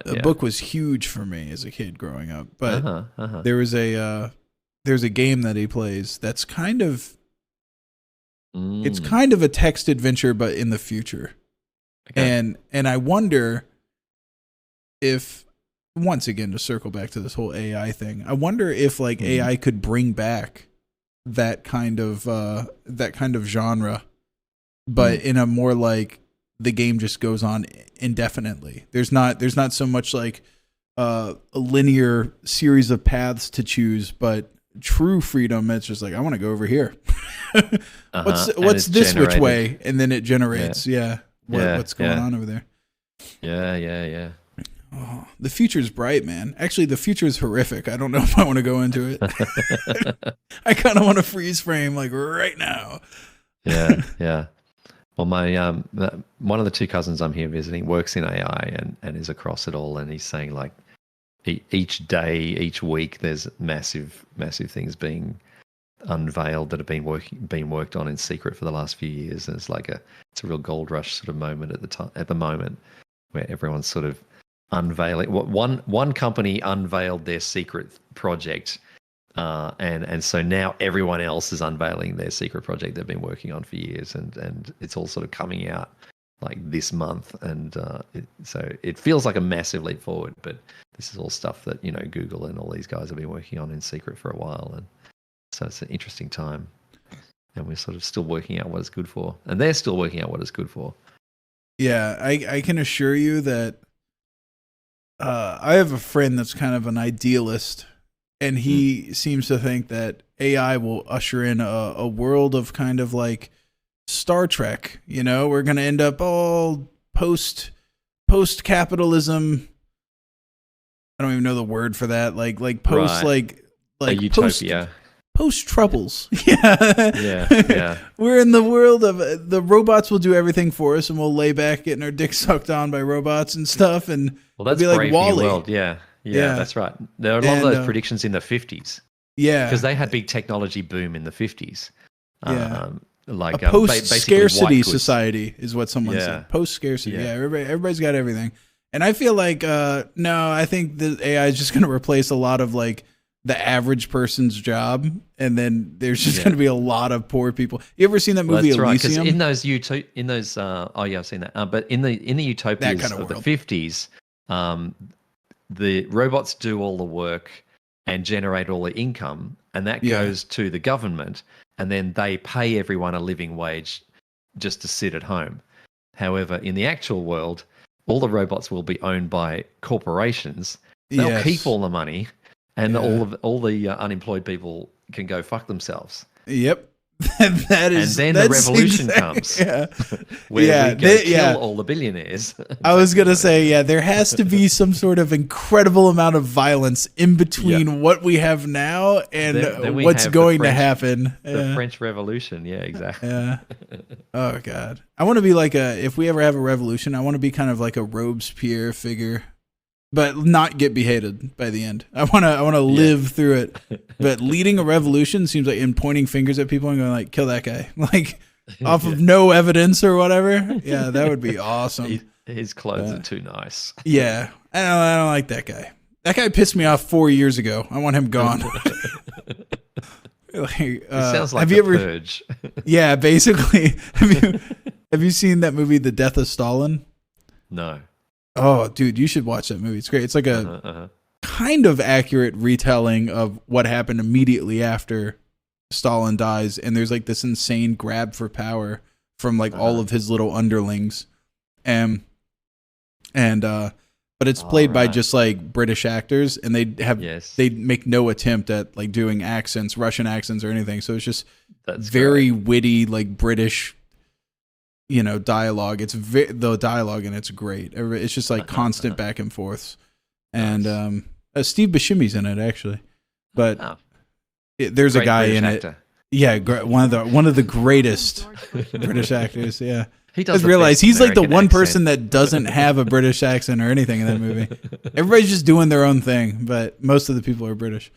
The book was huge for me as a kid growing up, but there's a game that he plays that's kind of it's kind of a text adventure, but in the future. Okay. And I wonder if, once again, to circle back to this whole AI thing, I wonder if like AI could bring back that kind of genre, but in a more like the game just goes on indefinitely. There's not so much like a linear series of paths to choose, but true freedom. It's just like, I want to go over here. What's this generated. Which way? And then it generates. What's going on over there? Yeah. Oh, the future's bright, man. Actually, the future is horrific. I don't know if I want to go into it. I kind of want to freeze frame like right now. Yeah. Well, my one of the 2 cousins I'm here visiting works in AI and is across it all, and he's saying like each day, each week, there's massive things being unveiled that have been worked on in secret for the last few years, and it's a real gold rush sort of moment at the moment where everyone's sort of unveiling. One company unveiled their secret project, and so now everyone else is unveiling their secret project they've been working on for years, and it's all sort of coming out like this month, and so it feels like a massive leap forward. But this is all stuff that Google and all these guys have been working on in secret for a while, and so it's an interesting time, and we're sort of still working out what it's good for, and they're still working out what it's good for. Yeah, I can assure you that I have a friend that's kind of an idealist, and he seems to think that AI will usher in a world of kind of like Star Trek. We're going to end up all post-capitalism. I don't even know the word for that. Like post, right. like a utopia. Post troubles. Yeah. We're in the world of the robots will do everything for us, and we'll lay back getting our dick sucked on by robots and stuff. And that's be like Brave Wall-E. New World. Yeah, that's right. There are a lot of those predictions in the 50s. Yeah, because they had big technology boom in the 50s. like a basically post-scarcity white goods. society is what someone Yeah. said. Post-scarcity. Yeah. Yeah, everybody's got everything. And I feel like, no, I think the AI is just going to replace a lot of like the average person's job. And then there's just going to be a lot of poor people. You ever seen that movie That's right, because Elysium? I've seen that. But in the utopias kind of of the world. 50s, the robots do all the work and generate all the income, and that goes to the government, and then they pay everyone a living wage just to sit at home. However, in the actual world, all the robots will be owned by corporations. They'll keep all the money, and all the unemployed people can go fuck themselves. Yep. That is, and then the revolution comes, where we go kill all the billionaires. I was gonna say, there has to be some sort of incredible amount of violence in between what we have now and then what's going to happen. The French Revolution, exactly. Yeah. Oh God, I want to be like if we ever have a revolution, I want to be kind of like a Robespierre figure, but not get beheaded by the end. I want to live through it. But leading a revolution seems like in pointing fingers at people and going like, kill that guy, like off of no evidence or whatever. Yeah, that would be awesome. His clothes are too nice. Yeah, I don't like that guy. That guy pissed me off 4 years ago. I want him gone. It sounds like Purge. Yeah, basically. Have you seen that movie, The Death of Stalin? No. Oh, dude, you should watch that movie. It's great. It's like a kind of accurate retelling of what happened immediately after Stalin dies, and there's like this insane grab for power from like all of his little underlings, but it's played by just like British actors, and they make no attempt at like doing accents, Russian accents or anything. So it's just very witty, like British, dialogue. It's the dialogue, and it's great. It's just like constant back and forths. And Steve Buscemi's in it actually, but there's a guy British in actor. it. Yeah, one of the greatest British actors. Yeah, he does. Realize he's like the American one accent. person that doesn't have a British accent or anything in that movie. Everybody's just doing their own thing, but most of the people are British.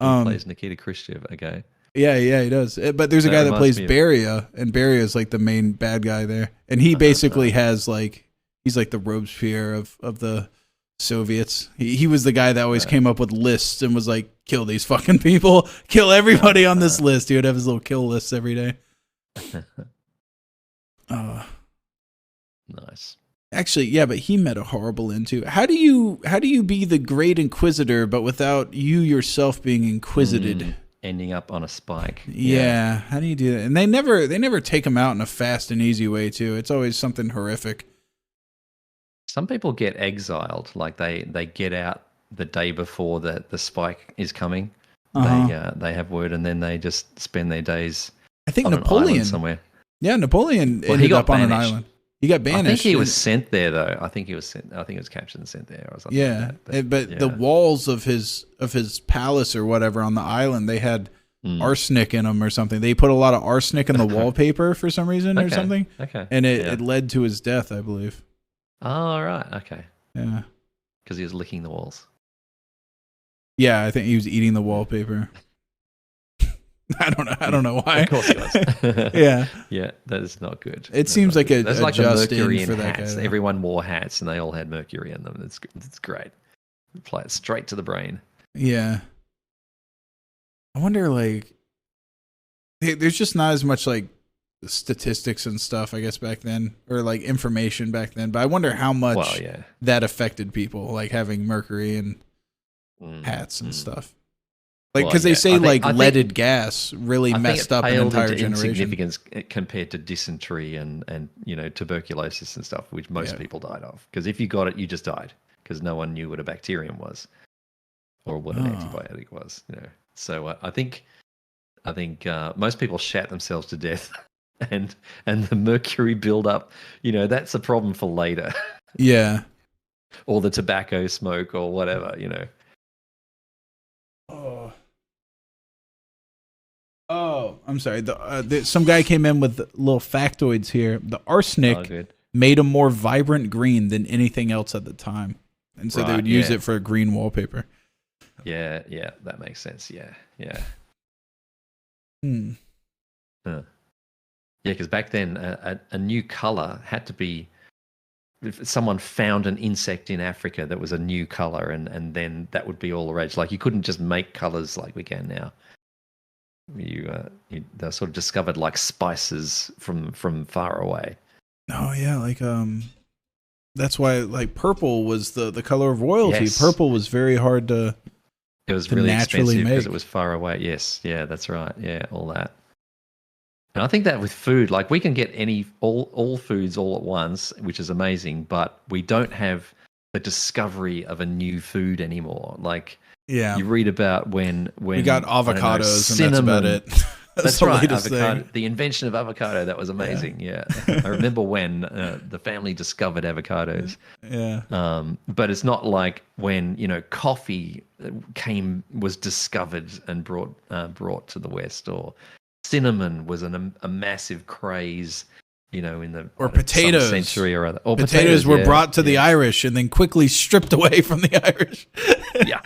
He plays Nikita Khrushchev. Okay. Yeah, he does. But there's a guy that plays Beria, and Beria is like the main bad guy there, and he basically has like he's like the Robespierre of the Soviets. He was the guy that always came up with lists and was like, kill these fucking people, kill everybody on this list. He would have his little kill lists every day. Nice. Actually, yeah, but he met a horrible end too. How do you be the great inquisitor, but without you yourself being inquisited? Ending up on a spike. Yeah. How do you do that? And they never take him out in a fast and easy way too. It's always something horrific. Some people get exiled, like they get out the day before the spike is coming. They have word, and then they just spend their days. I think on Napoleon an island somewhere. Yeah, Napoleon ended up on an island. He got banished. I think he was sent there though. I think he was captured and sent there or something. Yeah, like that. But the walls of his palace or whatever on the island, they had arsenic in them or something. They put a lot of arsenic in the wallpaper for some reason or something. Okay. And it led to his death, I believe. Oh, right. Okay. Yeah. Because he was licking the walls. Yeah, I think he was eating the wallpaper. I don't know why. Of course he was. Yeah. Yeah, that is not good. It seems like that's like the mercury for in that hats. guy. Everyone wore hats, and they all had mercury in them. It's great. Apply it straight to the brain. Yeah. I wonder, like, there's just not as much like statistics and stuff, I guess, back then, or like information back then. But I wonder how much that affected people, like having mercury and hats and stuff. Like, because they say I think leaded gas really messed up an entire generation. Insignificance compared to dysentery and tuberculosis and stuff, which most people died of. Because if you got it, you just died because no one knew what a bacterium was or what an antibiotic was. So I think most people shat themselves to death, and the mercury buildup. That's a problem for later. Yeah. Or the tobacco smoke or whatever. Oh, I'm sorry. Some guy came in with little factoids here. The arsenic made a more vibrant green than anything else at the time, and so they would use it for green wallpaper. Yeah, that makes sense. Yeah. Yeah, because back then a new color had to be, if someone found an insect in Africa that was a new color, and then that would be all the rage. Like you couldn't just make colors like we can now. They're sort of discovered like spices from far away. Oh yeah, like that's why like purple was the color of royalty. Yes. Purple was very hard to. It was to really naturally expensive because make. it was far away. Yes, yeah, that's right. Yeah, all that. And I think that with food, like we can get all foods all at once, which is amazing, but we don't have the discovery of a new food anymore. Like Yeah, you read about when we got I don't know, avocados, and that's about it. That's the right. latest Avocado, thing. the invention of avocado, that was amazing. Yeah. I remember when the family discovered avocados. Yeah. But it's not like when, coffee was discovered and brought to the West, or cinnamon was a massive craze, in the Or potatoes. some century or other. Or Potatoes were yeah, brought to the yeah. Irish and then quickly stripped away from the Irish. Yeah.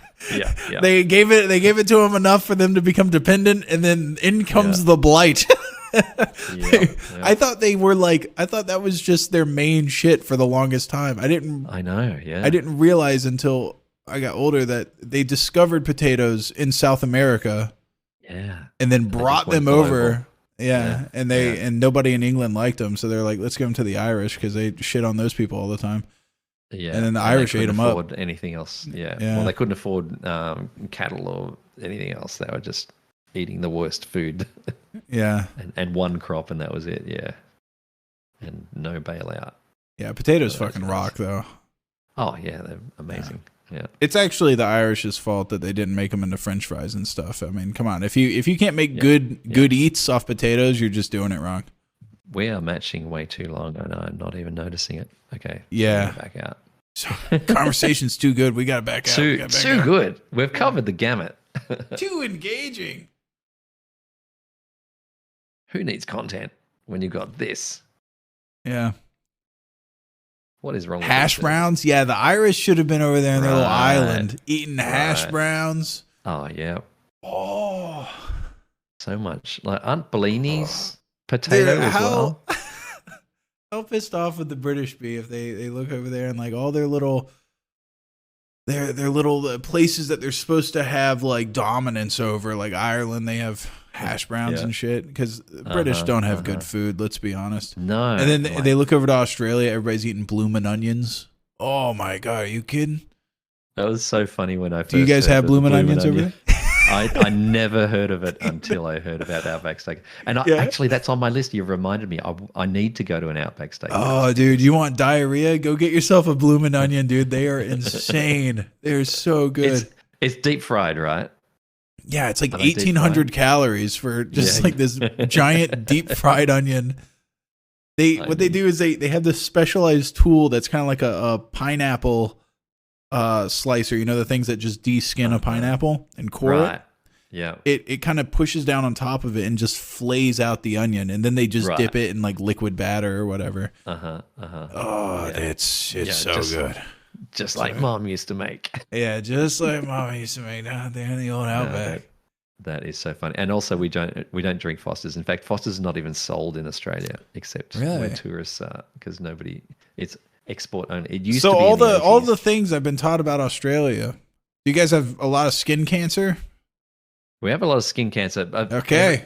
They gave it to them enough for them to become dependent, and then in comes the blight. I thought that was just their main shit for the longest time. I know, yeah. I didn't realize until I got older that they discovered potatoes in South America. Yeah. And then brought them global. over. Yeah. And nobody in England liked them, so they're like, let's give them to the Irish because they shit on those people all the time. Yeah, and then the Irish ate them up. Anything else? Yeah. Yeah. Well, they couldn't afford cattle or anything else. They were just eating the worst food. Yeah. and one crop, and that was it. Yeah. And no bailout. Yeah, potatoes So fucking rock though. Oh yeah, they're amazing. Yeah. It's actually the Irish's fault that they didn't make them into French fries and stuff. I mean, come on, if you can't make good eats off potatoes, you're just doing it wrong. We are matching way too long. I know. I'm not even noticing it. Okay. Yeah. Back out. So, conversation's too good. We got to back out. Too good. We've covered the gamut. Too engaging. Who needs content when you've got this? Yeah. What is wrong with hash this? browns? Yeah, the Irish should have been over there in their little Right. island eating hash browns. Oh, yeah. Oh. So much. Like, aren't Bellini's potato as well? How pissed off would the British be if they look over there and like all their little places that they're supposed to have like dominance over, like Ireland, they have hash browns and shit, because the British don't have good food, let's be honest. No. And then they look over to Australia, everybody's eating bloomin' onions. Oh my God, are you kidding? That was so funny when I first Do you guys heard have of bloomin' bloomin' onions over onion. there? I never heard of it until I heard about Outback Steak. And actually, that's on my list. You've reminded me. I need to go to an Outback Steak. Oh, dude, you want diarrhea? Go get yourself a bloomin' onion, dude. They are insane. They're so good. It's deep fried, right? Yeah, it's like 1,800 calories for just like this giant deep fried onion. What they do is they have this specialized tool that's kind of like a pineapple slicer. You know, the things that just de-skin a pineapple and core it? Yeah. It kind of pushes down on top of it and just flays out the onion, and then they just dip it in like liquid batter or whatever. Oh, it's so good. Just like Mom used to make. Yeah, just like Mom used to make down there in the old Outback. That is so funny. And also, we don't drink Foster's. In fact, Foster's is not even sold in Australia, except where tourists are, because it's export only. It used to be all the things I've been taught about Australia. Do you guys have a lot of skin cancer? We have a lot of skin cancer. Okay.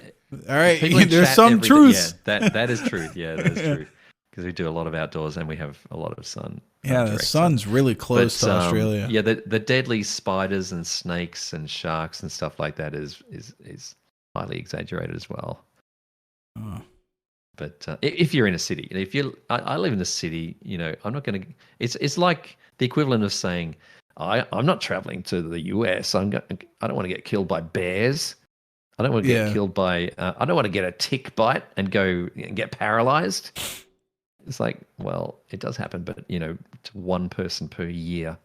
All right. There's There's some truth. Yeah, that is truth. Yeah, that is true. Because we do a lot of outdoors and we have a lot of sun. Yeah, the sun's really close to Australia. Yeah, the deadly spiders and snakes and sharks and stuff like that is highly exaggerated as well. Oh. But if you're in a city, I live in a city, I'm not going to. It's like the equivalent of saying, I'm not traveling to the US. I don't want to get killed by bears. I don't want to get killed by. I don't want to get a tick bite and go and get paralyzed. It's like, well, it does happen, but to one person per year.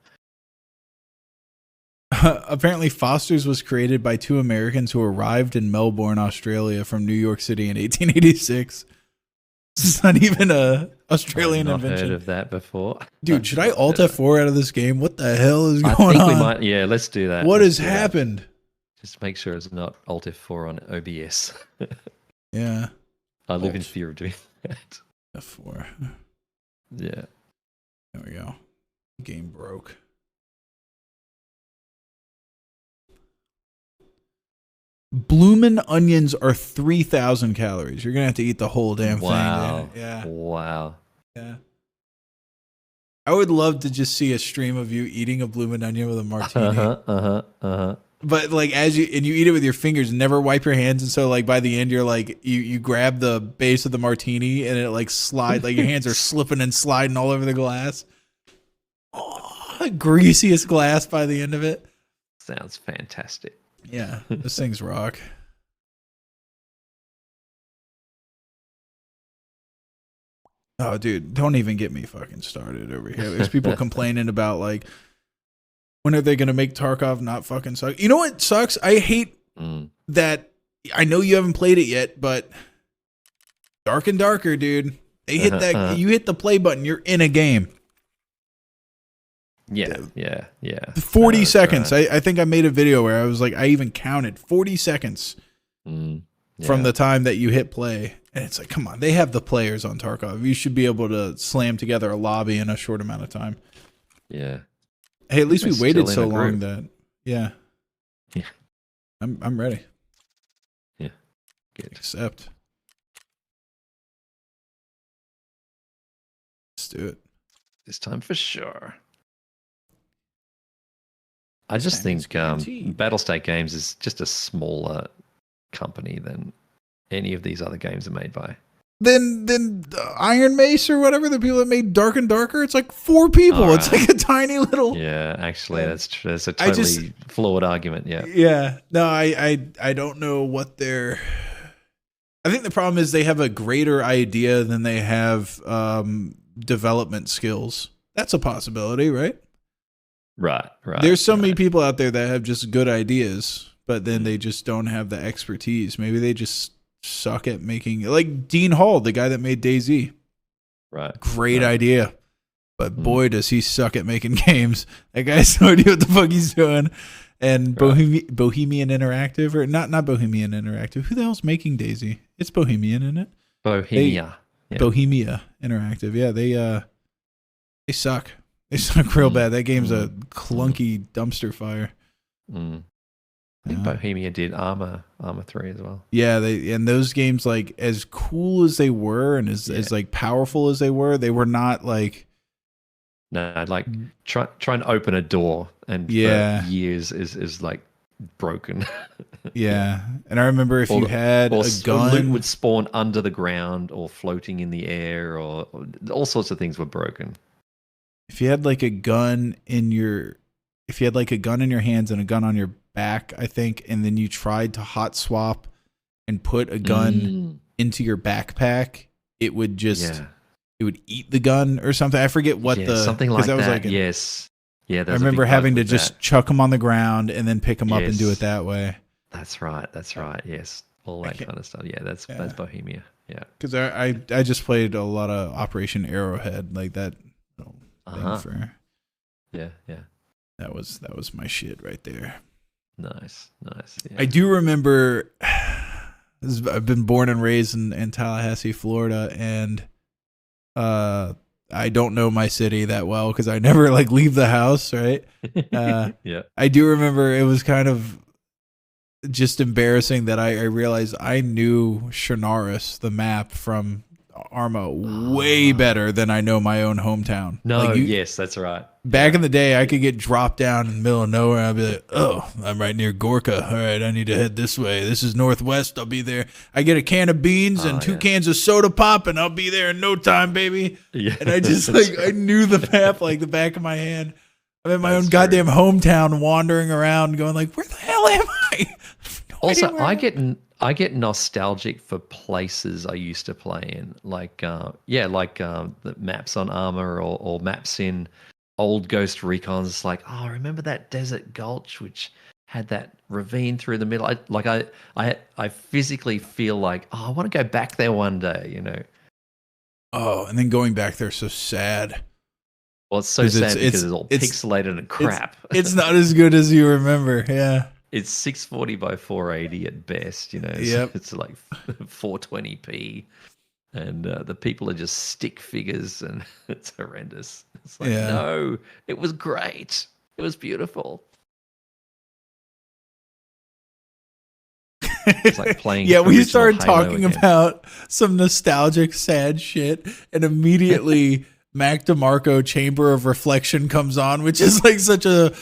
Apparently, Foster's was created by two Americans who arrived in Melbourne, Australia, from New York City in 1886. It's not even a Australian invention. I've heard of that before. Dude, should I Alt F4 out of this game? What the hell is going on? We might. Yeah, let's do that. What has happened? Just make sure it's not Alt F4 on OBS. Yeah. I live in fear of doing that. F4. Yeah. There we go. Game broke. Bloomin' onions are 3,000 calories. You're gonna have to eat the whole damn thing. Dude. Yeah. Wow. Yeah. I would love to just see a stream of you eating a bloomin' onion with a martini. But like as you eat it with your fingers, never wipe your hands, and so like by the end you're like you grab the base of the martini and it like slide like your hands are slipping and sliding all over the glass. Oh, greasiest glass by the end of it. Sounds fantastic. Yeah, those things rock. Oh, dude, don't even get me fucking started over here. There's people complaining about like, when are they going to make Tarkov not fucking suck? You know what sucks? I hate that. I know you haven't played it yet, but Dark and Darker, dude. They hit that. You hit the play button, you're in a game. Yeah. 40 seconds. I think I made a video where I was like, I even counted 40 seconds from the time that you hit play. And it's like, come on, they have the players on Tarkov. You should be able to slam together a lobby in a short amount of time. Yeah. Hey, at least we waited so long that, yeah. Yeah. I'm ready. Yeah. Good. Accept. Let's do it. This time for sure. I just think Battlestate Games is just a smaller company than any of these other games are made by. Then Iron Mace or whatever, the people that made Dark and Darker, it's like 4 people. Right. It's like a tiny little. Yeah, actually, that's true. That's a totally flawed argument. Yeah. Yeah. No, I don't know what they're. I think the problem is they have a greater idea than they have development skills. That's a possibility, right? Right. There's so many people out there that have just good ideas, but then they just don't have the expertise. Maybe they just suck at making, like Dean Hall, the guy that made DayZ. Right. Great idea. But boy, does he suck at making games. That guy has no idea what the fuck he's doing. And Bohemian Interactive, or not Bohemian Interactive. Who the hell's making DayZ? It's Bohemian, isn't it? Bohemia. Bohemia Interactive. Yeah, they suck. They suck real bad. That game's a clunky dumpster fire. I think Bohemia did Armor 3 as well. Yeah, and those games, like as cool as they were and as like powerful as they were not like. No, like try and open a door and for years is like broken. Yeah, and I remember if you had a gun, loot would spawn under the ground or floating in the air, or all sorts of things were broken. If you had like a gun in your hands and a gun on your back, I think, and then you tried to hot swap and put a gun into your backpack, it would just it would eat the gun or something. I forget what something like that. Yes. Yeah, I remember having to just chuck them on the ground and then pick them up and do it that way. That's right. Yes, all that kind of stuff. Yeah, that's Bohemia. Yeah, because I just played a lot of Operation Arrowhead, like that. Yeah. That was my shit right there. Nice. Yeah. I do remember. I've been born and raised in Tallahassee, Florida, and I don't know my city that well because I never like leave the house, right? Yeah. I do remember it was kind of just embarrassing that I realized I knew Chernarus, the map from Arma, way better than I know my own hometown. No, yes, that's right. Back in the day, I could get dropped down in the middle of nowhere. And I'd be like, oh, I'm right near Gorka. All right, I need to head this way. This is northwest. I'll be there. I get a can of beans and 2 cans of soda pop, and I'll be there in no time, baby. Yeah, and I just I knew the map like the back of my hand. I'm in my own goddamn hometown, wandering around, going like, where the hell am I? Also, I get nostalgic for places I used to play in, like the maps on Arma or maps in old Ghost Recons. It's like, oh, remember that Desert Gulch which had that ravine through the middle? I physically feel like, oh, I want to go back there one day, you know. Oh, and then going back there so sad. Well, it's so sad because it's all pixelated and crap. It's not as good as you remember. Yeah. it's 640 by 480 at best. You know, Yep. it's like 420p, and the people are just stick figures, and it's horrendous. It's like, Yeah. no, it was great. It was beautiful. It's like playing. Yeah, we original started Halo talking again. about some nostalgic, sad shit, and immediately Mac DeMarco Chamber of Reflection comes on, which is like such a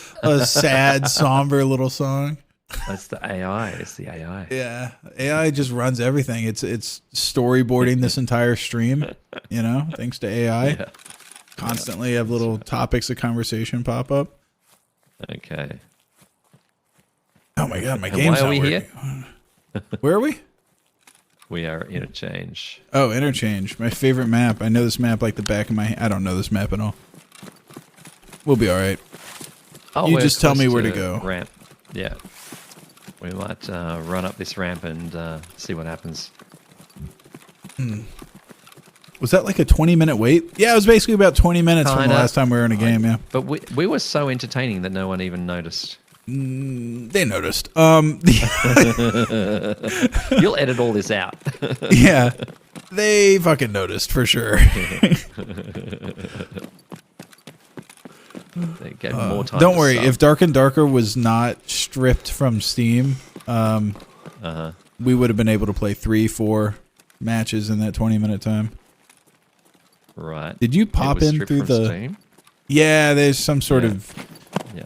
sad, somber little song. That's the AI. It's the AI. Yeah, AI just runs everything. It's storyboarding this entire stream, you know, thanks to AI. Yeah. Constantly have little topics of conversation pop up. Okay. Oh my god, my And game's why are not we working. here? Where are we? We are interchange. Oh, Interchange. My favorite map. I know this map like the back of my hand. I don't know this map at all. We'll be all right. Oh, You we're just tell close me where to to go. Ramp. Yeah. We might run up this ramp and see what happens. Was that like a 20-minute wait? Yeah, it was basically about 20 minutes from the Kinda. last time we were in a game, yeah. But we were so entertaining that no one even noticed. They noticed. You'll edit all this out. Yeah. They fucking noticed for sure. They get more time. Don't to worry, sub. if Dark and Darker was not stripped from Steam, we would have been able to play 3-4 matches in that 20-minute time. Right. Did you It pop was in stripped through from the Steam? Yeah, there's some sort Yeah. of Yeah.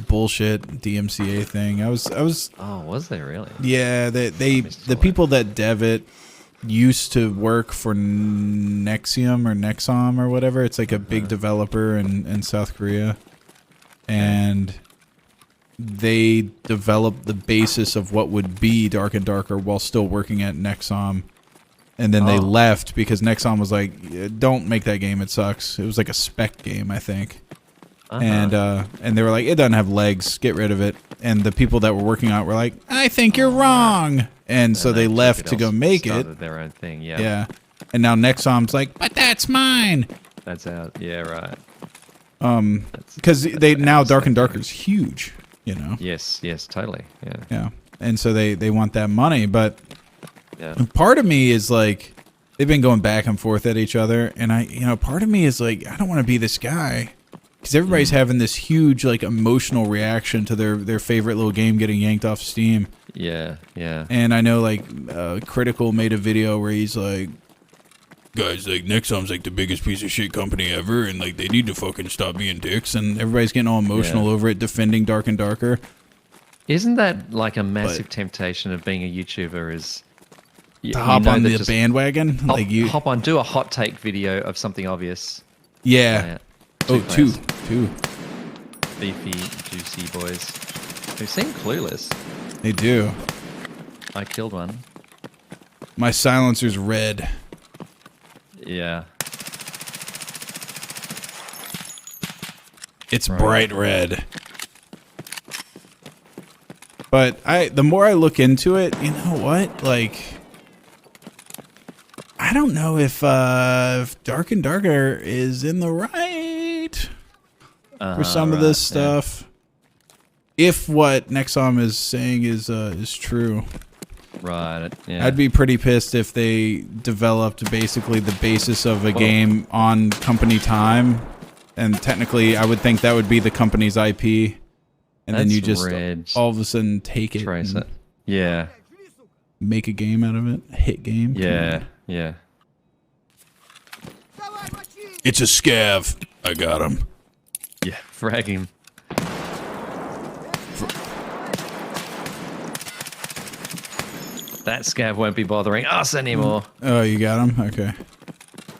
bullshit DMCA thing. I was Oh, was there really? yeah, Missed the all people that dev it used to work for Nexium or Nexom or whatever. It's like a big developer in South Korea. And they developed the basis of what would be Dark and Darker while still working at Nexom. And then they Oh. left because Nexom was like, don't make that game, it sucks. It was like a spec game, I think. And they were like, it doesn't have legs, get rid of it. And the people that were working on it were like, I think you're wrong. And so they took left it to go else- make it. started their own thing. Yeah. Yeah. And now Nexom's like, but that's mine. That's out. Yeah. Right. Because they now that's Dark and okay. Darker's huge, you know? Yes. Yes. Totally. Yeah. Yeah. And so they want that money. But Yeah. part of me is like, they've been going back and forth at each other. And part of me is like, I don't want to be this guy. Because everybody's having this huge, like, emotional reaction to their favorite little game getting yanked off Steam. Yeah. Yeah. And I know, like, Critical made a video where he's like, guys, like, Nexom's, like, the biggest piece of shit company ever, and, like, they need to fucking stop being dicks. And everybody's getting all emotional over it, defending Dark and Darker. Isn't that like a massive temptation of being a YouTuber? Is To hop on that the just bandwagon? Hop, Like, you. hop on, do a hot take video of something obvious. Yeah. Oh, two. Beefy, juicy boys who seem clueless. They do. I killed one. My silencer's red. Yeah. It's Right. bright red. But the more I look into it, you know what? Like, I don't know if Dark and Darker is in the right for some of this stuff. If what Nexom is saying is true. Right. Yeah. I'd be pretty pissed if they developed basically the basis of a game on company time. And technically, I would think that would be the company's IP. And then you That's just red. all of a sudden take it Trace and it. Yeah. make a game out of it. A hit game. Yeah. Yeah. It's a scav. I got him. Yeah. Frag him. That scav won't be bothering us anymore. Oh, you got him? Okay.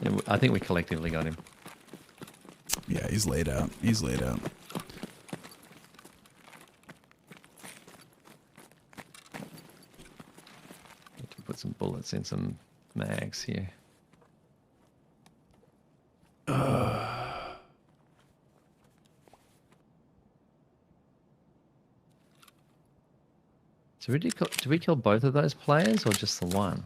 Yeah, I think we collectively got him. Yeah, he's laid out. He's laid out. Need to put some bullets in some mags here. So did we kill both of those players or just the one?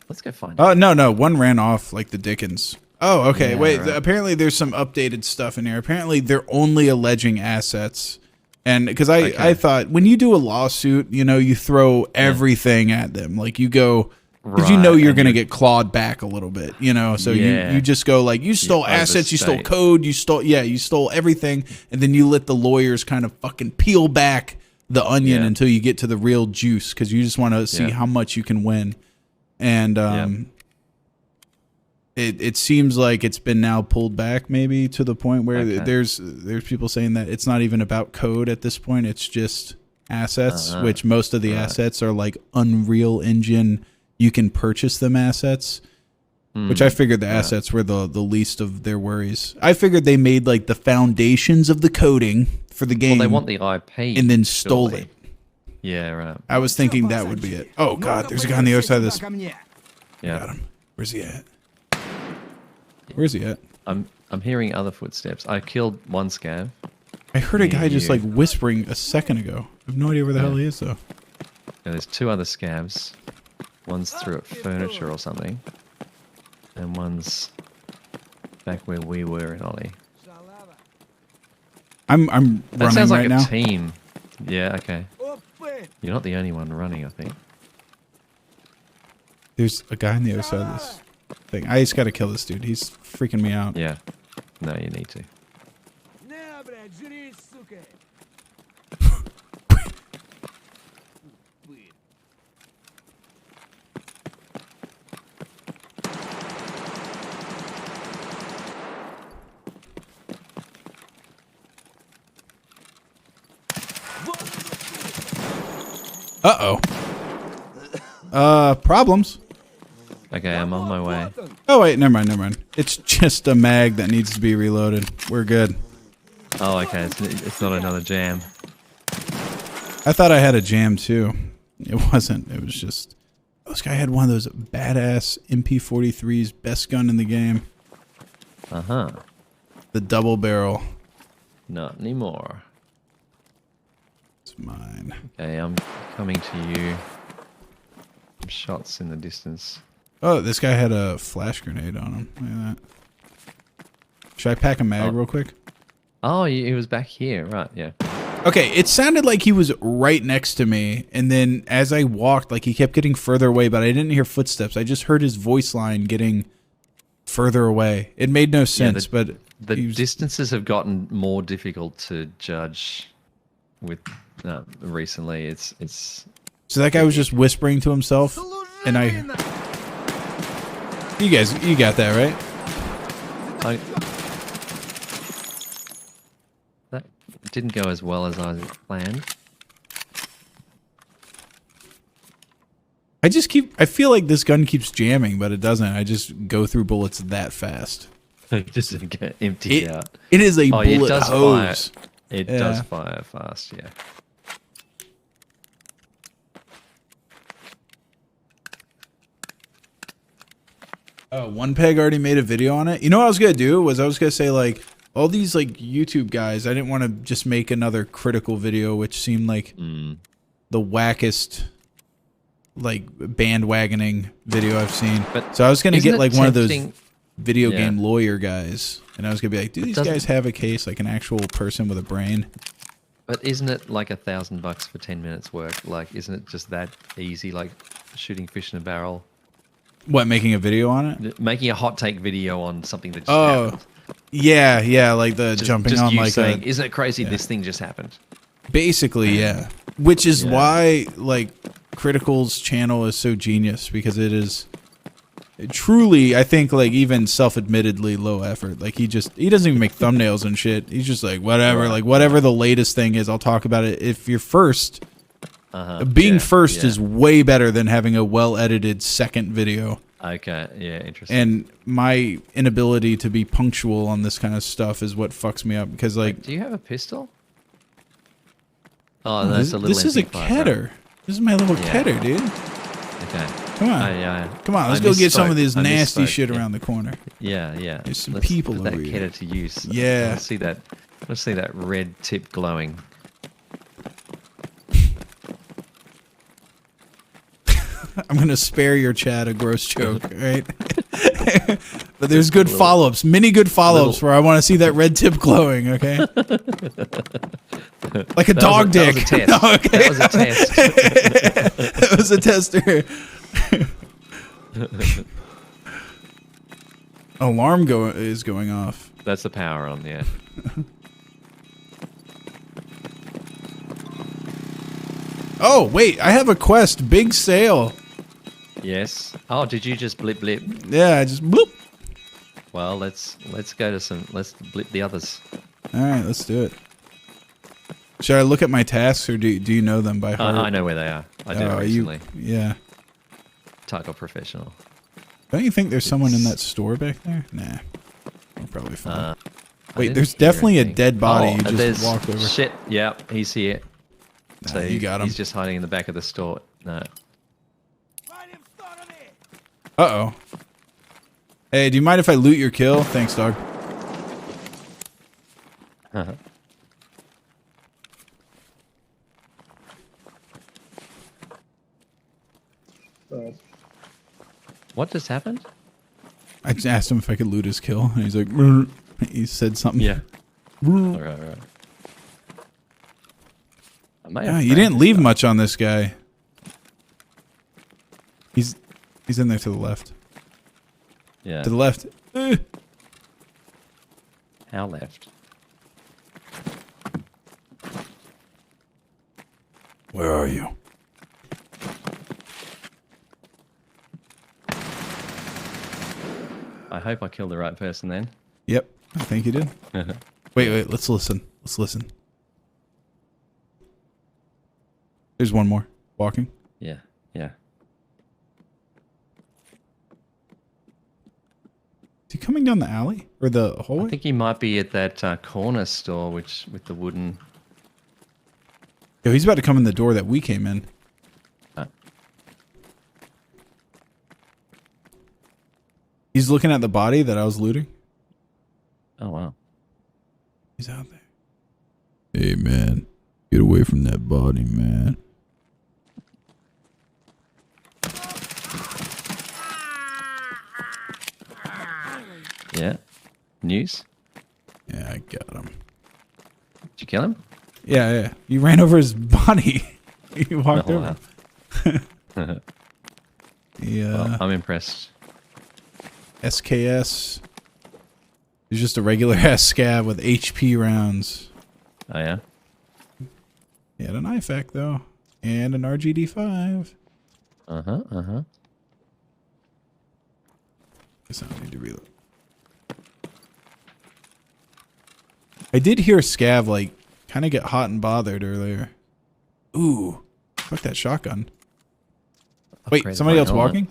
Let's go find out. Oh, no. One ran off like the Dickens. Oh, okay. Yeah, Wait, right. apparently there's some updated stuff in here. Apparently they're only alleging assets And because I thought when you do a lawsuit, you know, you throw everything at them. Like you go, because you know you're going to get clawed back a little bit, you know. So you just go like, you stole assets, you stole code, you stole everything. And then you let the lawyers kind of fucking peel back the onion until you get to the real juice, because you just want to see how much you can win. And it seems like it's been now pulled back, maybe to the point where there's people saying that it's not even about code at this point. It's just assets, which most of the assets are like Unreal Engine. You can purchase them assets, which I figured the assets were the least of their worries. I figured they made like the foundations of the coding for the game. Well, they want the IP. And then stole it. Yeah, right. I was thinking that would be it. Oh, God, there's a guy on the other side of this. Yeah. Got him. Where's he at? Where's he at? I'm hearing other footsteps. I killed one scav. I heard a guy just like whispering a second ago. I have no idea where the hell he is, though. Yeah, there's two other scavs. One's through at furniture or something. And one's back where we were in Ollie. I'm running that sounds like right now. a team. Yeah, okay. You're not the only one running, I think. There's a guy on the other side of this thing. I just got to kill this dude. He's freaking me out. Yeah. No, you need to. Problems. Okay, I'm on my way. Oh, wait, never mind. It's just a mag that needs to be reloaded. We're good. Oh, okay, it's not another jam. I thought I had a jam, too. It wasn't. It was just... This guy had one of those badass MP43s, best gun in the game. Uh-huh. The double barrel. Not anymore. It's mine. Okay, I'm coming to you. Shots in the distance. Oh, this guy had a flash grenade on him. Look at that. Should I pack a mag real quick? Oh, he was back here. Right, yeah. Okay, it sounded like he was right next to me, and then as I walked, like he kept getting further away, but I didn't hear footsteps. I just heard his voice line getting further away. It made no sense, but... The distances have gotten more difficult to judge with recently. It's So that guy was just whispering to himself, and you got that, right? That didn't go as well as I planned. I feel like this gun keeps jamming, but it doesn't. I just go through bullets that fast. Just get emptied out. It is a bullet it does hose. Fire. It does fire fast, yeah. One Peg already made a video on it. You know what I was gonna do was I was gonna say like all these like YouTube guys. I didn't want to just make another critical video, which seemed like the wackest like bandwagoning video I've seen. But so I was gonna get like one of those video Yeah. game lawyer guys, and I was gonna be like, do these guys have a case, like an actual person with a brain? But isn't it like $1,000 for 10 minutes work? Like, isn't it just that easy, like shooting fish in a barrel? What, making a video on it? Making a hot take video on something that just happened. Yeah, like the Just, jumping just on you like saying, isn't it crazy this thing just happened? Basically, yeah. Which is why like Critical's channel is so genius, because it is truly, I think, like even self-admittedly low effort. Like he doesn't even make thumbnails and shit. He's just like whatever, like whatever the latest thing is, I'll talk about it. If you're first, being first is way better than having a well-edited second video. Okay, yeah, interesting. And my inability to be punctual on this kind of stuff is what fucks me up, because like, do you have a pistol? Oh, that's a little. This is a MP5, Keter. right? This is my little Keter, dude. Okay. Come on. Come on, let's go get some of this nasty shit around the corner. Yeah. There's some Let's people put that over here. Keter to use. Yeah. Let's see that red tip glowing. I'm going to spare your chat a gross joke, right? But there's good follow-ups, many good follow-ups where I want to see that red tip glowing, okay? Like a dog dick. That was a test. No, okay. That was a tester. Alarm is going off. That's the power on, yeah. Oh, wait, I have a quest. Big sale. Yes. Oh, did you just blip blip? Yeah, I just bloop. Well, let's go to let's blip the others. All right, let's do it. Should I look at my tasks, or do you know them by heart? I know where they are. I did it recently. Yeah. Title professional. Don't you think there's someone in that store back there? Nah. We're probably fine. I Wait, didn't there's hear definitely anything. a dead body. Oh, You just there's walked over. shit. Yeah, he's here. Nah, So you got him. He's just hiding in the back of the store. No. Uh-oh. Hey, do you mind if I loot your kill? Thanks, dog. What just happened? I just asked him if I could loot his kill, and he's like, "Brr." He said something. Yeah. Brr. All right. Yeah, you didn't leave much on this guy. He's in there to the left. Yeah. To the left. How left? Where are you? I hope I killed the right person then. Yep, I think you did. Wait, let's listen. Let's listen. There's one more. Walking. Yeah. Is he coming down the alley? Or the hallway? I think he might be at that corner store, which with the wooden. Yo, he's about to come in the door that we came in. He's looking at the body that I was looting. Oh, wow. He's out there. Hey, man. Get away from that body, man. Yeah. News? Yeah, I got him. Did you kill him? Yeah. You ran over his body. You walked Oh, over. wow. Yeah. Well, I'm impressed. SKS. It's just a regular ass scab with HP rounds. Oh, yeah? He had an IFAK though. And an RGD5. Uh-huh. Guess I don't need to reload. I did hear Scav like kind of get hot and bothered earlier. Ooh. Fuck that shotgun. Wait, Upgrade somebody my else helmet. walking?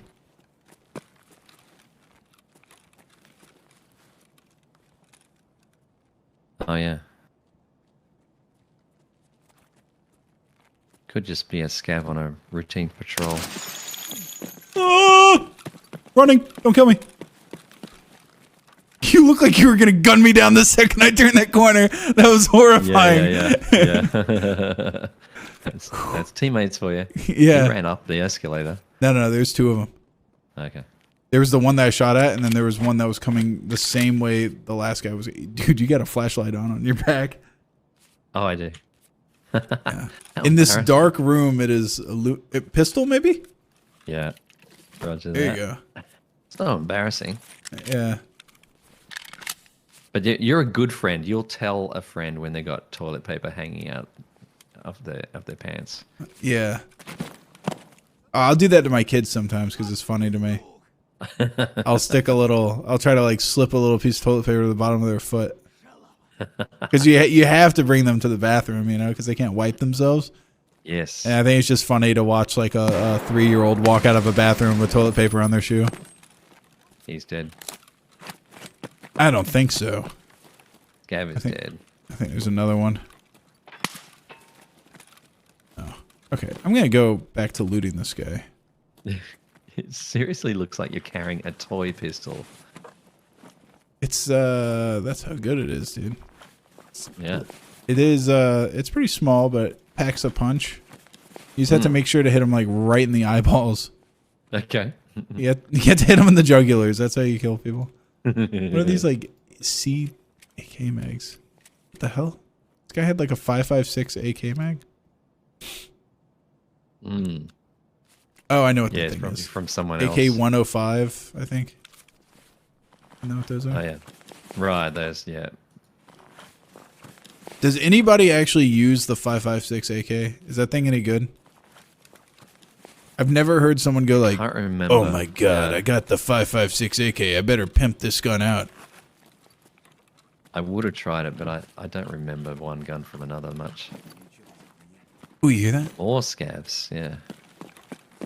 Oh, yeah. Could just be a scav on a routine patrol. Ah! Running! Don't kill me! You look like you were gonna gun me down the second I turned that corner. That was horrifying. Yeah. That's teammates for you. Yeah. You ran up the escalator. No, there's two of them. Okay. There was the one that I shot at, and then there was one that was coming the same way the last guy was. Dude, you got a flashlight on your back. Oh, I do. In this dark room, it is a pistol, maybe? Yeah. Roger There that. you go. It's not embarrassing. Yeah. But you're a good friend. You'll tell a friend when they got toilet paper hanging out of their pants. Yeah. I'll do that to my kids sometimes because it's funny to me. I'll try to like slip a little piece of toilet paper to the bottom of their foot. Because you have to bring them to the bathroom, because they can't wipe themselves. Yes. And I think it's just funny to watch like a 3-year-old walk out of a bathroom with toilet paper on their shoe. He's dead. I don't think so. Gav is dead. I think there's another one. Oh, okay. I'm gonna go back to looting this guy. It seriously looks like you're carrying a toy pistol. It's that's how good it is, dude. Yeah. It is it's pretty small, but it packs a punch. You just have to make sure to hit him like right in the eyeballs. Okay. You have to hit him in the jugulars. That's how you kill people. What are these like AK mags? What the hell? This guy had like a 5.56 AK mag. Oh, I know what Yeah, that it's thing probably is. from someone AK else. 105, I think. You know what those are? Oh yeah, right. Those, yeah. Does anybody actually use the 5.56 AK? Is that thing any good? I've never heard someone go like, Can't remember. "Oh my god, Yeah. I got the 5.56 AK. I better pimp this gun out." I would have tried it, but I don't remember one gun from another much. Ooh, you hear that? Or scavs, yeah.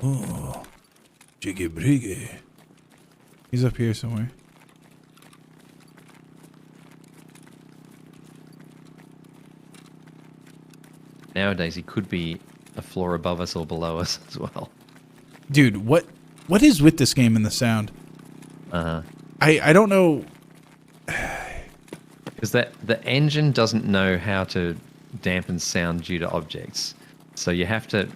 Oh, jiggy briggy. He's up here somewhere. Nowadays, he could be a floor above us or below us as well. Dude, what is with this game and the sound? I don't know. Because the engine doesn't know how to dampen sound due to objects, so you have to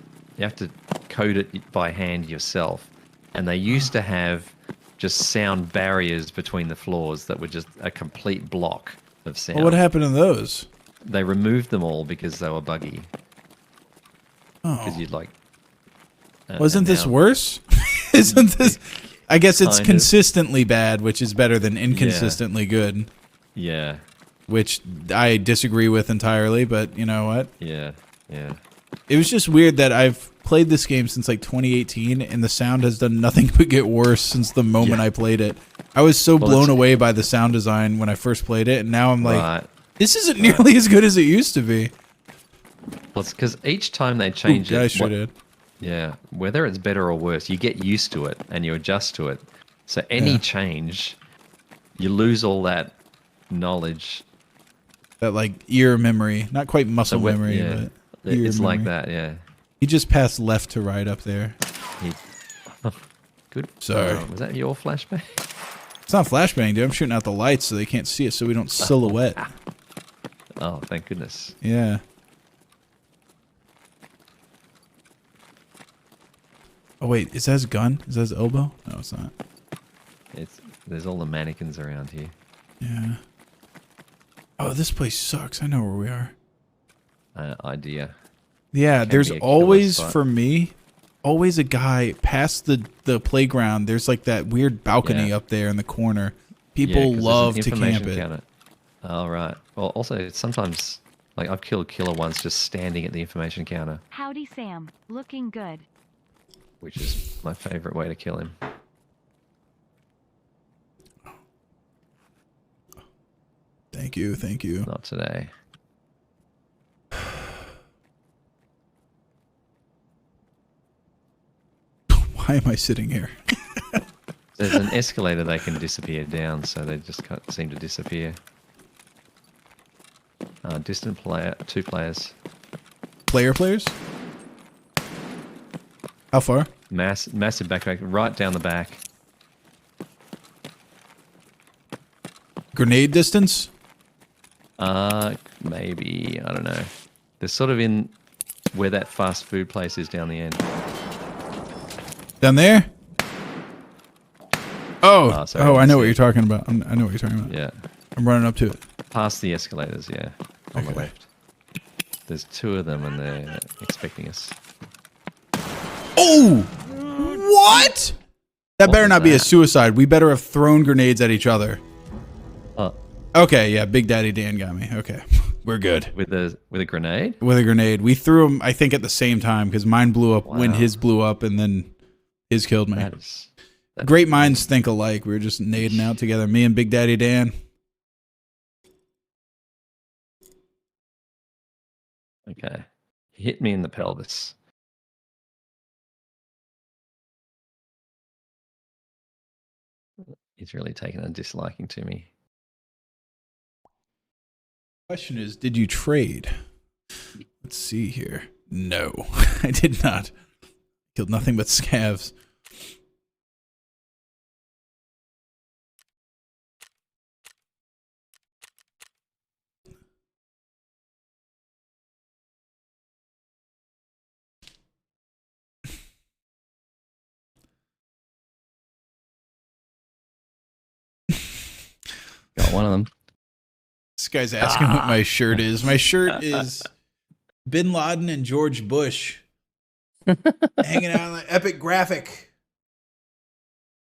code it by hand yourself. And they used to have just sound barriers between the floors that were just a complete block of sound. Well, what happened to those? They removed them all because they were buggy. Because Oh, you'd like. wasn't and this now- worse? Isn't this? I guess it's Kind of. consistently bad, which is better than inconsistently good, Yeah, which I disagree with entirely. But you know what? yeah. It was just weird that I've played this game since like 2018, and the sound has done nothing but get worse since the moment Yeah. I played it. I was so Well, blown it's- away by the sound design when I first played it, and now I'm like, Right. this isn't nearly as good as it used to be. Well, it's because each time they change I it, sure did. yeah, whether it's better or worse, you get used to it and you adjust to it. So any Yeah. change, you lose all that knowledge. That like ear memory, not quite muscle So memory, yeah, but ear it's like memory. that. Yeah. He just passed left to right up there. He, good. Sorry. Was that your flashback? It's not flashbang, dude. I'm shooting out the lights so they can't see it, so we don't silhouette. Oh, thank goodness. Yeah. Oh wait, is that his gun? Is that his elbow? No, it's not. There's all the mannequins around here. Yeah. Oh, this place sucks. I know where we are. Idea. Yeah, Can there's be a killer always, spot. for me, always a guy past the playground. There's like that weird balcony Yeah. up there in the corner. Yeah, People 'cause there's an love to information camp it. counter. Oh, right. Well, also, sometimes, like, I've killed killer once just standing at the information counter, Howdy, Sam. Looking good. which is my favorite way to kill him. Thank you, thank you. Not today. Why am I sitting here? There's an escalator they can disappear down, so they just can't seem to disappear. Distant player, 2 players. Players? How far? Massive backpack, right down the back. Grenade distance? Maybe, I don't know. They're sort of in where that fast food place is down the end. Down there? Oh, Oh, sorry, oh, I I know see what it. you're talking about. I know what you're talking about. Yeah. I'm running up to it. Past the escalators, yeah. On the Okay. left. There's 2 of them and they're expecting us. Oh! What? That What better was not be a that? suicide. We better have thrown grenades at each other. Oh, Okay, yeah, Big Daddy Dan got me. Okay, we're good. with a grenade? With a grenade. We threw him, I think, at the same time because mine blew up when Wow. his blew up and then his killed me. That is Great minds think alike. We were just nading out together. Me and Big Daddy Dan. okay. He hit me in the pelvis. He's really taken a disliking to me. Question is, did you trade? Let's see here. No, I did not. Killed nothing but scavs. Got one of them. This guy's asking what my shirt is. My shirt is Bin Laden and George Bush hanging out on the epic graphic.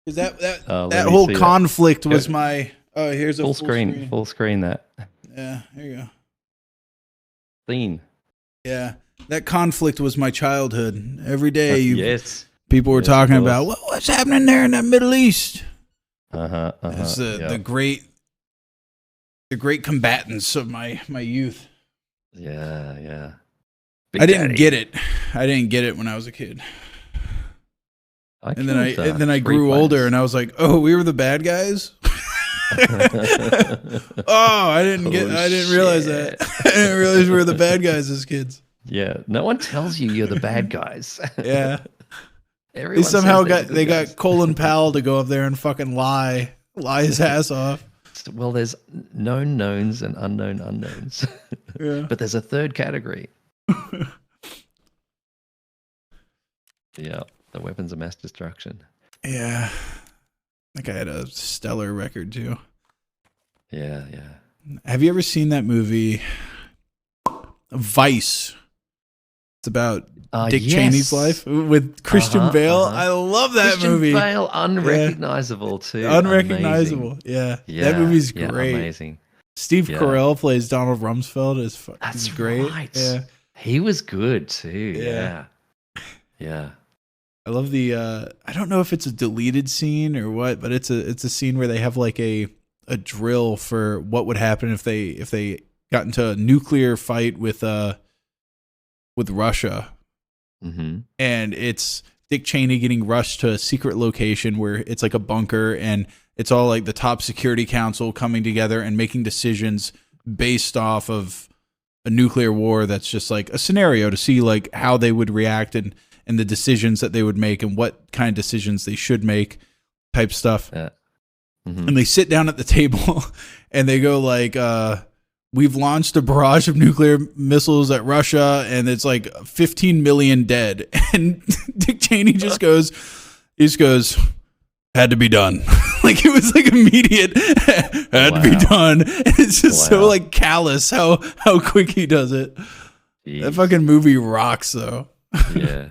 Because that whole conflict was my. Oh, here's a full screen. Full screen that. Yeah, there you go. Scene. Yeah, that conflict was my childhood. Every day, yes, people were talking about what's happening there in that Middle East. It's the great combatants of my youth. Yeah. I didn't get it. I didn't get it when I was a kid. And then I grew older, and I was like, "Oh, we were the bad guys." I didn't realize that. I didn't realize we were the bad guys as kids. Yeah, no one tells you you're the bad guys. Yeah, they somehow got Colin Powell to go up there and fucking lie his ass off. Well, there's known knowns and unknown unknowns. Yeah. But there's a third category. Yeah, the weapons of mass destruction. Yeah. That guy had a stellar record too. Yeah. Have you ever seen that movie Vice? It's about Dick Cheney's life with Christian Bale. I love that movie. Christian Bale, unrecognizable too. Unrecognizable. Amazing. Yeah. That movie's great. Yeah, amazing. Steve Carell plays Donald Rumsfeld. That's great. Right. Yeah. He was good too. Yeah. I love the I don't know if it's a deleted scene or what, but it's a scene where they have like a drill for what would happen if they got into a nuclear fight with Russia. Mm-hmm. And it's Dick Cheney getting rushed to a secret location where it's like a bunker, and it's all like the top security council coming together and making decisions based off of a nuclear war. That's just like a scenario to see like how they would react and the decisions that they would make and what kind of decisions they should make type stuff. Yeah. Mm-hmm. And they sit down at the table and they go like, we've launched a barrage of nuclear missiles at Russia and it's like 15 million dead. And Dick Cheney just goes, had to be done. Like it was like immediate, had to be done. And it's just so like callous how quick he does it. Jeez. That fucking movie rocks though. Yeah.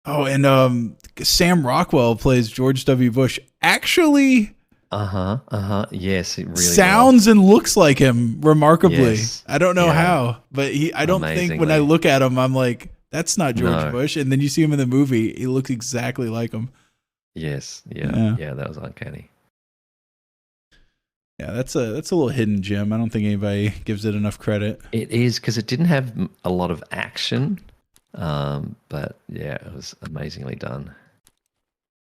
And Sam Rockwell plays George W. Bush. Actually, yes, it really sounds and looks like him remarkably. Yes. I don't know how, but I don't think when I look at him, I'm like, that's not George Bush. And then you see him in the movie, he looks exactly like him. Yes, yeah, that was uncanny. Yeah, that's a little hidden gem. I don't think anybody gives it enough credit. It is because it didn't have a lot of action, but yeah, it was amazingly done.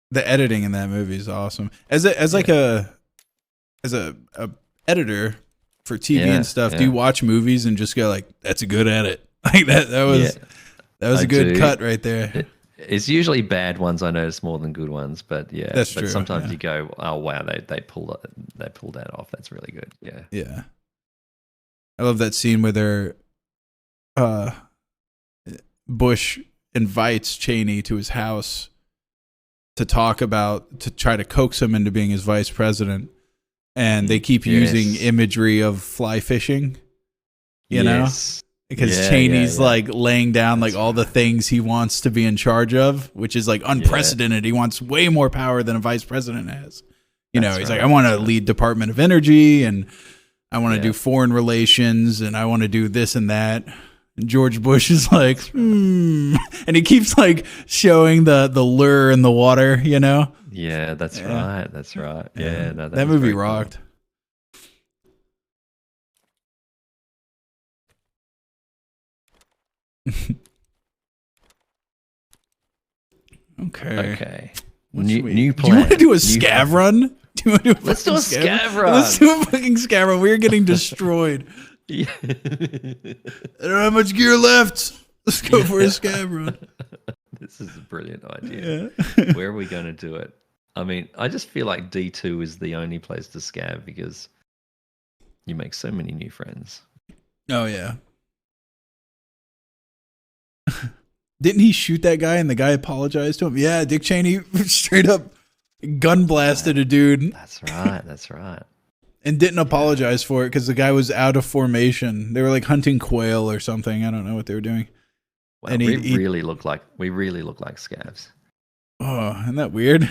The editing in that movie is awesome. As a editor for TV and stuff, do you watch movies and just go like, "That's a good edit"? Like that was a good cut right there. It's usually bad ones I notice more than good ones, but yeah, that's true. Sometimes you go, "Oh wow, they pulled that off. That's really good." Yeah. I love that scene where Bush invites Cheney to his house to try to coax him into being his vice president, and they keep using imagery of fly fishing. You know. Because Cheney's like laying down like all the things he wants to be in charge of, which is like unprecedented. He wants way more power than a vice president has. He's like, I want to lead Department of Energy and I want to do foreign relations and I want to do this and that. And George Bush is like, and he keeps like showing the lure in the water, you know? Yeah, that's right. That's right. Yeah, no, that movie rocked. Cool. Okay. New plan. Do you want to do a scav run? Let's do a scav run. Let's do a fucking scav run. We're getting destroyed. I don't have much gear left. Let's go for a scav run. This is a brilliant idea. Where are we going to do it? I mean, I just feel like D2 is the only place to scav because you make so many new friends. Oh, yeah. Didn't he shoot that guy and the guy apologized to him? Yeah, Dick Cheney straight up gun blasted a dude That's right. That's right. and didn't apologize for it because the guy was out of formation. They were like hunting quail or something. I don't know what they were doing. Wow, And we he- really look like scavs. Oh, isn't that weird?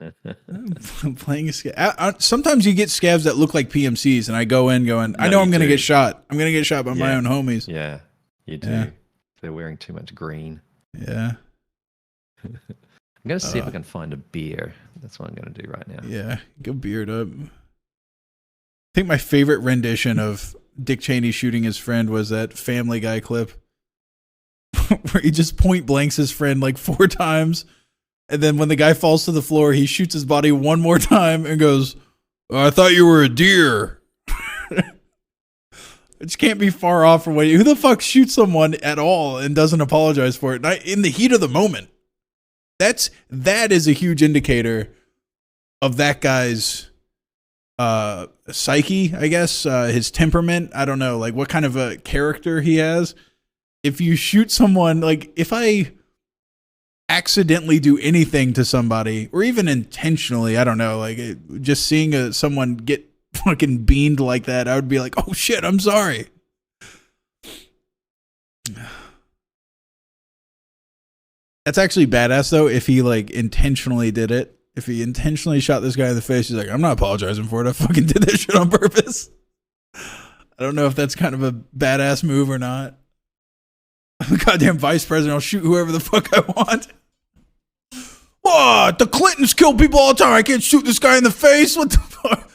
I'm playing a scav. Sometimes you get scavs that look like PMCs, and I go in going, I know I'm going to get shot. I'm going to get shot by my own homies. Yeah, you do. Yeah. They're wearing too much green. Yeah. I'm going to see if I can find a beer. That's what I'm going to do right now. Yeah. Go beard up. I think my favorite rendition of Dick Cheney shooting his friend was that Family Guy clip where he just point blanks his friend like 4 times. And then when the guy falls to the floor, he shoots his body one more time and goes, oh, I thought you were a deer. It just can't be far off from what who the fuck shoots someone at all and doesn't apologize for it in the heat of the moment. That is a huge indicator of that guy's psyche, I guess, his temperament. I don't know, like what kind of a character he has. If you shoot someone, like if I accidentally do anything to somebody or even intentionally, I don't know, like just seeing someone get fucking beamed like that, I would be like, oh shit, I'm sorry. That's actually badass though if he like intentionally did it. If he intentionally shot this guy in the face, he's like, I'm not apologizing for it, I fucking did that shit on purpose. I don't know if that's kind of a badass move or not. I'm the goddamn vice president. I'll shoot whoever the fuck I want. What? The Clintons kill people all the time. I can't shoot this guy in the face. What the fuck?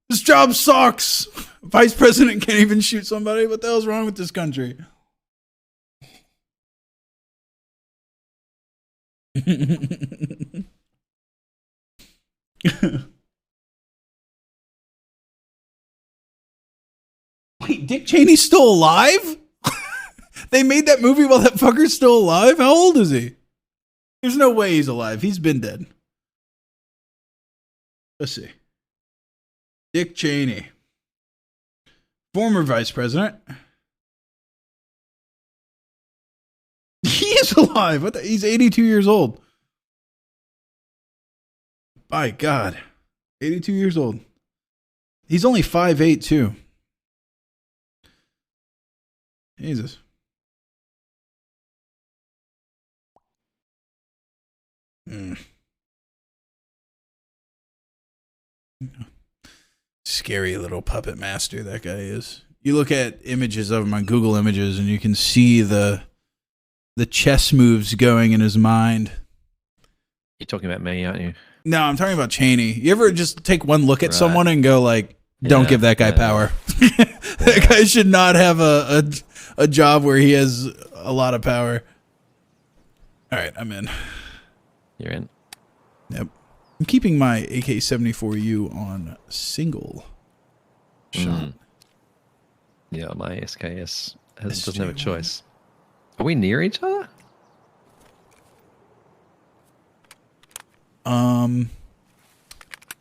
This job sucks. Vice president can't even shoot somebody. What the hell's wrong with this country? Wait, Dick Cheney's still alive? They made that movie while that fucker's still alive? How old is he? There's no way he's alive. He's been dead. Let's see. Dick Cheney. Former vice president. He is alive. What he's 82 years old. By God. 82 years old. He's only 5'8", too. Jesus. Scary little puppet master that guy is. You look at images of him on Google Images and you can see the chess moves going in his mind. You're talking about me, aren't you? No, I'm talking about Cheney. You ever just take one look at someone and go like, don't give that guy power. That guy should not have a job where he has a lot of power. All right, I'm in. You're in. Yep. I'm keeping my AK-74U on single shot. Yeah, my SKS doesn't have a choice. Are we near each other? I'm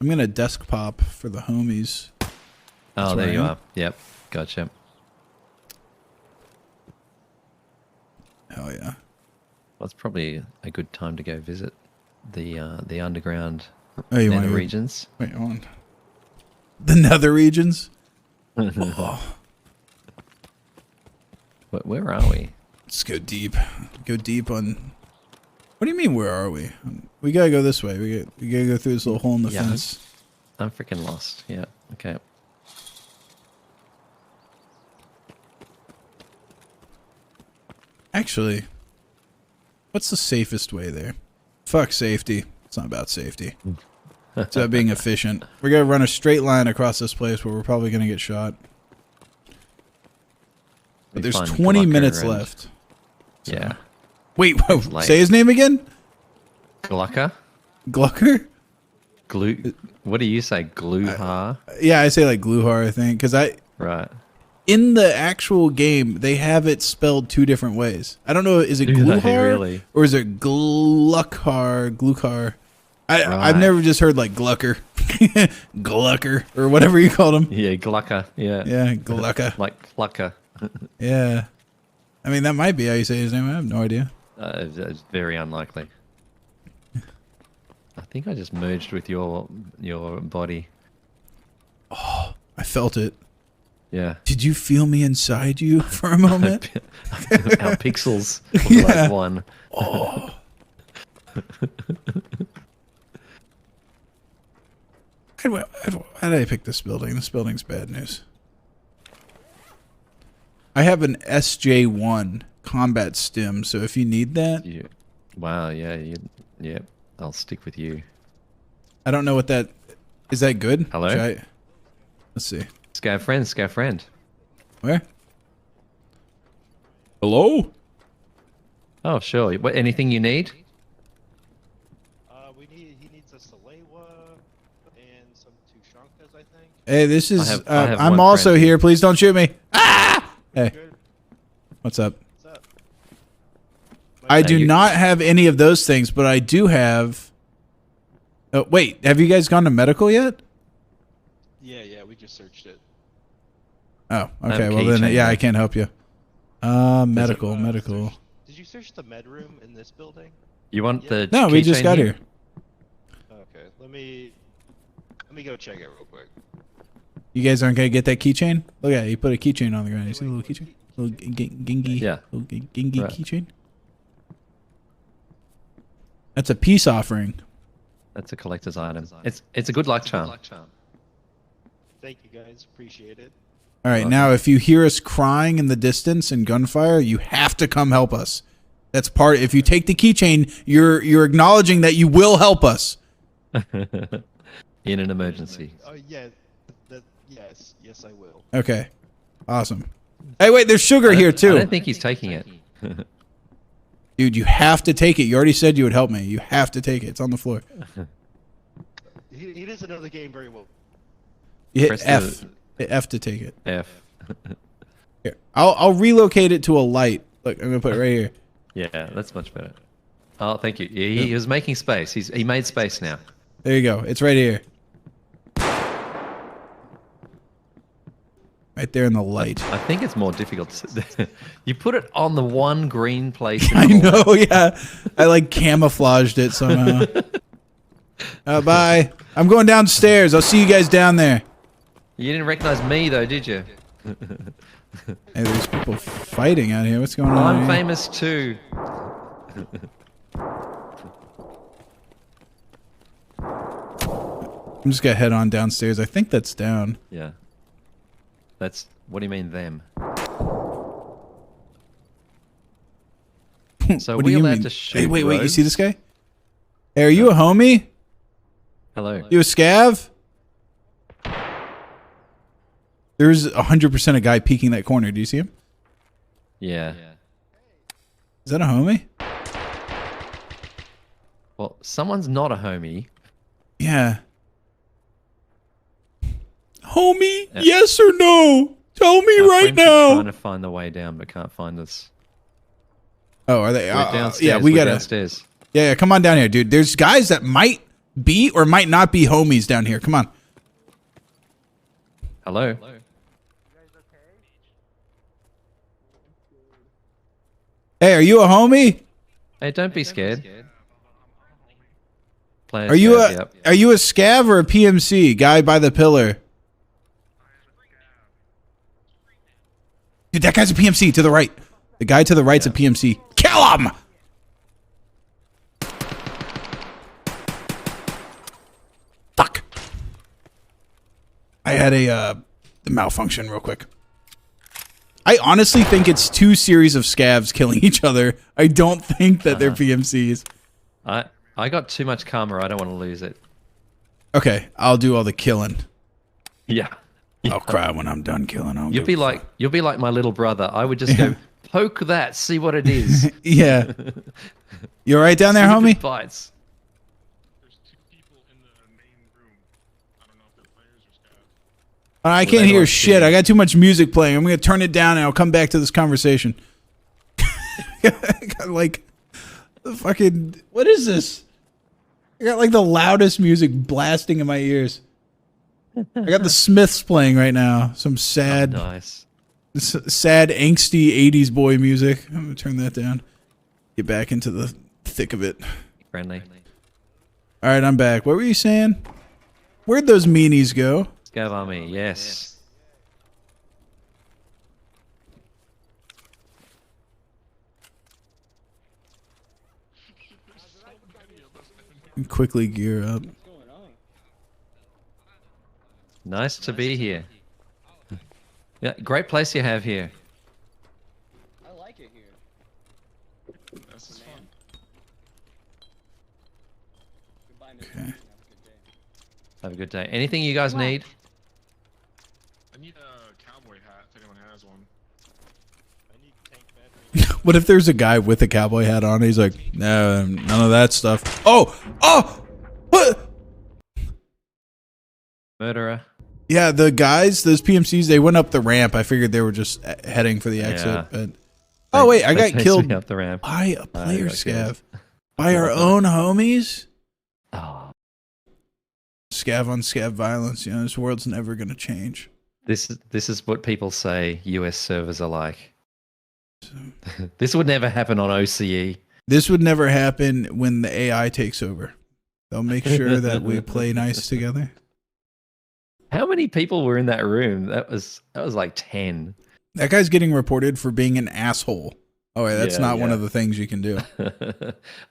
gonna desk pop for the homies. Oh, there you are. Yep, gotcha. Hell yeah. Well, it's probably a good time to go visit the underground you nether regions. Wait, hold on. The nether regions? Oh. Where are we? Let's go deep. Go deep on... What do you mean, where are we? We gotta go this way. We gotta go through this little hole in the fence. I'm freaking lost. Yeah, okay. Actually, what's the safest way there? Fuck safety. It's not about safety. It's about being efficient. We're gonna run a straight line across this place where we're probably gonna get shot. But there's 20 minutes left. So. Yeah. Wait, whoa, say his name again? Glucker? Glucker? What do you say? Gluhar? Yeah, I say like Gluhar, I think. Because Right. In the actual game, they have it spelled 2 different ways. I don't know, is it Gluhar? Really? Or is it Gluckar? I've never just heard like Glucker. Glucker. Or whatever you called him. Yeah, Glucker. Yeah. Yeah, Glucker. Like Plucker. Yeah. I mean, that might be how you say his name. I have no idea. It's very unlikely. I think I just merged with your body. Oh, I felt it. Yeah. Did you feel me inside you for a moment? Our pixels were like one. Oh. Why did I pick this building? This building's bad news. I have an SJ1 combat stim, so if you need that... Wow, yeah, yeah. I'll stick with you. I don't know what that... Is that good? Hello? Let's see. Scav friend. Where? Hello? Oh, sure. What, anything you need? He needs a Salewa and some Tushonkas, I think. Hey, this is... I have I'm one also friend here. Please don't shoot me. Ah! Hey. Good. What's up? What's up? I do not have any of those things, but I do have... Oh, wait, have you guys gone to medical yet? Yeah, we just searched it. Oh, okay. Well, then, yeah, I can't help you. Medical. Did you search the med room in this building? You want the No, we just keychain got here. Okay, let me go check it real quick. You guys aren't gonna get that keychain? Look at it. You put a keychain on the ground. You see a little keychain? Little gingy. Yeah. Little gingy Right. keychain. That's a peace offering. That's a collector's item. It's a good luck charm. Thank you guys, appreciate it. All right, now if you hear us crying in the distance and gunfire, you have to come help us. That's part. If you take the keychain, you're acknowledging that you will help us. In an emergency. Oh yeah, yes I will. Okay, awesome. Hey, wait, there's sugar here too. I don't think he's taking it. Dude, you have to take it. You already said you would help me. You have to take it. It's on the floor. He doesn't know the game very well. You hit Press F. Hit F to take it. F. Here, I'll relocate it to a light. Look, I'm gonna put it right here. Yeah, that's much better. Oh, thank you. He was making space. He made space now. There you go. It's right here. Right there in the light. I think it's more difficult. You put it on the one green place. I know, yeah. I like camouflaged it somehow. Bye. I'm going downstairs. I'll see you guys down there. You didn't recognize me though, did you? Hey, there's people fighting out here. What's going on? I'm here? famous too. I'm just gonna head on downstairs. I think that's down. Yeah. That's. What do you mean them? So What do we you allowed mean? to shoot. Hey, wait. You rogues? see this guy? Hey, are you a homie? Hello. You a scav? There's 100% a guy peeking that corner. Do you see him? Yeah. Is that a homie? Well, someone's not a homie. Yeah. Homie, yes or no? Tell me Our right friends are now. trying to find the way down, but can't find us. Oh, are they? We're downstairs. Yeah, we we're gotta. downstairs. Yeah, come on down here, dude. There's guys that might be or might not be homies down here. Come on. Hello. Hey, are you a homie? Hey, don't be scared. Are you a scav or a PMC guy by the pillar? Dude, that guy's a PMC to the right. The guy to the right's a PMC. Kill him! Fuck. I had a malfunction real quick. I honestly think it's two series of scavs killing each other. I don't think that they're PMCs. I got too much karma. I don't want to lose it. Okay, I'll do all the killing. Yeah. I'll cry when I'm done killing. You'll be like my little brother. I would just go poke that, see what it is. Yeah. You all right down there, See if it homie? bites. There's two people in the main room. I don't know if they're players or scavs. I can't hear shit. I got too much music playing. I'm going to turn it down and I'll come back to this conversation. I got like the fucking... What is this? I got like the loudest music blasting in my ears. I got the Smiths playing right now. Some sad, Nice. sad, angsty 80s boy music. I'm going to turn that down. Get back into the thick of it. Friendly. All right, I'm back. What were you saying? Where'd those meanies go? Scav army, yes. Quickly gear up. Nice to be here. Yeah, great place you have here. I like it here. This is fun. Goodbye, Mr. Okay. Have a good day. Anything you guys What? need? I need a cowboy hat if anyone has one. I need tank battery. What if there's a guy with a cowboy hat on? He's like, no, none of that stuff. Oh, what? Murderer. Yeah, the guys, those PMCs, they went up the ramp. I figured they were just heading for the exit. Yeah. But oh wait, I They got chased killed me up the ramp. by a player got killed. scav, by our own homies. Oh, Scav on scav violence. You know, this world's never gonna change. this is what people say US servers are like. This would never happen on OCE. This would never happen when the AI takes over. They'll make sure that we play nice together. How many people were in that room? That was like 10. That guy's getting reported for being an asshole. Oh, wait, that's Yeah, not one yeah. of the things you can do.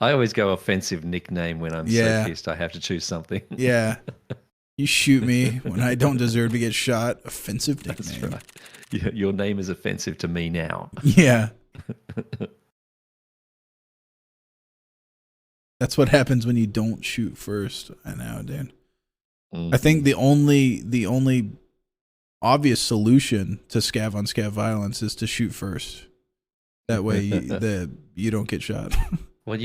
I always go offensive nickname when I'm Yeah. so pissed I have to choose something. Yeah. You shoot me when I don't deserve to get shot. Offensive That's nickname. right. Your name is offensive to me now. Yeah. That's what happens when you don't shoot first. I know, dude. I think the only obvious solution to scav on scav violence is to shoot first. That way you don't get shot. Well,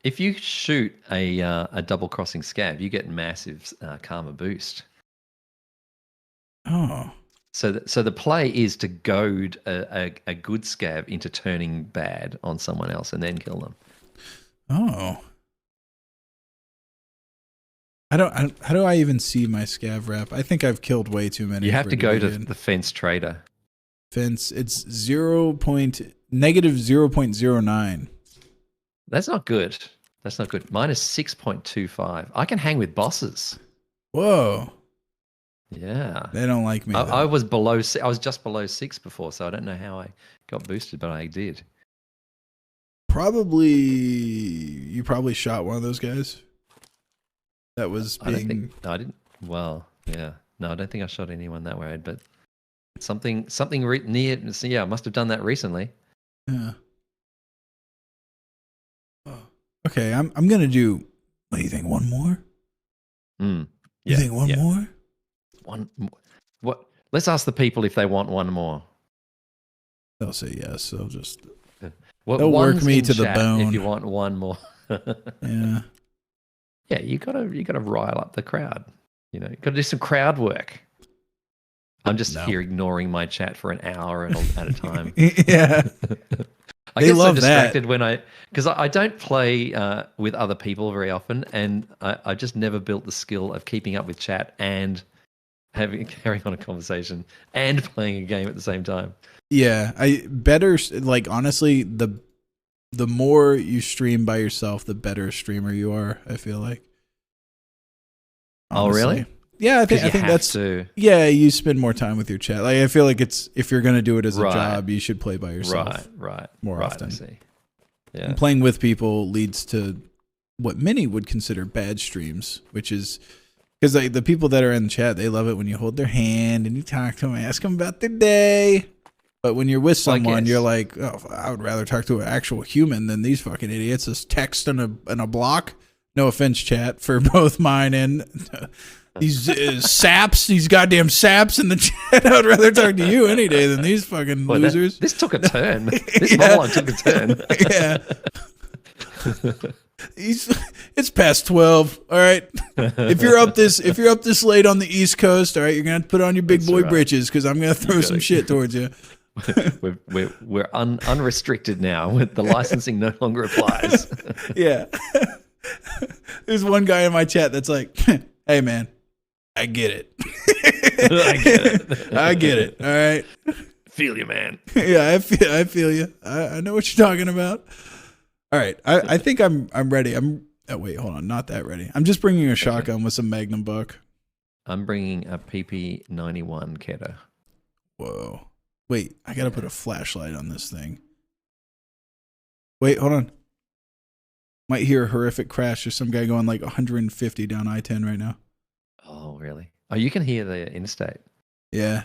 if you shoot a double crossing scav, you get massive karma boost. Oh. So the play is to goad a good scav into turning bad on someone else and then kill them. Oh. How do I even see my scav rep? I think I've killed way too many. You have for to it go be to good. the fence trader. Fence. It's negative 0.09. That's not good. That's not good. Mine is 6.25. I can hang with bosses. Whoa. Yeah. They don't like me. I was below. I was just below 6 before, so I don't know how I got boosted, but I did. You probably shot one of those guys. That was I don't being. think. No, I didn't. Well, yeah. No, I don't think I shot anyone that way, but something near. Yeah, I must have done that recently. Yeah. Oh. Okay, I'm gonna do. What do you think? One more? Mm. You think one more? One. What? Let's ask the people if they want one more. They'll say yes. They'll just. Well, They'll work one's me in to the chat bone. if you want one more. Yeah. Yeah, you gotta rile up the crowd. You know, you gotta do some crowd work. I'm just here ignoring my chat for an hour at a time. Yeah. I They get love so that. distracted because I don't play with other people very often, and I just never built the skill of keeping up with chat and carrying on a conversation and playing a game at the same time. Yeah, honestly, the more you stream by yourself, the better streamer you are. I feel like. Oh, really? Honestly. Yeah, I think Because you have that's. to. Yeah, you spend more time with your chat. Like I feel like if you're gonna do it as a Right. job, you should play by yourself. Right. More right, often. I see. Yeah. And playing with people leads to what many would consider bad streams, which is because the people that are in the chat, they love it when you hold their hand and you talk to them, ask them about their day. But when you're with Well, I someone, guess. you're like, oh, I would rather talk to an actual human than these fucking idiots. This text and a block. No offense, chat, for both mine and these saps, these goddamn saps in the chat. I would rather talk to you any day than these fucking Boy, losers. this took a turn. This Yeah. monologue took a turn. Yeah. It's past 12. All right. If you're up this late on the East Coast, all right, you're gonna have to put on your big That's boy right. britches because I'm gonna throw some shit towards you. We're unrestricted now. The licensing no longer applies. Yeah. There's one guy in my chat that's like, "Hey man, I get it. I get it. I get it. All right. Feel you, man. Yeah, I feel you. I know what you're talking about. All right. I think I'm ready. Oh wait, hold on, not that ready. I'm just bringing a shotgun with some Magnum Buck. I'm bringing a PP91 Keta. Whoa. Wait, I gotta put a flashlight on this thing. Wait, hold on. Might hear a horrific crash. There's some guy going like 150 down I-10 right now. Oh, really? Oh, you can hear the interstate. Yeah.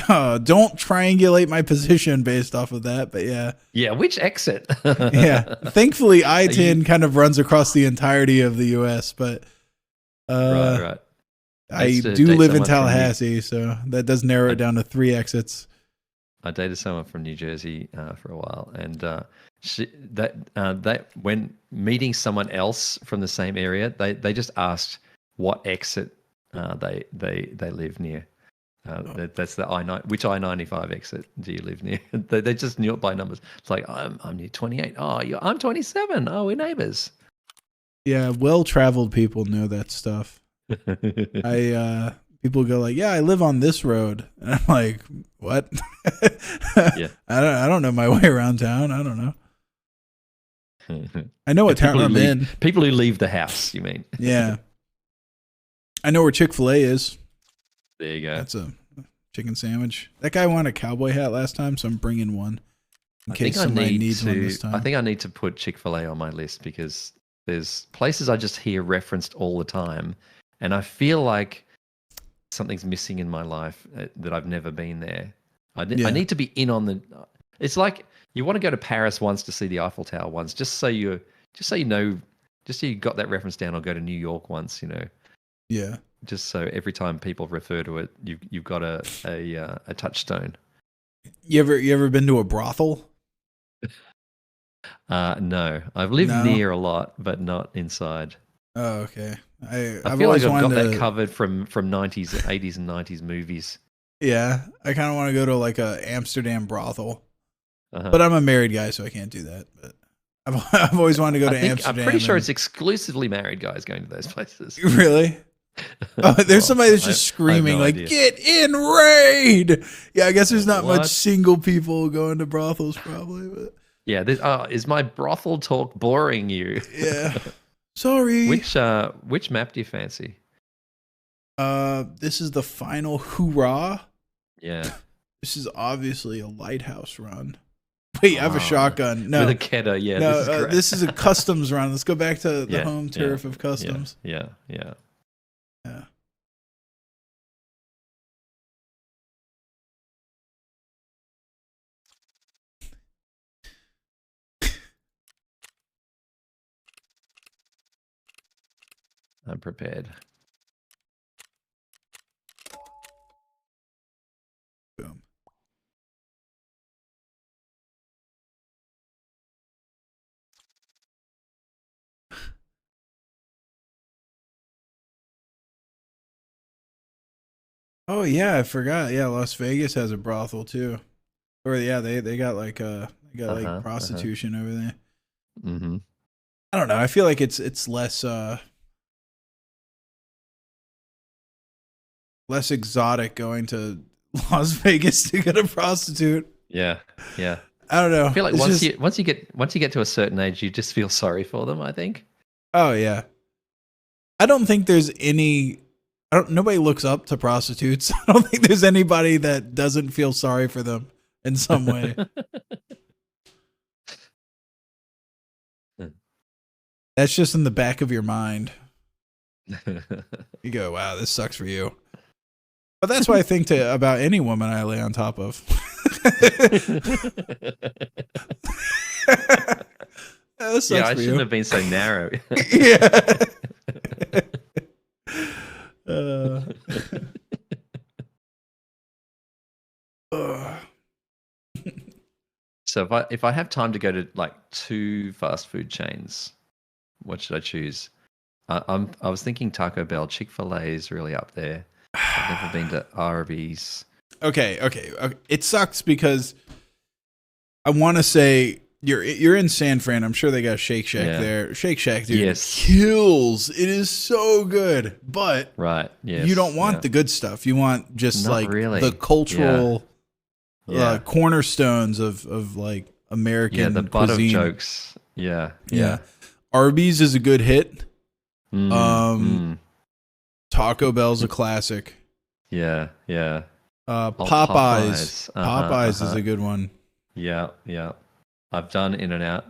Don't triangulate my position based off of that, but yeah. Yeah, which exit? Yeah. Thankfully, I-10 kind of runs across the entirety of the U.S., but right. I do live in Tallahassee, so that does narrow it down to 3 exits. I dated someone from New Jersey for a while, and that when meeting someone else from the same area, they just asked what exit they live near. That's the which I-95 exit do you live near? they just knew it by numbers. It's like I'm near 28. Oh, I'm 27. Oh, we're neighbors. Yeah, well-traveled people know that stuff. People go like, yeah, I live on this road, and I'm like, what? Yeah, I don't know my way around town. I don't know. I know what town I'm in. People who leave the house, you mean? Yeah, I know where Chick-fil-A is. There you go. That's a chicken sandwich. That guy wanted a cowboy hat last time, so I'm bringing one in case somebody needs one this time. I think I need to put Chick-fil-A on my list because there's places I just hear referenced all the time, and I feel like something's missing in my life that I've never been there. I need to be in on the. It's like you want to go to Paris once to see the Eiffel Tower once, just so you got that reference down, or go to New York once, Yeah. Just so every time people refer to it, you've got a touchstone. You ever been to a brothel? No, I've lived near a lot, but not inside. Oh, okay. I feel like I've got that covered from 90s, 80s, and 90s movies. Yeah, I kind of want to go to like a Amsterdam brothel, but I'm a married guy, so I can't do that. But I've always wanted to go to Amsterdam. I'm pretty sure it's exclusively married guys going to those places. Really? Oh, there's somebody that's just screaming like, "Get in, raid!" Yeah, I guess there's not much single people going to brothels, probably. But yeah, is my brothel talk boring you? Yeah, sorry. Which map do you fancy? This is the final hoorah. Yeah, this is obviously a lighthouse run. Wait, I have a shotgun. No, with a Keta. Yeah, no, this is a customs run. Let's go back to the home turf of customs. Yeah. I'm prepared. Boom. Oh yeah, I forgot. Yeah, Las Vegas has a brothel too. Or yeah, they got like like prostitution over there. Mm-hmm. I don't know. I feel like it's less less exotic going to Las Vegas to get a prostitute. Yeah. I don't know. I feel like once you get to a certain age, you just feel sorry for them, I think. Oh yeah. I don't think there's any. Nobody looks up to prostitutes. I don't think there's anybody that doesn't feel sorry for them in some way. That's just in the back of your mind. You go, wow, this sucks for you. But that's what I think about any woman I lay on top of. I shouldn't have been so narrow. Yeah. So if I have time to go to like 2 fast food chains, what should I choose? I was thinking Taco Bell. Chick-fil-A is really up there. I've never been to Arby's. Okay. It sucks because I want to say you're in San Fran. I'm sure they got Shake Shack there. Shake Shack, dude, kills. It is so good, but you don't want the good stuff. You want just the cultural cornerstones of like American the butt cuisine. of jokes. Yeah. Arby's is a good hit. Mm. Taco Bell's a classic. Yeah. Popeyes. Popeyes. Popeyes is a good one. Yeah. I've done In-N-Out.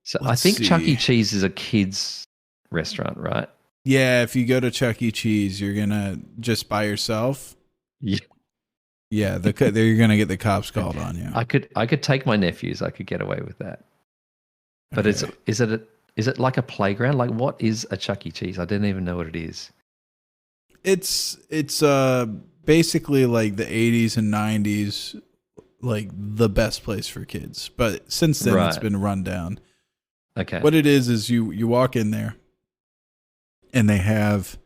So I Let's think Chuck see. E. Cheese is a kids restaurant, right? Yeah, if you go to Chuck E. Cheese, you're gonna just by yourself. Yeah. Yeah, you're gonna get the cops called on you. I could take my nephews. I could get away with that. But Okay. is it like a playground? Like, what is a Chuck E. Cheese? I didn't even know what it is. It's basically like the 80s and 90s, like the best place for kids. But since then, it's Right. been run down. Okay. What it is you walk in there, and they have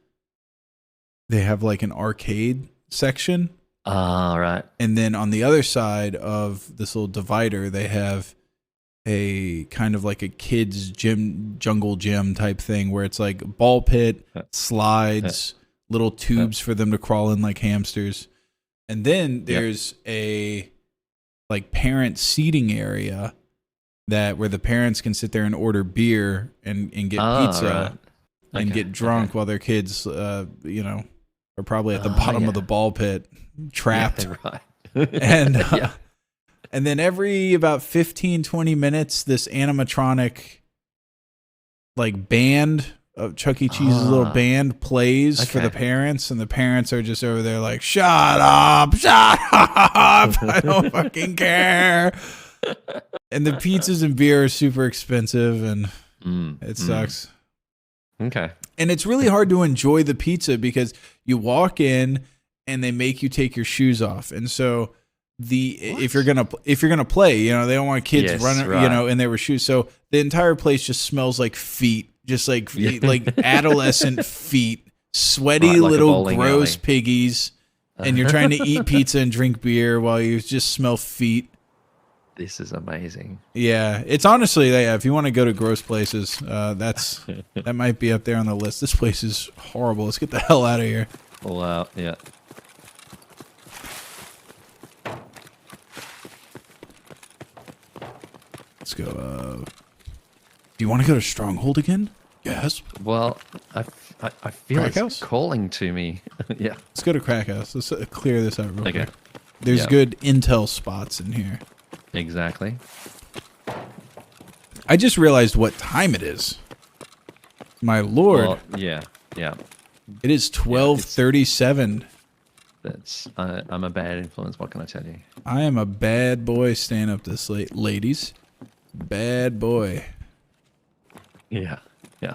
like an arcade section, Right. and then on the other side of this little divider, they have a kind of like a kids jungle gym type thing where it's like ball pit, slides, little tubes for them to crawl in like hamsters. And then there's a like parent seating area where the parents can sit there and order beer and get pizza and get drunk while their kids are probably at the bottom of the ball pit trapped. Yeah, right. And and then every about 15-20 minutes, this animatronic like band of Chuck E. Cheese's little band plays for the parents, and the parents are just over there like, shut up, I don't fucking care. And the pizzas and beer are super expensive, and it sucks. Okay. And it's really hard to enjoy the pizza because you walk in and they make you take your shoes off, and so if you're gonna play, they don't want kids running, in there with shoes. So the entire place just smells like feet, just like feet, like adolescent feet, sweaty like little gross piggies, and you're trying to eat pizza and drink beer while you just smell feet. This is amazing. Yeah, it's honestly, if you want to go to gross places, that might be up there on the list. This place is horrible. Let's get the hell out of here. Wow. Yeah. Let's go. Do you want to go to Stronghold again? Yes. Well, I feel Crack it's House? calling to me. Yeah. Let's go to Crack House. Let's clear this out real quick. There's Yeah. good intel spots in here. Exactly. I just realized what time it is. My lord. Well, yeah. It is 12:37. I'm a bad influence. What can I tell you? I am a bad boy staying up this late. Ladies. Bad boy. Yeah.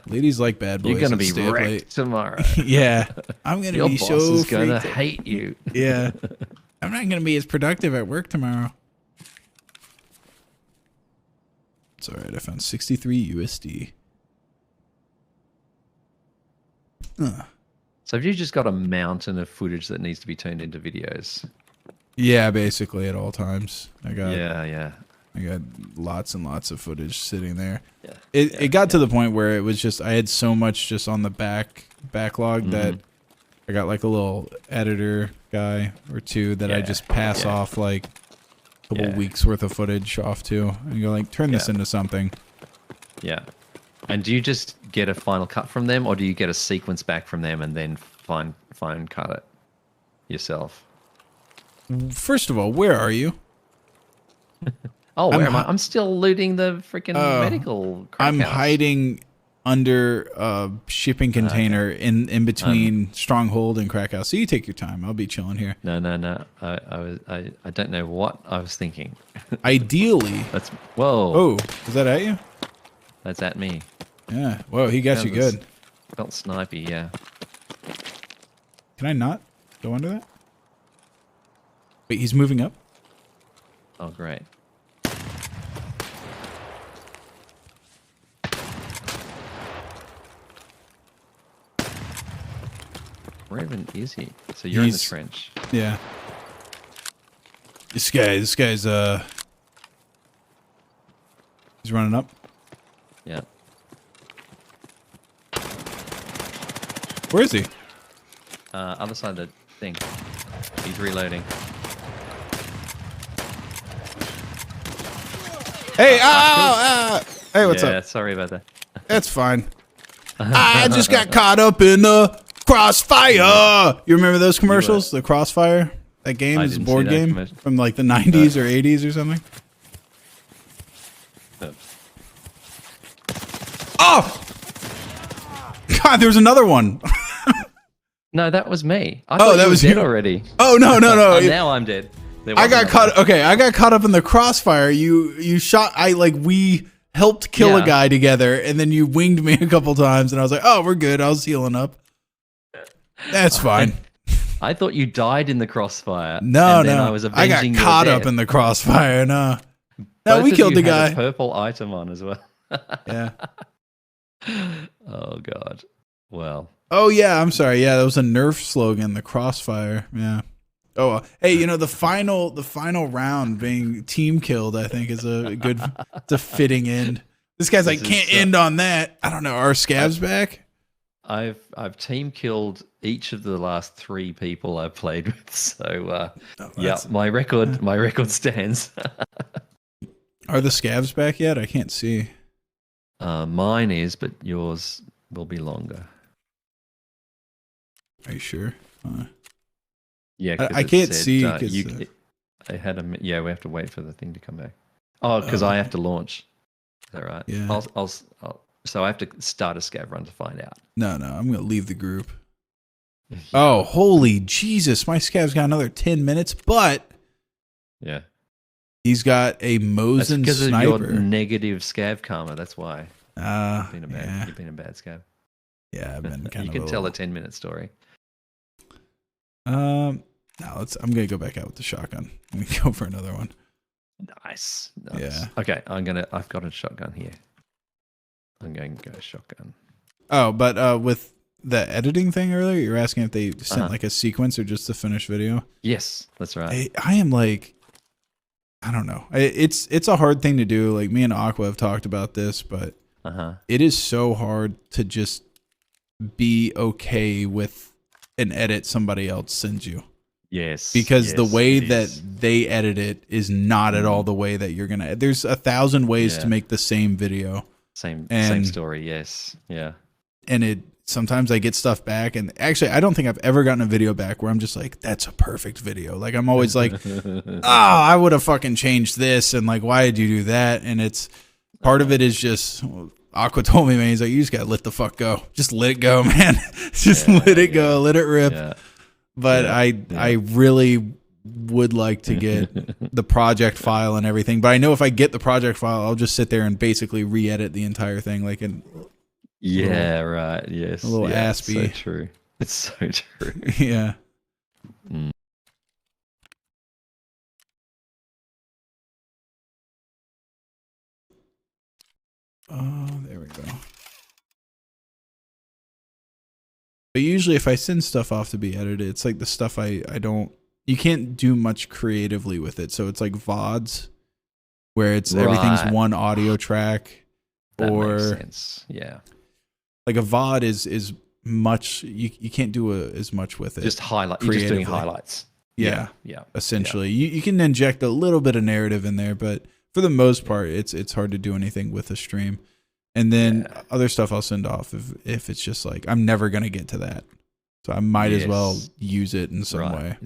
Ladies like bad boys. You're gonna that be stay up wrecked late. tomorrow. Yeah. I'm gonna Your be boss so is gonna freaked out. hate you. Yeah. I'm not gonna be as productive at work tomorrow. It's alright, I found 63 USD. So have you just got a mountain of footage that needs to be turned into videos? Yeah, basically at all times. I got lots and lots of footage sitting there. Yeah. It got to the point where it was just I had so much just on the backlog that I got like a little editor guy or two that I just pass off like a couple weeks worth of footage off to, and go like, turn this into something. Yeah. And do you just get a final cut from them, or do you get a sequence back from them and then fine cut it yourself? First of all, where are you? Oh, where am I? I'm still looting the freaking medical crap I'm house. hiding under a shipping container in between Stronghold and Crack House. So you take your time. I'll be chilling here. No. I don't know what I was thinking. Ideally. Whoa. Oh, is that at you? That's at me. Yeah. Whoa, he got you good. Felt snipey, yeah. Can I not go under that? Wait, he's moving up? Oh, great. Where even is he? So you're in the trench. Yeah. This guy's he's running up. Yeah. Where is he? Other side of the thing. He's reloading. Hey, hey, what's yeah, up? sorry about that. That's fine. I just got caught up in the crossfire. You remember those commercials? The Crossfire? That game I is a didn't see board that game commercial. from like the 90s or 80s or something. Oh! God, there was another one. No, that was me. I Oh, thought that you was were dead you. already. Oh, no. Oh, now I'm dead. There I was got another caught. one. Okay, I got caught up in the crossfire. You shot. We helped kill a Yeah. guy together, and then you winged me a couple times, and I was like, "Oh, we're good." I was healing up. That's fine. I thought you died in the crossfire. No, and then no. I was I got avenging your caught up death. in the crossfire. No, Both we of killed you the had guy. a purple item on as well. Yeah. Oh God. Well. Oh yeah. I'm sorry. Yeah, that was a Nerf slogan. The crossfire. Yeah. Oh, hey, the final round being team killed, I think is it's a fitting end. This guy's like, This is can't end on that. I don't know. Are scabs back? I've team killed each of the last 3 people I've played with. So yeah, my record stands. Are the scabs back yet? I can't see. Mine is, but yours will be longer. Are you sure? Yeah, 'cause I it can't said, see. 'Cause, I had yeah, we have to wait for the thing to come back. Oh, because I have to launch. Is that right? Yeah. So I have to start a scav run to find out. no, I'm going to leave the group. Oh, holy Jesus. My scab's got another 10 minutes, but Yeah. he's got a That's Mosin because of sniper. your negative scav karma. That's why. Yeah. You've been a bad scav. Yeah, I've been kind You of can tell a little- 10-minute story. No, I'm going to go back out with the shotgun. Let me go for another one. Nice. Yeah. Okay, I've got a shotgun here. I'm going to go shotgun. Oh, but with the editing thing earlier, you were asking if they sent like a sequence or just the finished video. Yes, that's right. I am like, I don't know. It's a hard thing to do. Like me and Aqua have talked about this, but it is so hard to just be okay with an edit somebody else sends you. Yes. Because the way it that is. they edit it is not at all the way that you're gonna. There's 1,000 ways to Yeah. make the same video. Same and- story, yes. Yeah. And sometimes I get stuff back, and actually I don't think I've ever gotten a video back where I'm just like, that's a perfect video. Like I'm always like, oh, I would have fucking changed this, and like, why did you do that? And it's part of it is just Aqua told me, man, he's like, you just gotta let the fuck go. Just let it go, man. Just let it go, let it rip. Yeah. But I really would like to get the project file and everything. But I know if I get the project file, I'll just sit there and basically re-edit the entire thing, like in Right. Yes. a little yeah, Aspie. So true. It's so true. Yeah. Mm. Oh, there we go. But usually if I send stuff off to be edited, it's like the stuff I don't, you can't do much creatively with it. So it's like VODs where it's everything's Right. one audio track. That or makes sense. Yeah. like a VOD is much, you can't do as much with it. Just highlight. You're just doing creatively. highlights. Yeah. Yeah. Essentially. You can inject a little bit of narrative in there, but for the most part, it's hard to do anything with a stream. And then other stuff I'll send off if it's just like, I'm never going to get to that. So I might as well Yes. use it in some way.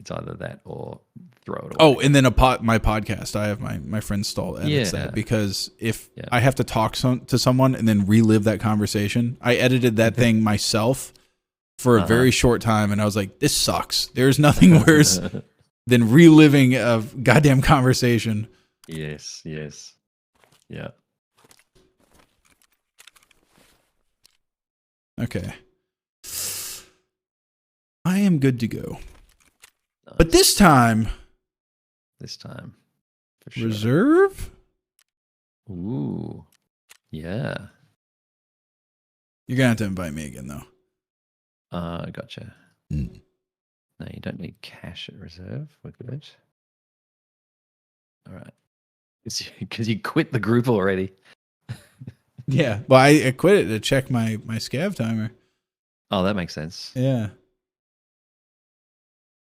It's either that or throw it away. Oh, and then my podcast, I have my friend Stall edits Yeah. that, because if Yeah. I have to talk to someone and then relive that conversation, I edited that thing myself for a very short time, and I was like, this sucks. There's nothing worse than reliving a goddamn conversation. Yes. Yes. Yeah. Okay. I am good to go. But this time, for sure. reserve? Ooh. Yeah. You're going to have to invite me again, though. Gotcha. Mm. No, you don't need cash at reserve. We're good. All right. Because you quit the group already. Yeah. Well, I quit it to check my scav timer. Oh, that makes sense. Yeah.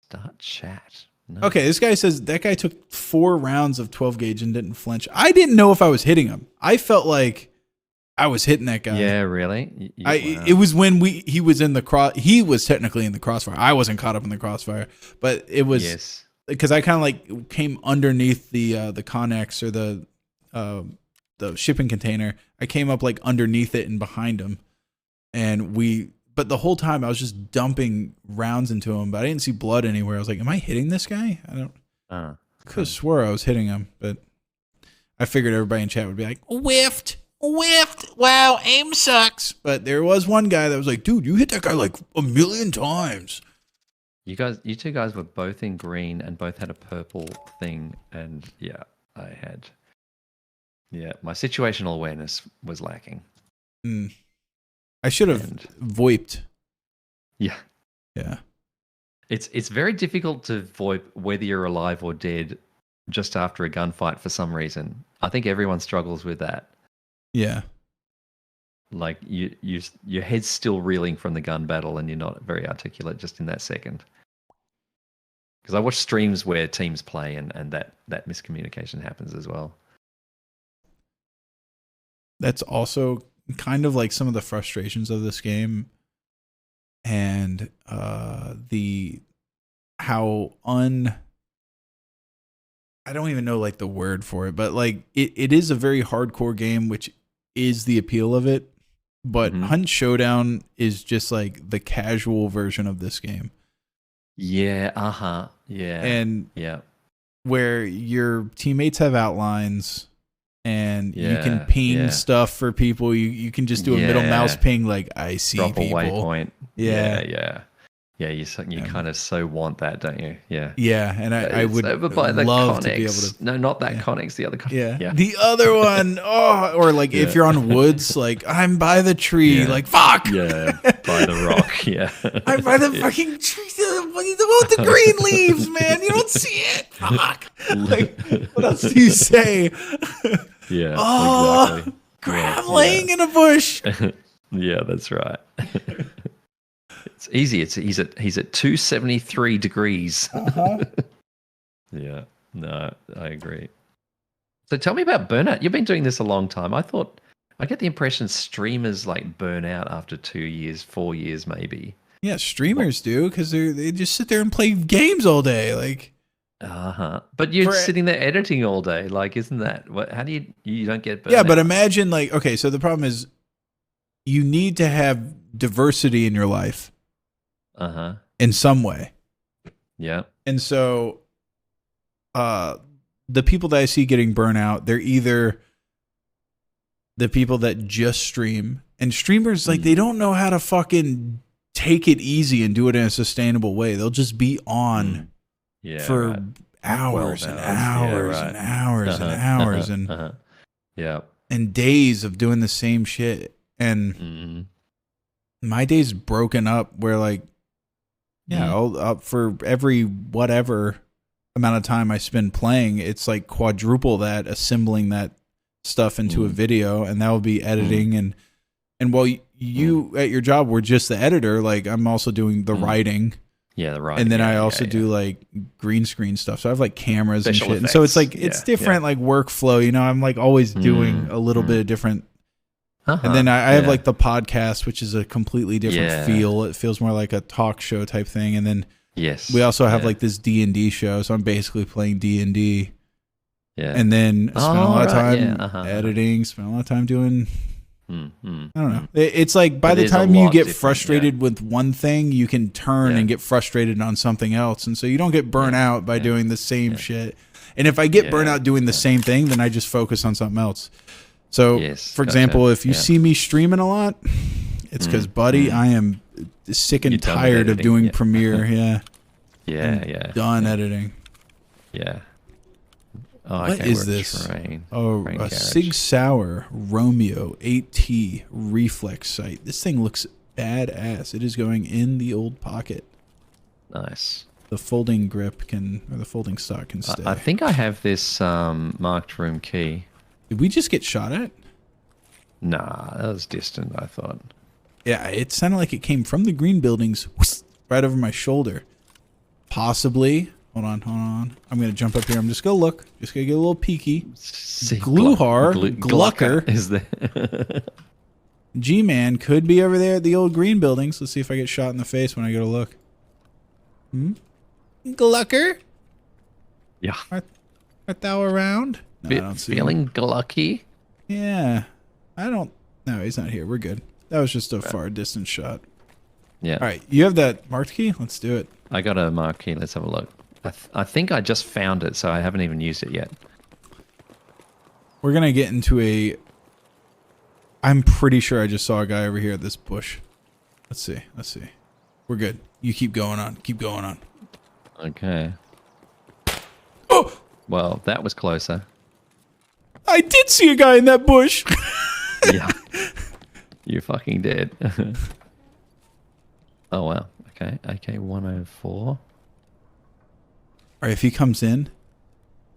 Start chat. No. Okay, this guy says that guy took 4 rounds of 12 gauge and didn't flinch. I didn't know if I was hitting him. I felt like I was hitting that guy. Yeah, really? Wow. It was when he was in the cross. He was technically in the crossfire. I wasn't caught up in the crossfire, but it was Yes. because I kind of like came underneath the Connex or the shipping container. I came up like underneath it and behind him, and but the whole time I was just dumping rounds into him, but I didn't see blood anywhere. I was like, am I hitting this guy? I could have swore I was hitting him, but I figured everybody in chat would be like, whiffed. Wow, aim sucks. But there was one guy that was like, dude, you hit that guy like 1,000,000 times. You two guys were both in green and both had a purple thing, and yeah, my situational awareness was lacking. I should have VoIPed. Yeah. Yeah. It's very difficult to VoIP whether you're alive or dead just after a gunfight for some reason. I think everyone struggles with that. Yeah. Like your head's still reeling from the gun battle and you're not very articulate just in that second. Because I watch streams where teams play and that miscommunication happens as well. That's also kind of like some of the frustrations of this game, and I don't even know like the word for it, but like it is a very hardcore game, which is the appeal of it. But Hunt Showdown is just like the casual version of this game. Yeah, yeah. And where your teammates have outlines and you can ping stuff for people. You can just do a middle mouse ping like I see Drop people. a waypoint. Yeah. Yeah, you kind of so want that, don't you? Yeah. Yeah, and I would over by the love Connex. to be able to. No, not that Connex, the other Connex. Yeah. The other one. Oh, or like if you're on woods, like I'm by the tree, like fuck. Yeah, by the rock. Yeah. I'm by the fucking tree. The green leaves, man. You don't see it. Fuck. Like, what else do you say? Yeah. Oh, exactly. I'm laying in a bush. Yeah, that's right. It's easy. He's at 273 degrees. Yeah. No, I agree. So tell me about burnout. You've been doing this a long time. I get the impression streamers like burn out after 2 years, 4 years, maybe. Yeah, streamers do because they just sit there and play games all day. Like, But you're sitting there editing all day. Like, isn't that what? How do you don't get burnout? Yeah, but imagine like, okay, so the problem is you need to have diversity in your life. In some way. Yeah. And so the people that I see getting burnout, they're either the people that just stream, and streamers like they don't know how to fucking take it easy and do it in a sustainable way. They'll just be on for hours and hours and hours and hours and days of doing the same shit. And my day's broken up where like I'll up for every whatever amount of time I spend playing, it's like quadruple that, assembling that stuff into a video, and that will be editing and while you at your job were just the editor, like I'm also doing the writing. Yeah, the writing. And then I also do like green screen stuff. So I have like cameras and shit. Effects. And so it's like it's different like workflow, you know, I'm like always doing a little bit of different. And then I have like the podcast, which is a completely different feel. It feels more like a talk show type thing. And then we also have like this D&D show. So I'm basically playing D&D. Yeah. And then spend a lot of time editing, spend a lot of time doing, I don't know. It's like by the time you get frustrated with one thing, you can turn and get frustrated on something else. And so you don't get burnt out by doing the same shit. And if I get burnt out doing the same thing, then I just focus on something else. So, for example, if you see me streaming a lot, it's because, buddy, I am sick and tired of doing Premiere. Done editing. Yeah. Oh, what is this? A Sig Sauer Romeo 8T reflex sight. This thing looks badass. It is going in the old pocket. Nice. The folding grip or the folding stock can stay. I think I have this marked room key. Did we just get shot at? Nah, that was distant, I thought. Yeah, it sounded like it came from the green buildings right over my shoulder. Possibly Hold on. I'm gonna jump up here. I'm just gonna look. Just gonna get a little peeky. See, Gluhar, Glucker Glucker. is there. G-Man could be over there at the old green buildings. Let's see if I get shot in the face when I go to look. Glucker? Yeah. Art thou around? No, I don't see him. Feeling glucky? Yeah. I don't... No, he's not here. We're good. That was just a far distance shot. Yeah. All right. You have that marked key? Let's do it. I got a marquee. Let's have a look. I think I just found it, so I haven't even used it yet. We're going to get into a... I'm pretty sure I just saw a guy over here at this bush. Let's see. We're good. You keep going on. Okay. Oh! Well, that was closer. I did see a guy in that bush. Yeah. You fucking did. Oh, wow. Okay. AK 104. All right, if he comes in,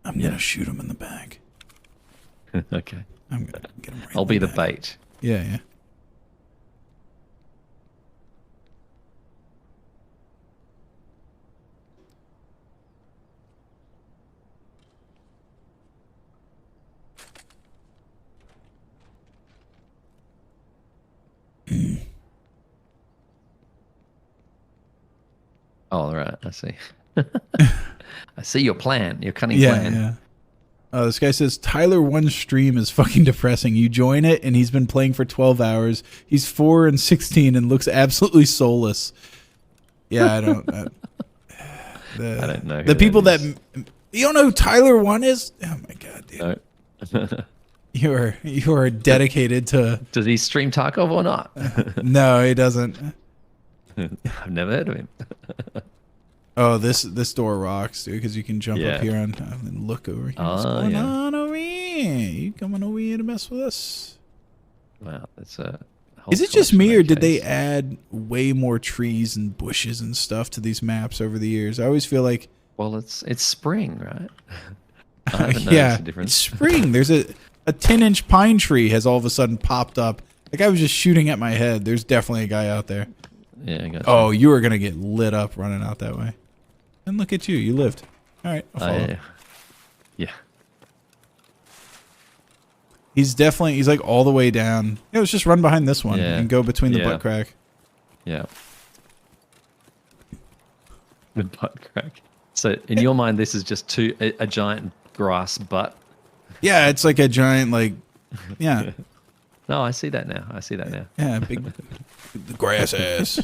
I'm going to shoot him in the back. Okay. I'm going to get him right I'll in be the back. bait. Yeah. Oh, all right. I see. I see your plan. Your cunning plan. Yeah. This guy says, Tyler One's stream is fucking depressing. You join it, and he's been playing for 12 hours. He's 4 and 16 and looks absolutely soulless. Yeah, I don't... I don't know who The people that that... You don't know who Tyler One is? Oh, my God, dude. No. You are dedicated to... Does he stream Tarkov or not? No, he doesn't. I've never heard of him. Oh, this door rocks, dude, because you can jump Yeah. up here and look over here. What's Oh, going yeah. on over here? You coming over here to mess with us? Wow, that's a whole Is it just collection me, of or did they AKs. add way more trees and bushes and stuff to these maps over the years? I always feel like... Well, it's spring, right? I haven't noticed yeah, a it's difference. spring. There's a 10-inch pine tree has all of a sudden popped up. Like I was just shooting at my head. There's definitely a guy out there. Yeah, I gotcha. Oh, you are going to get lit up running out that way. And look at you. You lived. All right. I'll follow. Yeah. He's like all the way down. Yeah, let's just run behind this one Yeah. and go between the Yeah. butt crack. Yeah. The butt crack. So, in your mind, this is just a giant grass butt? Yeah, it's like a giant, like, yeah. No, I see that now. Yeah, big grass ass.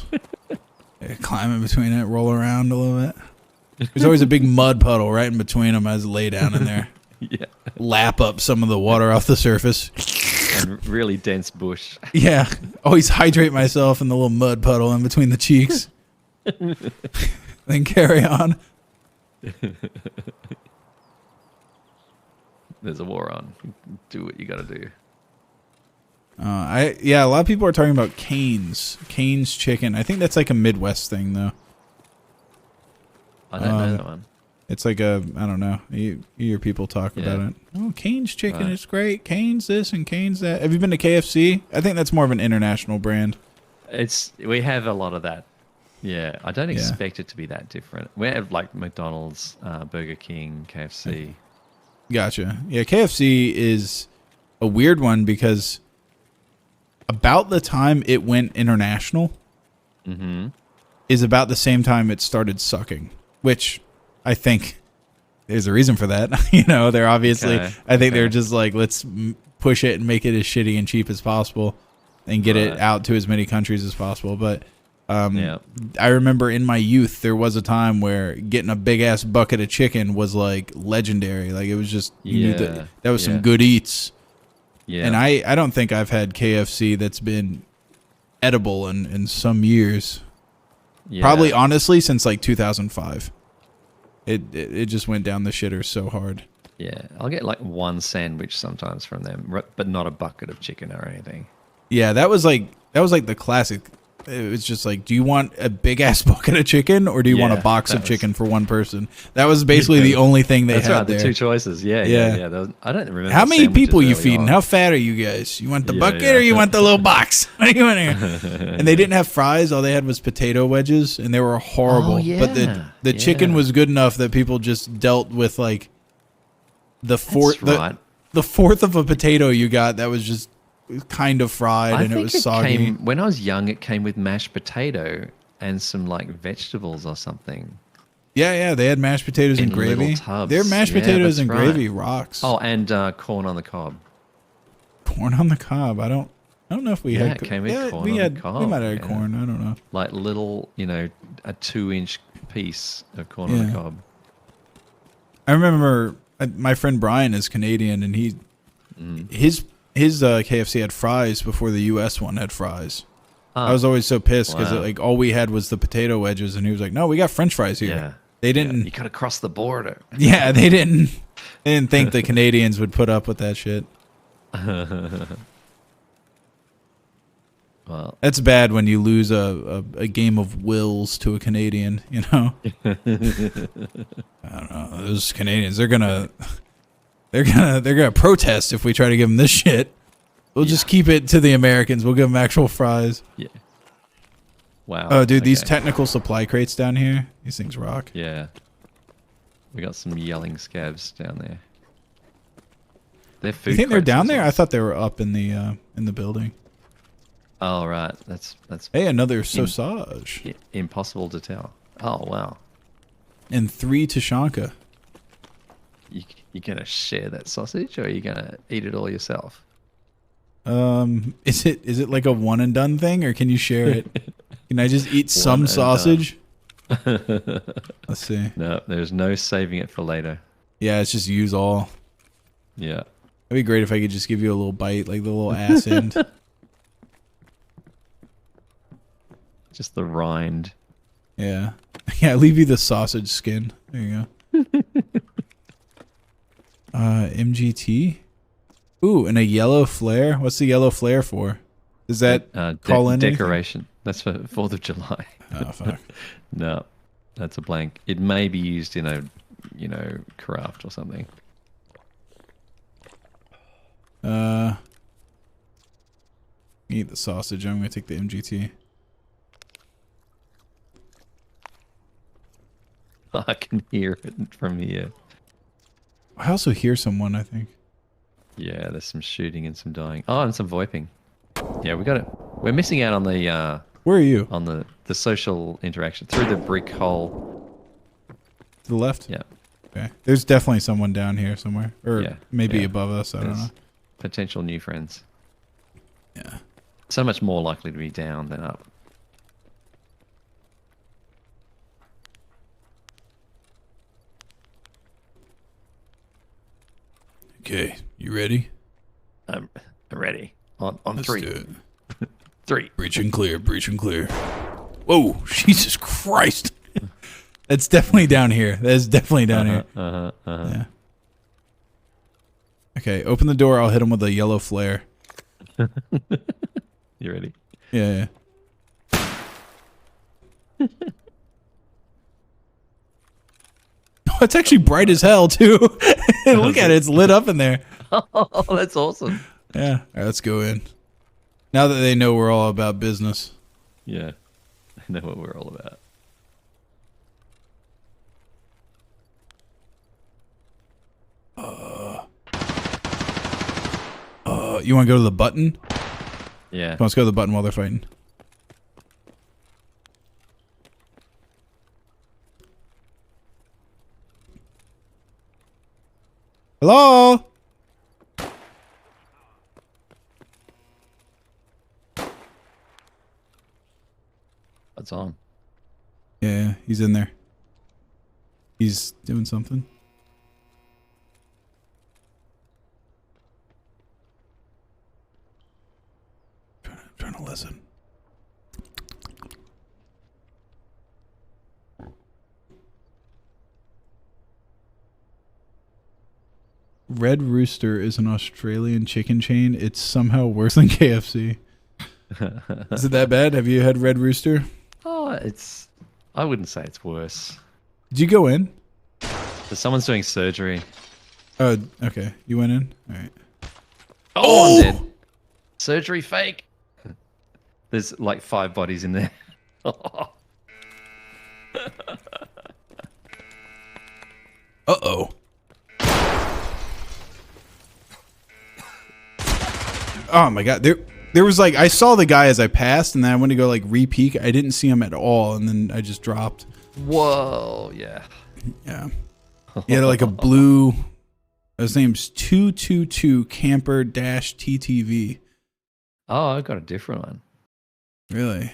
Yeah, climb in between it, roll around a little bit. There's always a big mud puddle right in between them as I lay down in there. Yeah. Lap up some of the water off the surface. And really dense bush. Yeah. Always hydrate myself in the little mud puddle in between the cheeks. Then carry on. There's a war on. Do what you got to do. A lot of people are talking about Cane's chicken. I think that's like a Midwest thing, though. I don't know that one. It's like I don't know. You hear people talk about it. Oh, Cane's chicken Right. is great. Cane's this and Cane's that. Have you been to KFC? I think that's more of an international brand. We have a lot of that. Yeah, I don't Yeah. expect it to be that different. We have like McDonald's, Burger King, KFC. Gotcha. Yeah, KFC is a weird one because about the time it went international is about the same time it started sucking, which I think there's a reason for that. They're obviously, Okay. I think they're just like, let's push it and make it as shitty and cheap as possible and get it out to as many countries as possible. But I remember in my youth, there was a time where getting a big ass bucket of chicken was like legendary. Like it was just, you knew that was some good eats. Yeah. And I don't think I've had KFC that's been edible in some years. Yeah. Probably honestly since like 2005. It just went down the shitter so hard. Yeah, I'll get like one sandwich sometimes from them, but not a bucket of chicken or anything. Yeah, that was like the classic it was just like, do you want a big ass bucket of chicken or do you want a Yeah, box that of was- chicken for one person? That was basically the only thing they That's had right. there. The two choices. Yeah. Yeah. There was- I don't remember. How many sandwiches people you early feeding? on. How fat are you guys? You want the Yeah, bucket yeah. or you want the little box? What do you want here? And they didn't have fries. All they had was potato wedges, and they were horrible. Oh, But yeah. the chicken Yeah. was good enough that people just dealt with like the fourth That's right. the fourth of a potato you got that was just kind of fried and it was soggy. Came when I was young. It came with mashed potato and some like vegetables or something. Yeah, they had mashed potatoes and In little gravy. tubs. Their mashed Yeah, potatoes that's and right. gravy rocks. Oh, and corn on the cob. Corn on the cob. I don't know if we Yeah, had. it came with corn we on the had. We cob, might have had yeah. corn. I don't know. Like little, a 2-inch piece of corn on Yeah. the cob. I remember my friend Brian is Canadian, and his KFC had fries before the U.S. one had fries. I was always so pissed because Wow. like all we had was the potato wedges, and he was like, "No, we got French fries here." Yeah. They You didn't. got to cross the border. Yeah, they didn't. They didn't think the Canadians would put up with that shit. Well, That's bad when you lose a game of wills to a Canadian. You know. I don't know. Those Canadians, they're gonna protest if we try to give them this shit. We'll just keep it to the Americans. We'll give them actual fries. yeah. Wow. Oh, dude, these okay. technical supply crates down here, these things rock. Yeah. We got some yelling scabs down there. They're food. You think they're crates down as there? well. I thought they were up in the building. Oh right, that's Hey, another sausage impossible to tell. Oh wow, and 3 Tashanka. you gonna share that sausage or are you gonna eat it all yourself? Is it like a one and done thing, or can you share it? Can I just eat One some and sausage? Let's see. No, there's no saving it for later. Yeah, it's just use all. Yeah. It'd be great if I could just give you a little bite, like the little ass end. Just the rind. Yeah. Yeah, I'll leave you the sausage skin. There you go. MGT? Ooh, and a yellow flare? What's the yellow flare for? Does that call in anything? decoration? That's for 4th of July. Oh, fuck. No, that's a blank. It may be used in a, craft or something. Eat the sausage. I'm going to take the MGT. I can hear it from here. I also hear someone, I think. Yeah, there's some shooting and some dying. Oh, and some voiping. Yeah, we got it. We're missing out on the Where are you? on the social interaction through the brick hole. To the left? Yeah, Okay. There's definitely someone down here somewhere. Or Yeah, maybe yeah. above us. I don't know. there's potential new friends. Yeah. So much more likely to be down than up. Okay. You ready? I'm ready. On Let's three. do it. 3. Breach and clear. Breach and clear. Whoa. Jesus Christ. That's definitely down here. That is definitely down here. Yeah. Okay. Open the door. I'll hit him with a yellow flare. You ready? Yeah. Oh, it's actually bright as hell too. Look at it; it's lit up in there. Oh, that's awesome. Yeah. All right, let's go in. Now that they know we're all about business. Yeah, I know what we're all about. You want to go to the button? Yeah. Let's go to the button while they're fighting. Hello? What's on? Yeah, he's in there. He's doing something. Trying to listen. Red Rooster is an Australian chicken chain. It's somehow worse than KFC. Is it that bad? Have you had Red Rooster? Oh, I wouldn't say it's worse. Did you go in? But someone's doing surgery. Oh, okay. You went in? All right. Oh, I'm dead. Surgery fake. There's like 5 bodies in there. Uh-oh. Oh my god. There was like, I saw the guy as I passed, and then I went to go like re-peek. I didn't see him at all, and then I just dropped. Whoa, yeah. Yeah. He had like a blue, his name's 222 Camper TTV. Oh, I got a different one. Really?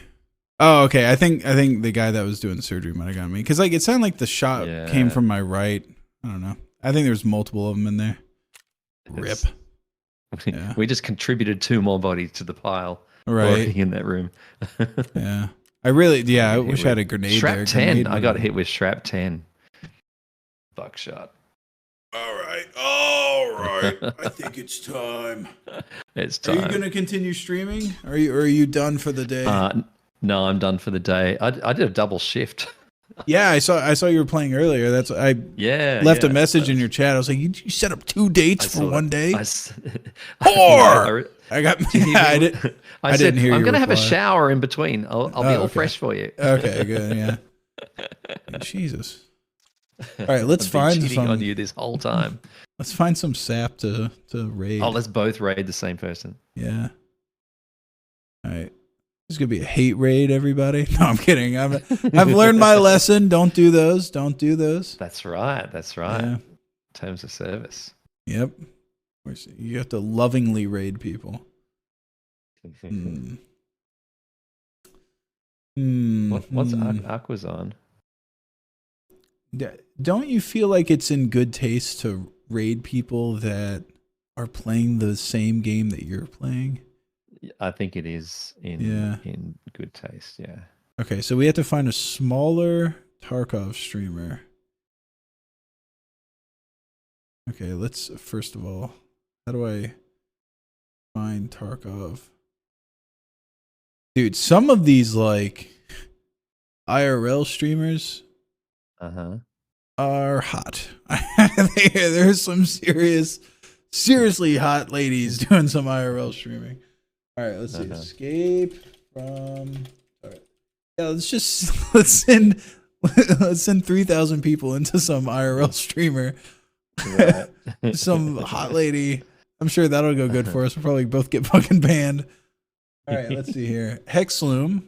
Oh, okay. I think the guy that was doing the surgery might have got me. Because like it sounded like the shot came from my right. I don't know. I think there's multiple of them in there. Rip. Yeah. We just contributed 2 more bodies to the pile. Right. In that room. Yeah. I wish I had a grenade Shrap there. 10. I got hit with Shrap 10. Buckshot. All right. I think it's time. It's time. Are you going to continue streaming? Are you done for the day? No, I'm done for the day. I did a double shift. Yeah, I saw you were playing earlier. That's I left a message in your chat. I was like, you set up 2 dates for one day? Whore! I didn't hear you. I'm going to have a shower in between. I'll be all fresh for you. Okay, good. Yeah. Jesus. All right, let's find cheating on you this whole time. Let's find some sap to raid. Oh, let's both raid the same person. Yeah. All right. This is gonna be a hate raid, everybody. No, I'm kidding. I've learned my lesson. Don't do those. Don't do those. That's right. Yeah. Terms of service. Yep. You have to lovingly raid people. What's Aqua's on? Don't you feel like it's in good taste to raid people that are playing the same game that you're playing? I think it is in good taste, yeah. Okay, so we have to find a smaller Tarkov streamer. Okay, let's first of all, how do I find Tarkov? Dude, some of these like IRL streamers are hot. There's some seriously hot ladies doing some IRL streaming. All right, let's see. Escape from. All right, yeah. Let's send 3,000 people into some IRL streamer. Right. Some hot lady. I'm sure that'll go good for us. We'll probably both get fucking banned. All right, let's see here. Hexloom.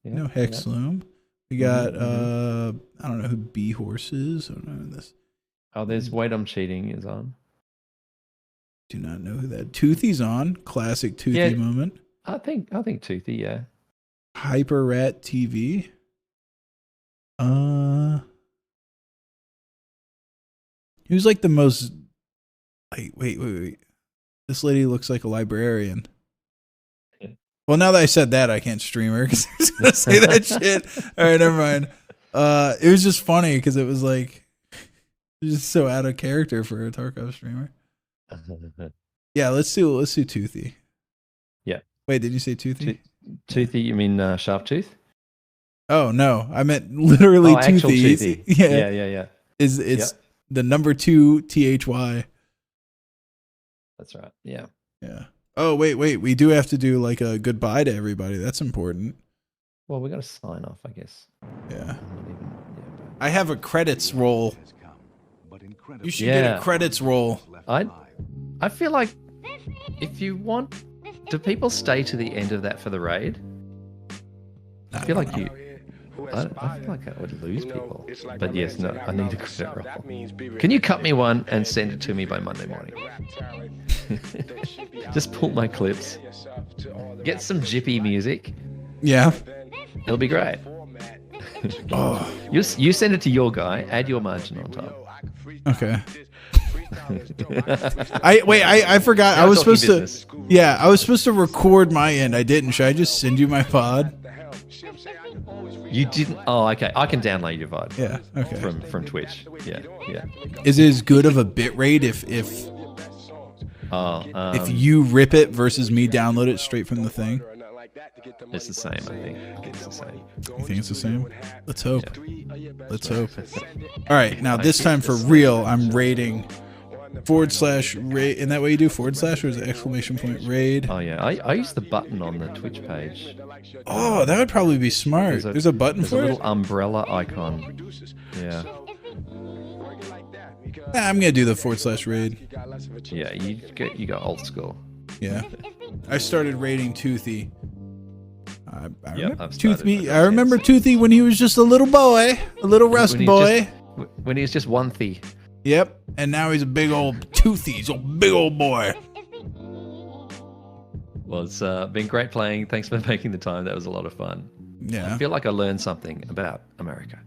No Hexloom. We got I don't know who B Horse is. I don't know this. Oh, there's Wait I'm Cheating is on. Do not know who that. Toothy's on. Classic Toothy moment. I think Toothy, yeah. Hyper Rat TV. Who's like the most wait. This lady looks like a librarian. Yeah. Well, now that I said that, I can't stream her because I was gonna say that shit. All right, never mind. It was just funny because it was like just so out of character for a Tarkov streamer. Yeah, let's do Toothy. Yeah. Wait, did you say Toothy? Toothy, you mean Sharp Tooth? Oh no, I meant literally Toothy. Actual Toothy. Yeah. It's the number 2 THY. That's right. Yeah. Oh wait, we do have to do like a goodbye to everybody. That's important. Well, we got to sign off, I guess. Yeah. I have a credits roll. You should get a credits roll. I feel like if you want, do people stay to the end of that for the raid? I feel like I feel like I would lose people. But yes, no, I need a credit roll. Can you cut me one and send it to me by Monday morning? Just pull my clips. Get some jippy music. Yeah. It'll be great. Oh. You send it to your guy, add your margin on top. Okay. I forgot. I was supposed to. Yeah, I was supposed to record my end. I didn't. Should I just send you my VOD? You didn't. Oh, okay. I can download your VOD. Yeah. Okay. From Twitch. Yeah. Is it as good of a bit rate if If you rip it versus me download it straight from the thing. It's the same, I think. It's the same. You think it's the same? Let's hope. Let's hope. All right, now this time for real, I'm raiding /raid. And that way you do / or is it exclamation point raid? Oh yeah, I use the button on the Twitch page. Oh, that would probably be smart. There's a button There's for a it? little umbrella icon. Yeah. I'm gonna do the / raid. Yeah, you got old school. Yeah, I started raiding Toothy. I remember I've Toothy. started. I remember Toothy when he was just a little boy, a little rust When he boy. When he was just one thing. Yep, and now he's a big old Toothy. He's a big old boy. Well, it's been great playing. Thanks for making the time. That was a lot of fun. Yeah, I feel like I learned something about America.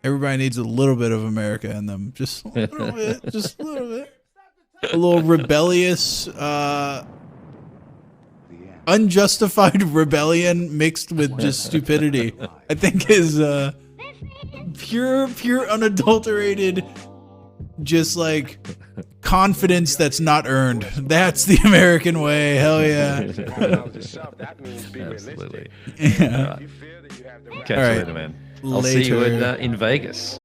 everybody needs a little bit of America in them, just a little bit, just a little bit. A little rebellious, unjustified rebellion mixed with just stupidity, I think is pure unadulterated, just like confidence that's not earned. That's the American way. Hell yeah. Absolutely. Yeah. All right. Catch All right. you later, man. I'll see you in Vegas.